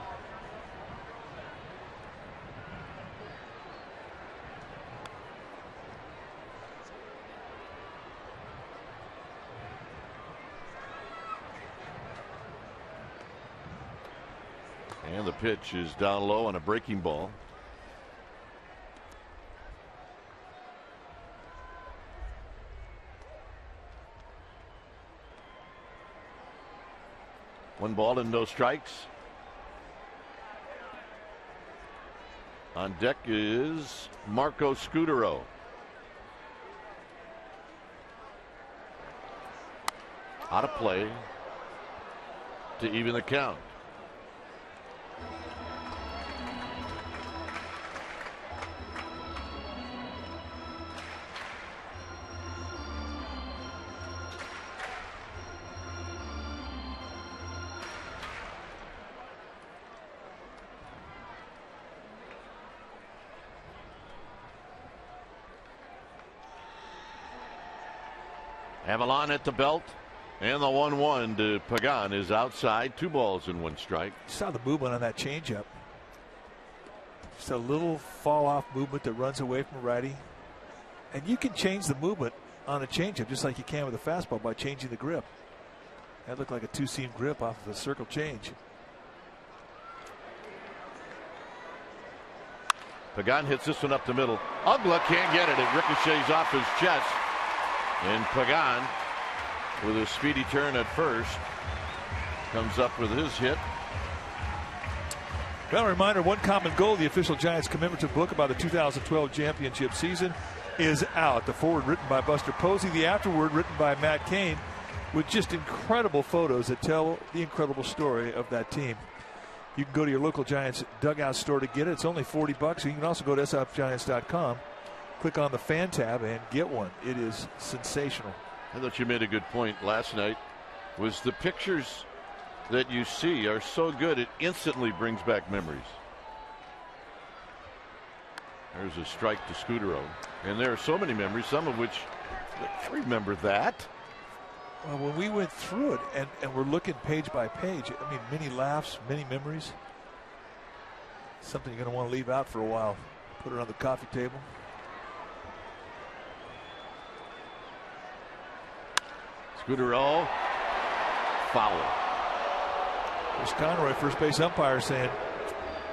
And the pitch is down low on a breaking ball. One ball and no strikes. On deck is Marco Scudero. Out of play to even the count. Avalon at the belt, and the 1-1 to Pagan is outside. 2 balls and 1 strike. You saw the movement on that changeup. Just a little fall-off movement that runs away from a righty. And you can change the movement on a changeup just like you can with a fastball by changing the grip. That looked like a 2-seam grip off of the circle change. Pagan hits this one up the middle. Ugla can't get it. It ricochets off his chest. And Pagan, with a speedy turn at first, comes up with his hit. Well, a reminder, One Common Goal, the official Giants commemorative book about the 2012 championship season, is out. The foreword written by Buster Posey, the afterword written by Matt Cain, with just incredible photos that tell the incredible story of that team. You can go to your local Giants dugout store to get it. It's only $40. You can also go to sfgiants.com. Click on the fan tab and get one. It is sensational. I thought you made a good point last night. Was the pictures that you see are so good it instantly brings back memories. There's a strike to Scudero, and there are so many memories, some of which I remember that. Well, when we went through it and we're looking page by page, I mean, many laughs, many memories. Something you're going to want to leave out for a while. Put it on the coffee table. Scudero, foul. There's Conroy, first base umpire, saying,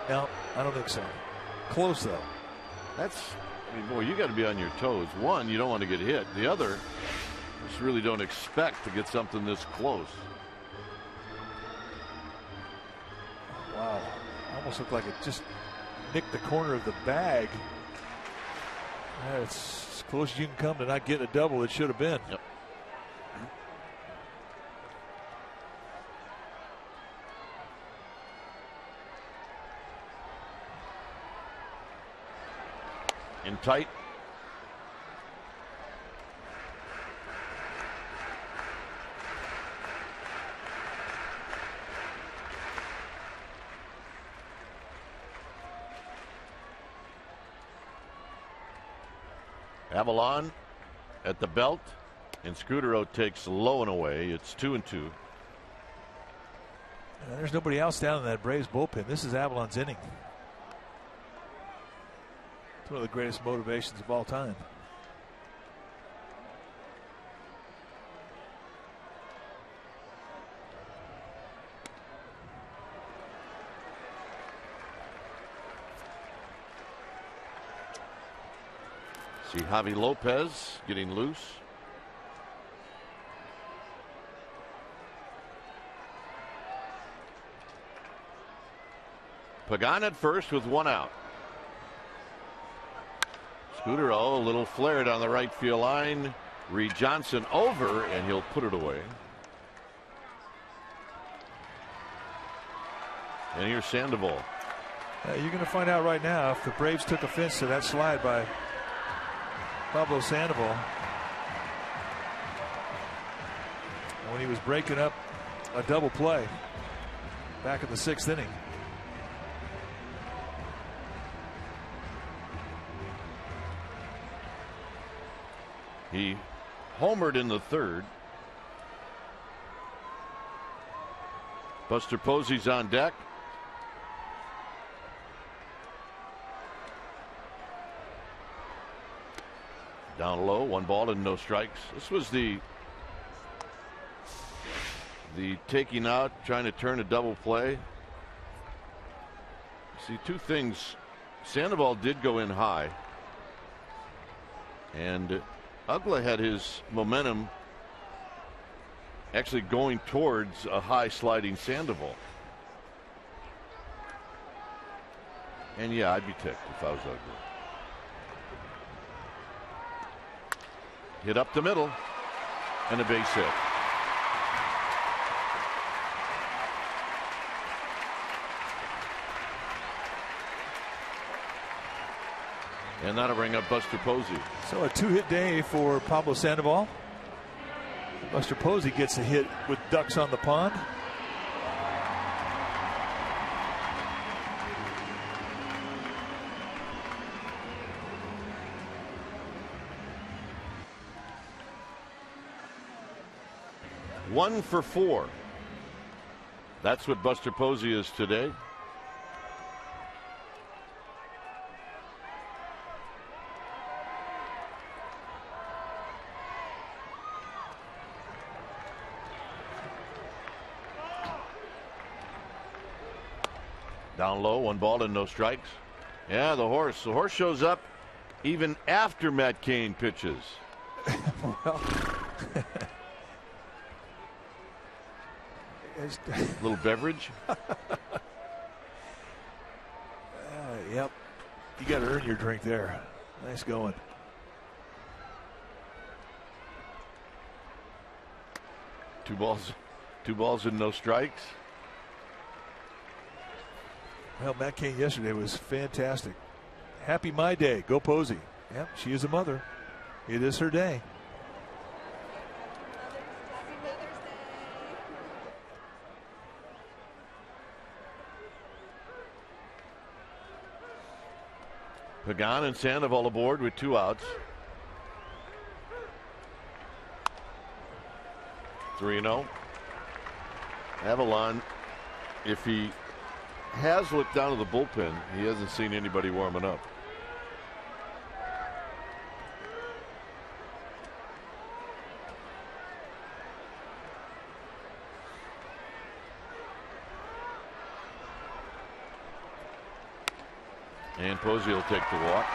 no, I don't think so. Close, though. I mean, boy, you got to be on your toes. One, you don't want to get hit. The other, just really don't expect to get something this close. Wow. Almost looked like it just nicked the corner of the bag. It's as close as you can come to not getting a double. It should have been. Yep. In tight. Avalon at the belt, and Scudero takes low and away. It's 2-2. There's nobody else down in that Braves bullpen. This is Avalon's inning. It's one of the greatest motivations of all time. See Javi Lopez getting loose. Pagan at first with one out. Scudero a little flared on the right field line. Reed Johnson over, and he'll put it away. And here's Sandoval. You're going to find out right now if the Braves took offense to that slide by Pablo Sandoval when he was breaking up a double play back in the 6th inning. He homered in the 3rd. Buster Posey's on deck. Down low, 1 ball and no strikes. This was the taking out, trying to turn a double play. See, 2 things. Sandoval did go in high, and Ugla had his momentum actually going towards a high sliding Sandoval. And yeah, I'd be ticked if I was Ugla. Hit up the middle and a base hit. And that'll bring up Buster Posey. So a 2-hit day for Pablo Sandoval. Buster Posey gets a hit with ducks on the pond. One for 4. That's what Buster Posey is today. Down low, 1 ball and no strikes. Yeah, the horse shows up even after Matt Cain pitches. Well, little beverage. Yep, you got to earn your drink there. Nice going. Two balls and no strikes. Well, Matt Cain yesterday was fantastic. Happy My Day. Go Posey. Yep, she is a mother. It is her day. Pagan and Sandoval aboard with 2 outs. 3-0. Avalon, if he has looked down to the bullpen, he hasn't seen anybody warming up. And Posey will take the walk.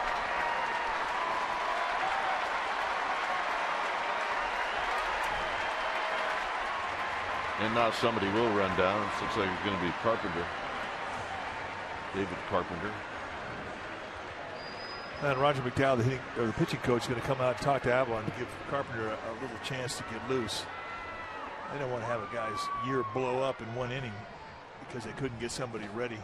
And now somebody will run down. It looks like it's going to be Carpenter. David Carpenter. And Roger McDowell, the pitching coach, is going to come out and talk to Avalon to give Carpenter a little chance to get loose. They don't want to have a guy's year blow up in one inning because they couldn't get somebody ready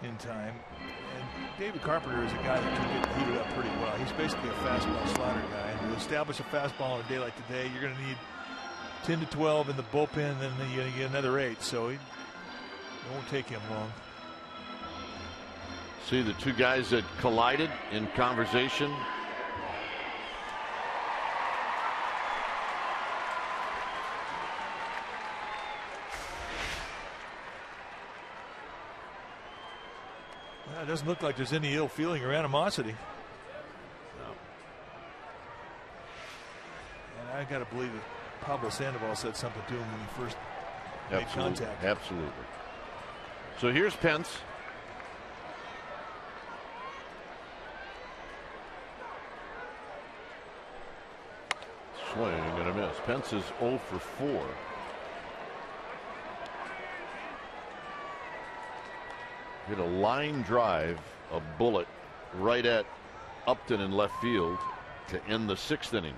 in time. And David Carpenter is a guy that can get heated up pretty well. He's basically a fastball slider guy. And to establish a fastball on a day like today, you're going to need 10 to 12 in the bullpen, and then you're going to get another 8. So it won't take him long. See the two guys that collided in conversation. It doesn't look like there's any ill feeling or animosity. No. And I got to believe that Pablo Sandoval said something to him when he first made contact. Absolutely. So here's Pence. Swing and a miss. Pence is 0 for 4. Hit a line drive, a bullet right at Upton in left field to end the 6th inning.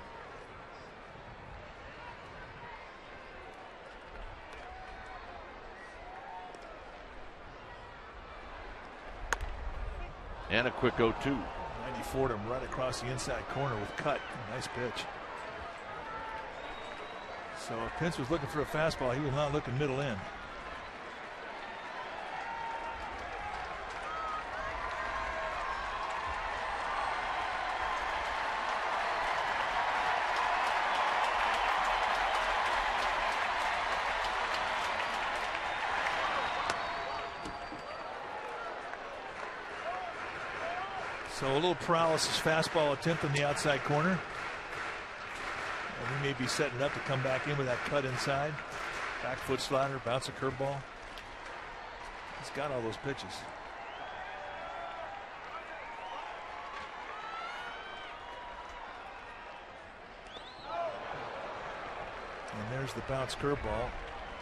And a quick 0-2. 94 to him right across the inside corner with cut. Nice pitch. So if Pence was looking for a fastball, he was not looking middle in. So a little paralysis fastball attempt in the outside corner. And he may be setting up to come back in with that cut inside. Back foot slider, bounce a curveball. He's got all those pitches. And there's the bounce curveball.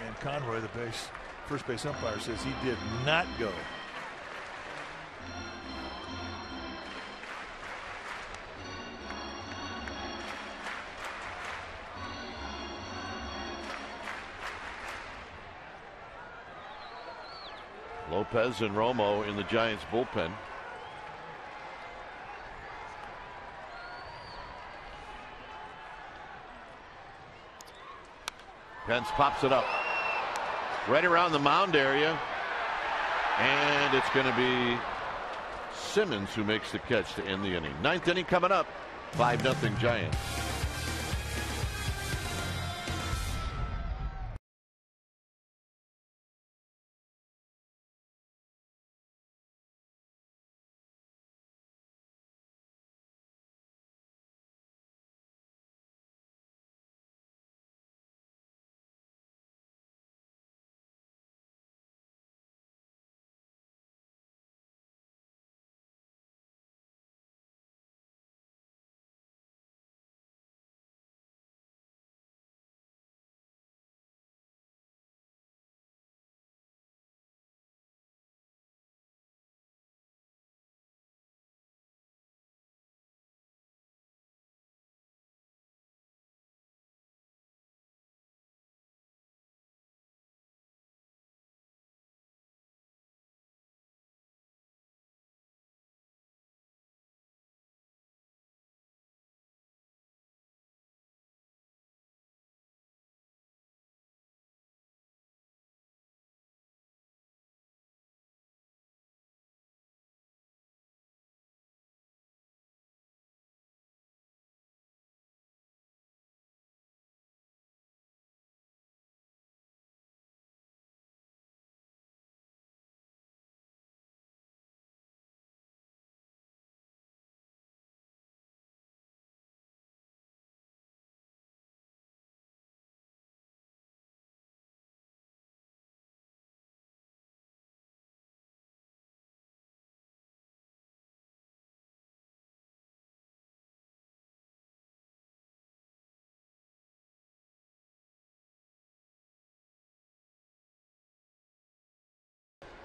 And Conroy, the first base umpire, says he did not go. Lopez and Romo in the Giants bullpen. Pence pops it up right around the mound area, and it's going to be Simmons who makes the catch to end the inning. 9th inning coming up. 5-0 Giants.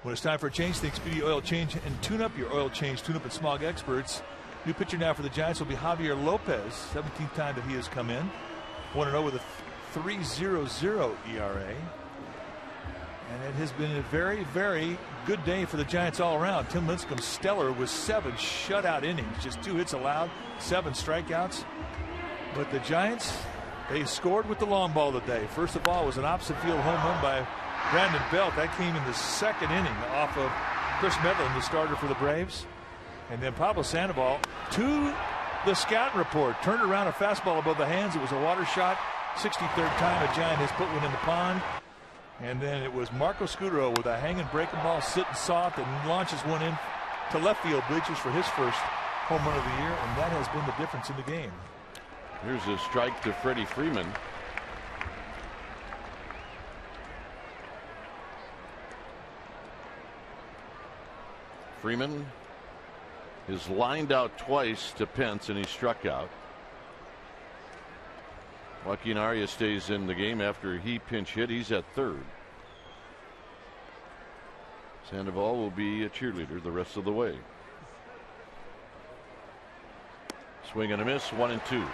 When it's time for a change, think Speedy Oil Change and Tune Up. Your oil change, tune up, and smog experts. New pitcher now for the Giants will be Javier Lopez. 17th time that he has come in. 1-0 with a 3.00 ERA. And it has been a very, very good day for the Giants all around. Tim Lincecum stellar with 7 shutout innings. Just 2 hits allowed, 7 strikeouts. But the Giants, they scored with the long ball today. First of all was an opposite field home run by Brandon Belt. That came in the 2nd inning off of Chris Medlin, the starter for the Braves. And then Pablo Sandoval, to the scouting report, turned around a fastball above the hands. It was a water shot. 63rd time a Giant has put one in the pond. And then it was Marco Scudero with a hanging breaking ball sitting soft and launches one in to left field bleachers for his first home run of the year. And that has been the difference in the game. Here's a strike to Freddie Freeman. Freeman is lined out twice to Pence, and he struck out. Joaquin Arias stays in the game after he pinch hit. He's at third. Sandoval will be a cheerleader the rest of the way. Swing and a miss, 1-2.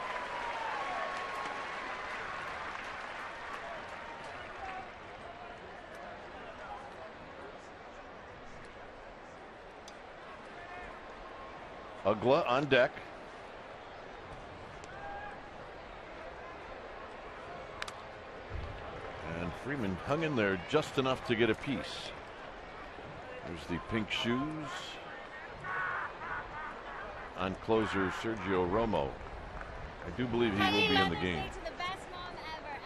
Ugla on deck. And Freeman hung in there just enough to get a piece. There's the pink shoes on closer Sergio Romo. I do believe he will be in the game.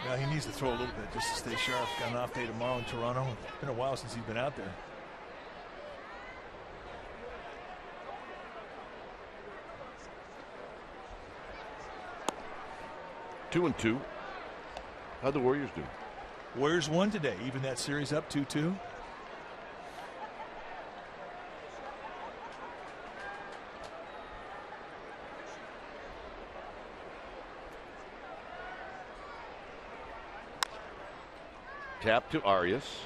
Yeah, he needs to throw a little bit just to stay sharp. Got an off day tomorrow in Toronto. It's been a while since he's been out there. Two and two. How'd the Warriors do? Warriors won today. Even that series up 2-2. Tap to Arias.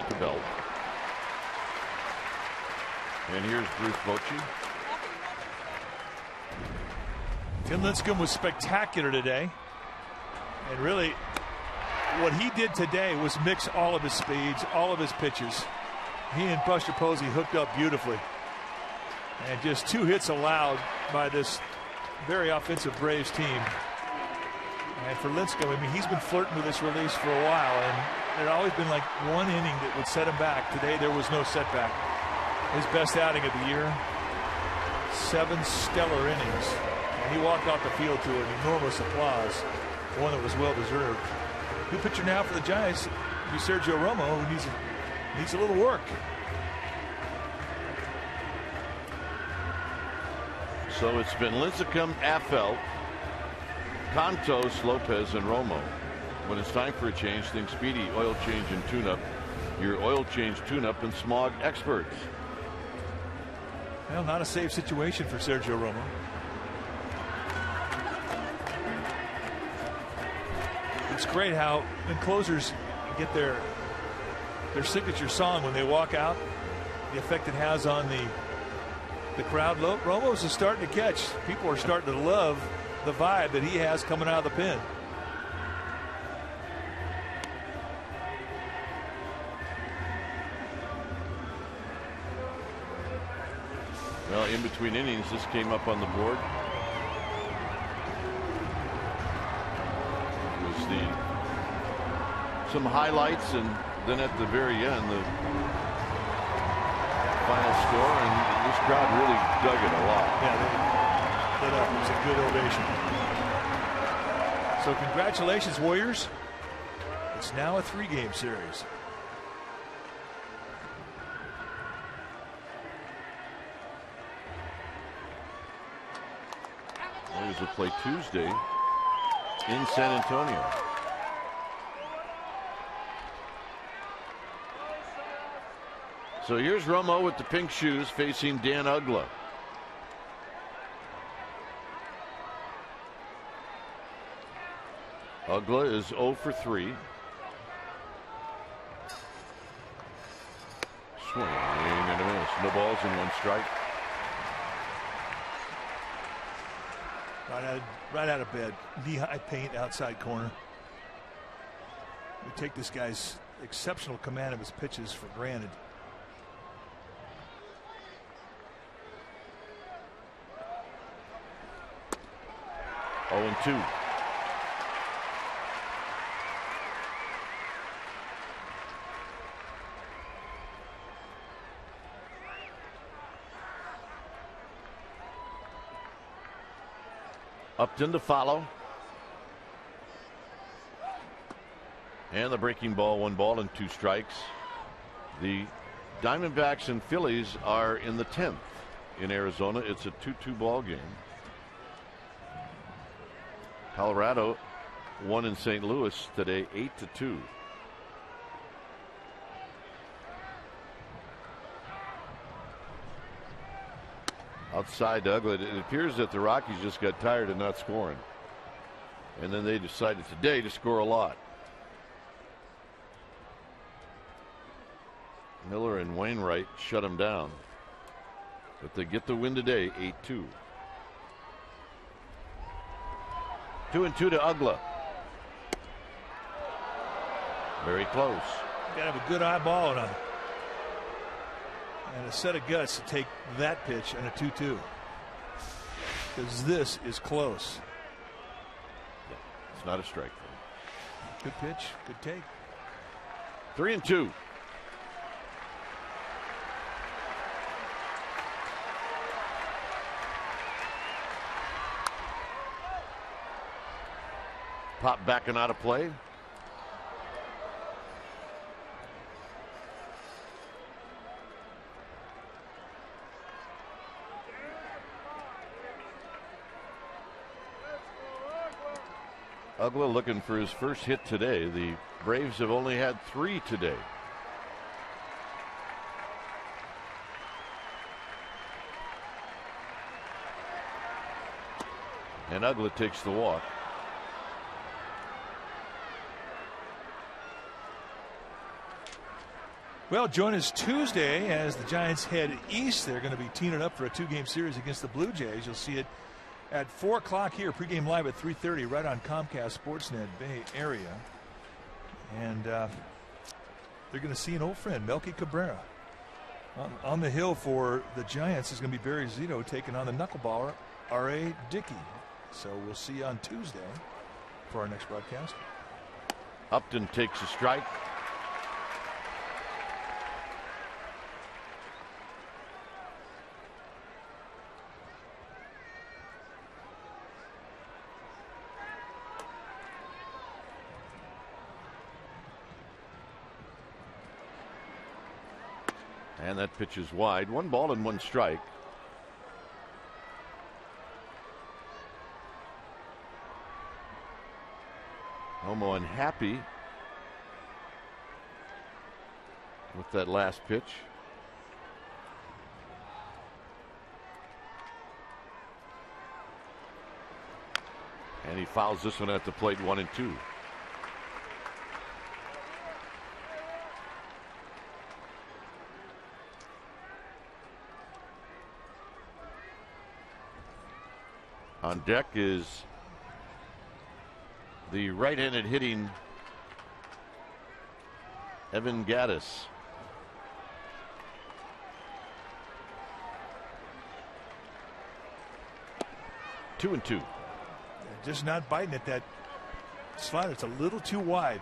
To Belt. And here's Bruce Bochy. Tim Lincecum was spectacular today. And really, what he did today was mix all of his speeds, all of his pitches. He and Buster Posey hooked up beautifully. And just 2 hits allowed by this very offensive Braves team. And for Lincecum, I mean, he's been flirting with this release for a while, and there had always been like one inning that would set him back. Today, there was no setback. His best outing of the year, 7 stellar innings. And he walked off the field to an enormous applause, one that was well deserved. New pitcher now for the Giants, be Sergio Romo, who needs a little work. So it's been Lincecum, Affeldt, Contos, Lopez, and Romo. When it's time for a change, think Speedy Oil Change and Tune-Up. Your oil change, tune-up, and smog experts. Well, not a safe situation for Sergio Romo. It's great how the closers get their signature song when they walk out, the effect it has on the crowd. Romo's is starting to catch. People are starting to love the vibe that he has coming out of the pen. Well, in between innings, this came up on the board. Some highlights, and then at the very end, the final score, and this crowd really dug it a lot. Yeah, it was a good ovation. So congratulations, Warriors. It's now a 3-game series. Warriors will play Tuesday in San Antonio. So here's Romo with the pink shoes facing Dan Ugla. Ugla is 0 for 3. Swing and a miss. No balls and one strike. Right out of bed. Knee-high paint, outside corner. We take this guy's exceptional command of his pitches for granted. Oh, and 2. Upton to follow. And the breaking ball, 1 ball and 2 strikes. The Diamondbacks and Phillies are in the 10th in Arizona. It's a 2-2 ball game. Colorado won in St. Louis today, 8-2. Outside Doug, it appears that the Rockies just got tired of not scoring. And then they decided today to score a lot. Miller and Wainwright shut them down. But they get the win today, 8-2. 2-2 to Ugla. Very close. You gotta have a good eyeball and a set of guts to take that pitch and a 2-2. Because this is close. Yeah, it's not a strike. Good pitch, good take. 3-2. Pop back and out of play. Ugla looking for his first hit today. The Braves have only had 3 today. And Ugla takes the walk. Well, join us Tuesday as the Giants head east. They're going to be teeing it up for a 2-game series against the Blue Jays. You'll see it at 4 o'clock here, pregame live at 3:30, right on Comcast Sportsnet Bay Area. And they're going to see an old friend, Melky Cabrera. On the hill for the Giants is going to be Barry Zito taking on the knuckleballer, R.A. Dickey. So we'll see you on Tuesday for our next broadcast. Upton takes a strike. And that pitch is wide. 1 ball and 1 strike. Homo unhappy with that last pitch. And he fouls this one at the plate, 1-2. On deck is the right-handed hitting Evan Gattis. Two and two. Just not biting at that slider. It's a little too wide.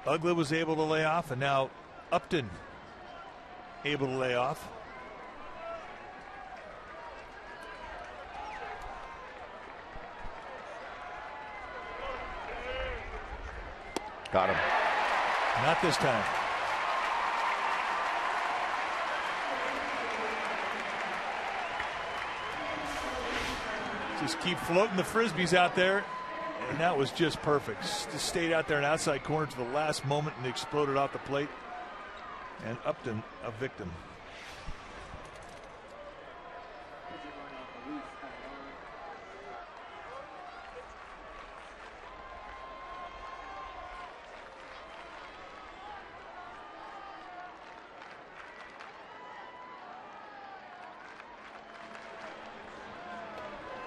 Ugla was able to lay off, and now Upton able to lay off. Got him. Not this time. Just keep floating the frisbees out there, and that was just perfect. Just stayed out there in outside corner to the last moment and exploded off the plate. And Upton a victim.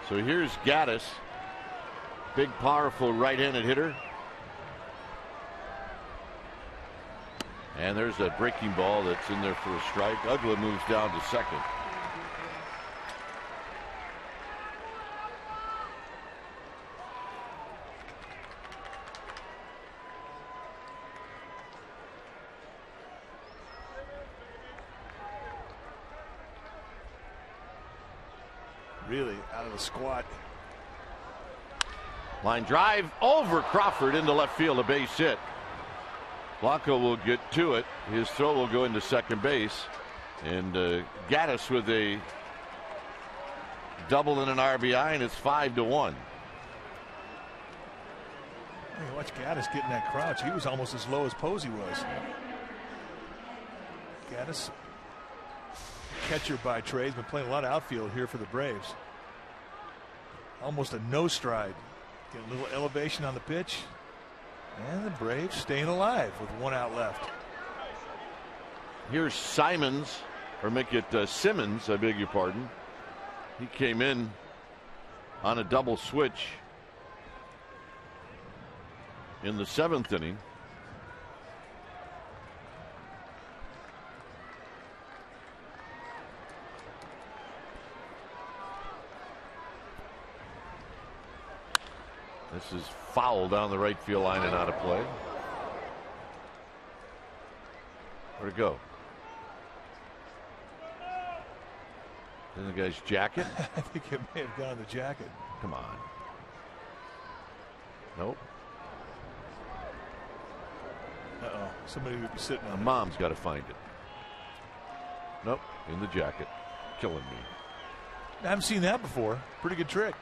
So here's Gaddis, big, powerful right-handed hitter. And there's that breaking ball that's in there for a strike. Uggla moves down to second. Really out of the squat. Line drive over Crawford into left field, a base hit. Blanco will get to it. His throw will go into second base. And Gaddis with a double and an RBI, and it's 5-1. Hey, watch Gaddis get in that crouch. He was almost as low as Posey was. Gaddis, catcher by trade, has been playing a lot of outfield here for the Braves. Almost a no stride. Get a little elevation on the pitch. And the Braves staying alive with one out left. Here's Simmons, I beg your pardon. He came in on a double switch in the 7th inning. This is foul down the right field line and out of play. Where'd it go? In the guy's jacket? I think it may have gone in the jacket. Come on. Nope. Uh-oh. Somebody would be sitting on it. Mom's got to find it. Nope. In the jacket. Killing me. I haven't seen that before. Pretty good trick.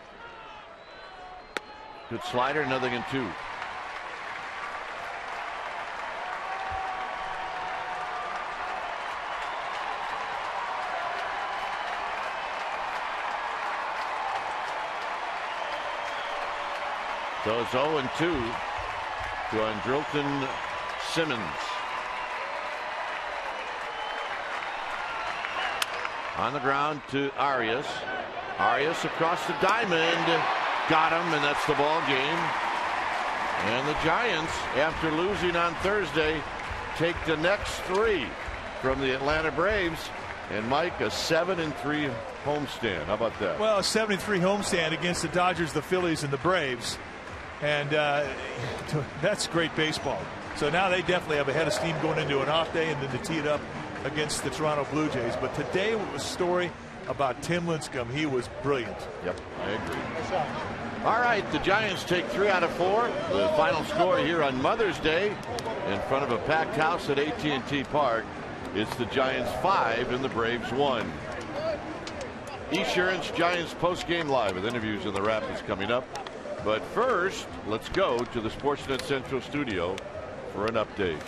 Good slider, 0-2. So it's 0-2 to Andrelton Simmons. On the ground to Arias. Arias across the diamond. Got him, and that's the ball game. And the Giants, after losing on Thursday, take the next 3 from the Atlanta Braves. And Mike, a 7-3 homestand. How about that? Well, a 7-3 homestand against the Dodgers, the Phillies, and the Braves. And that's great baseball. So now they definitely have a head of steam going into an off day and then to tee it up against the Toronto Blue Jays. But today was a story about Tim Lincecum. He was brilliant. Yep, I agree. All right, the Giants take 3 out of 4. The final score here on Mother's Day in front of a packed house at AT&T Park. It's the Giants 5 and the Braves 1. Esurance Giants postgame live with interviews in the Rapids coming up. But first, let's go to the Sportsnet Central studio for an update.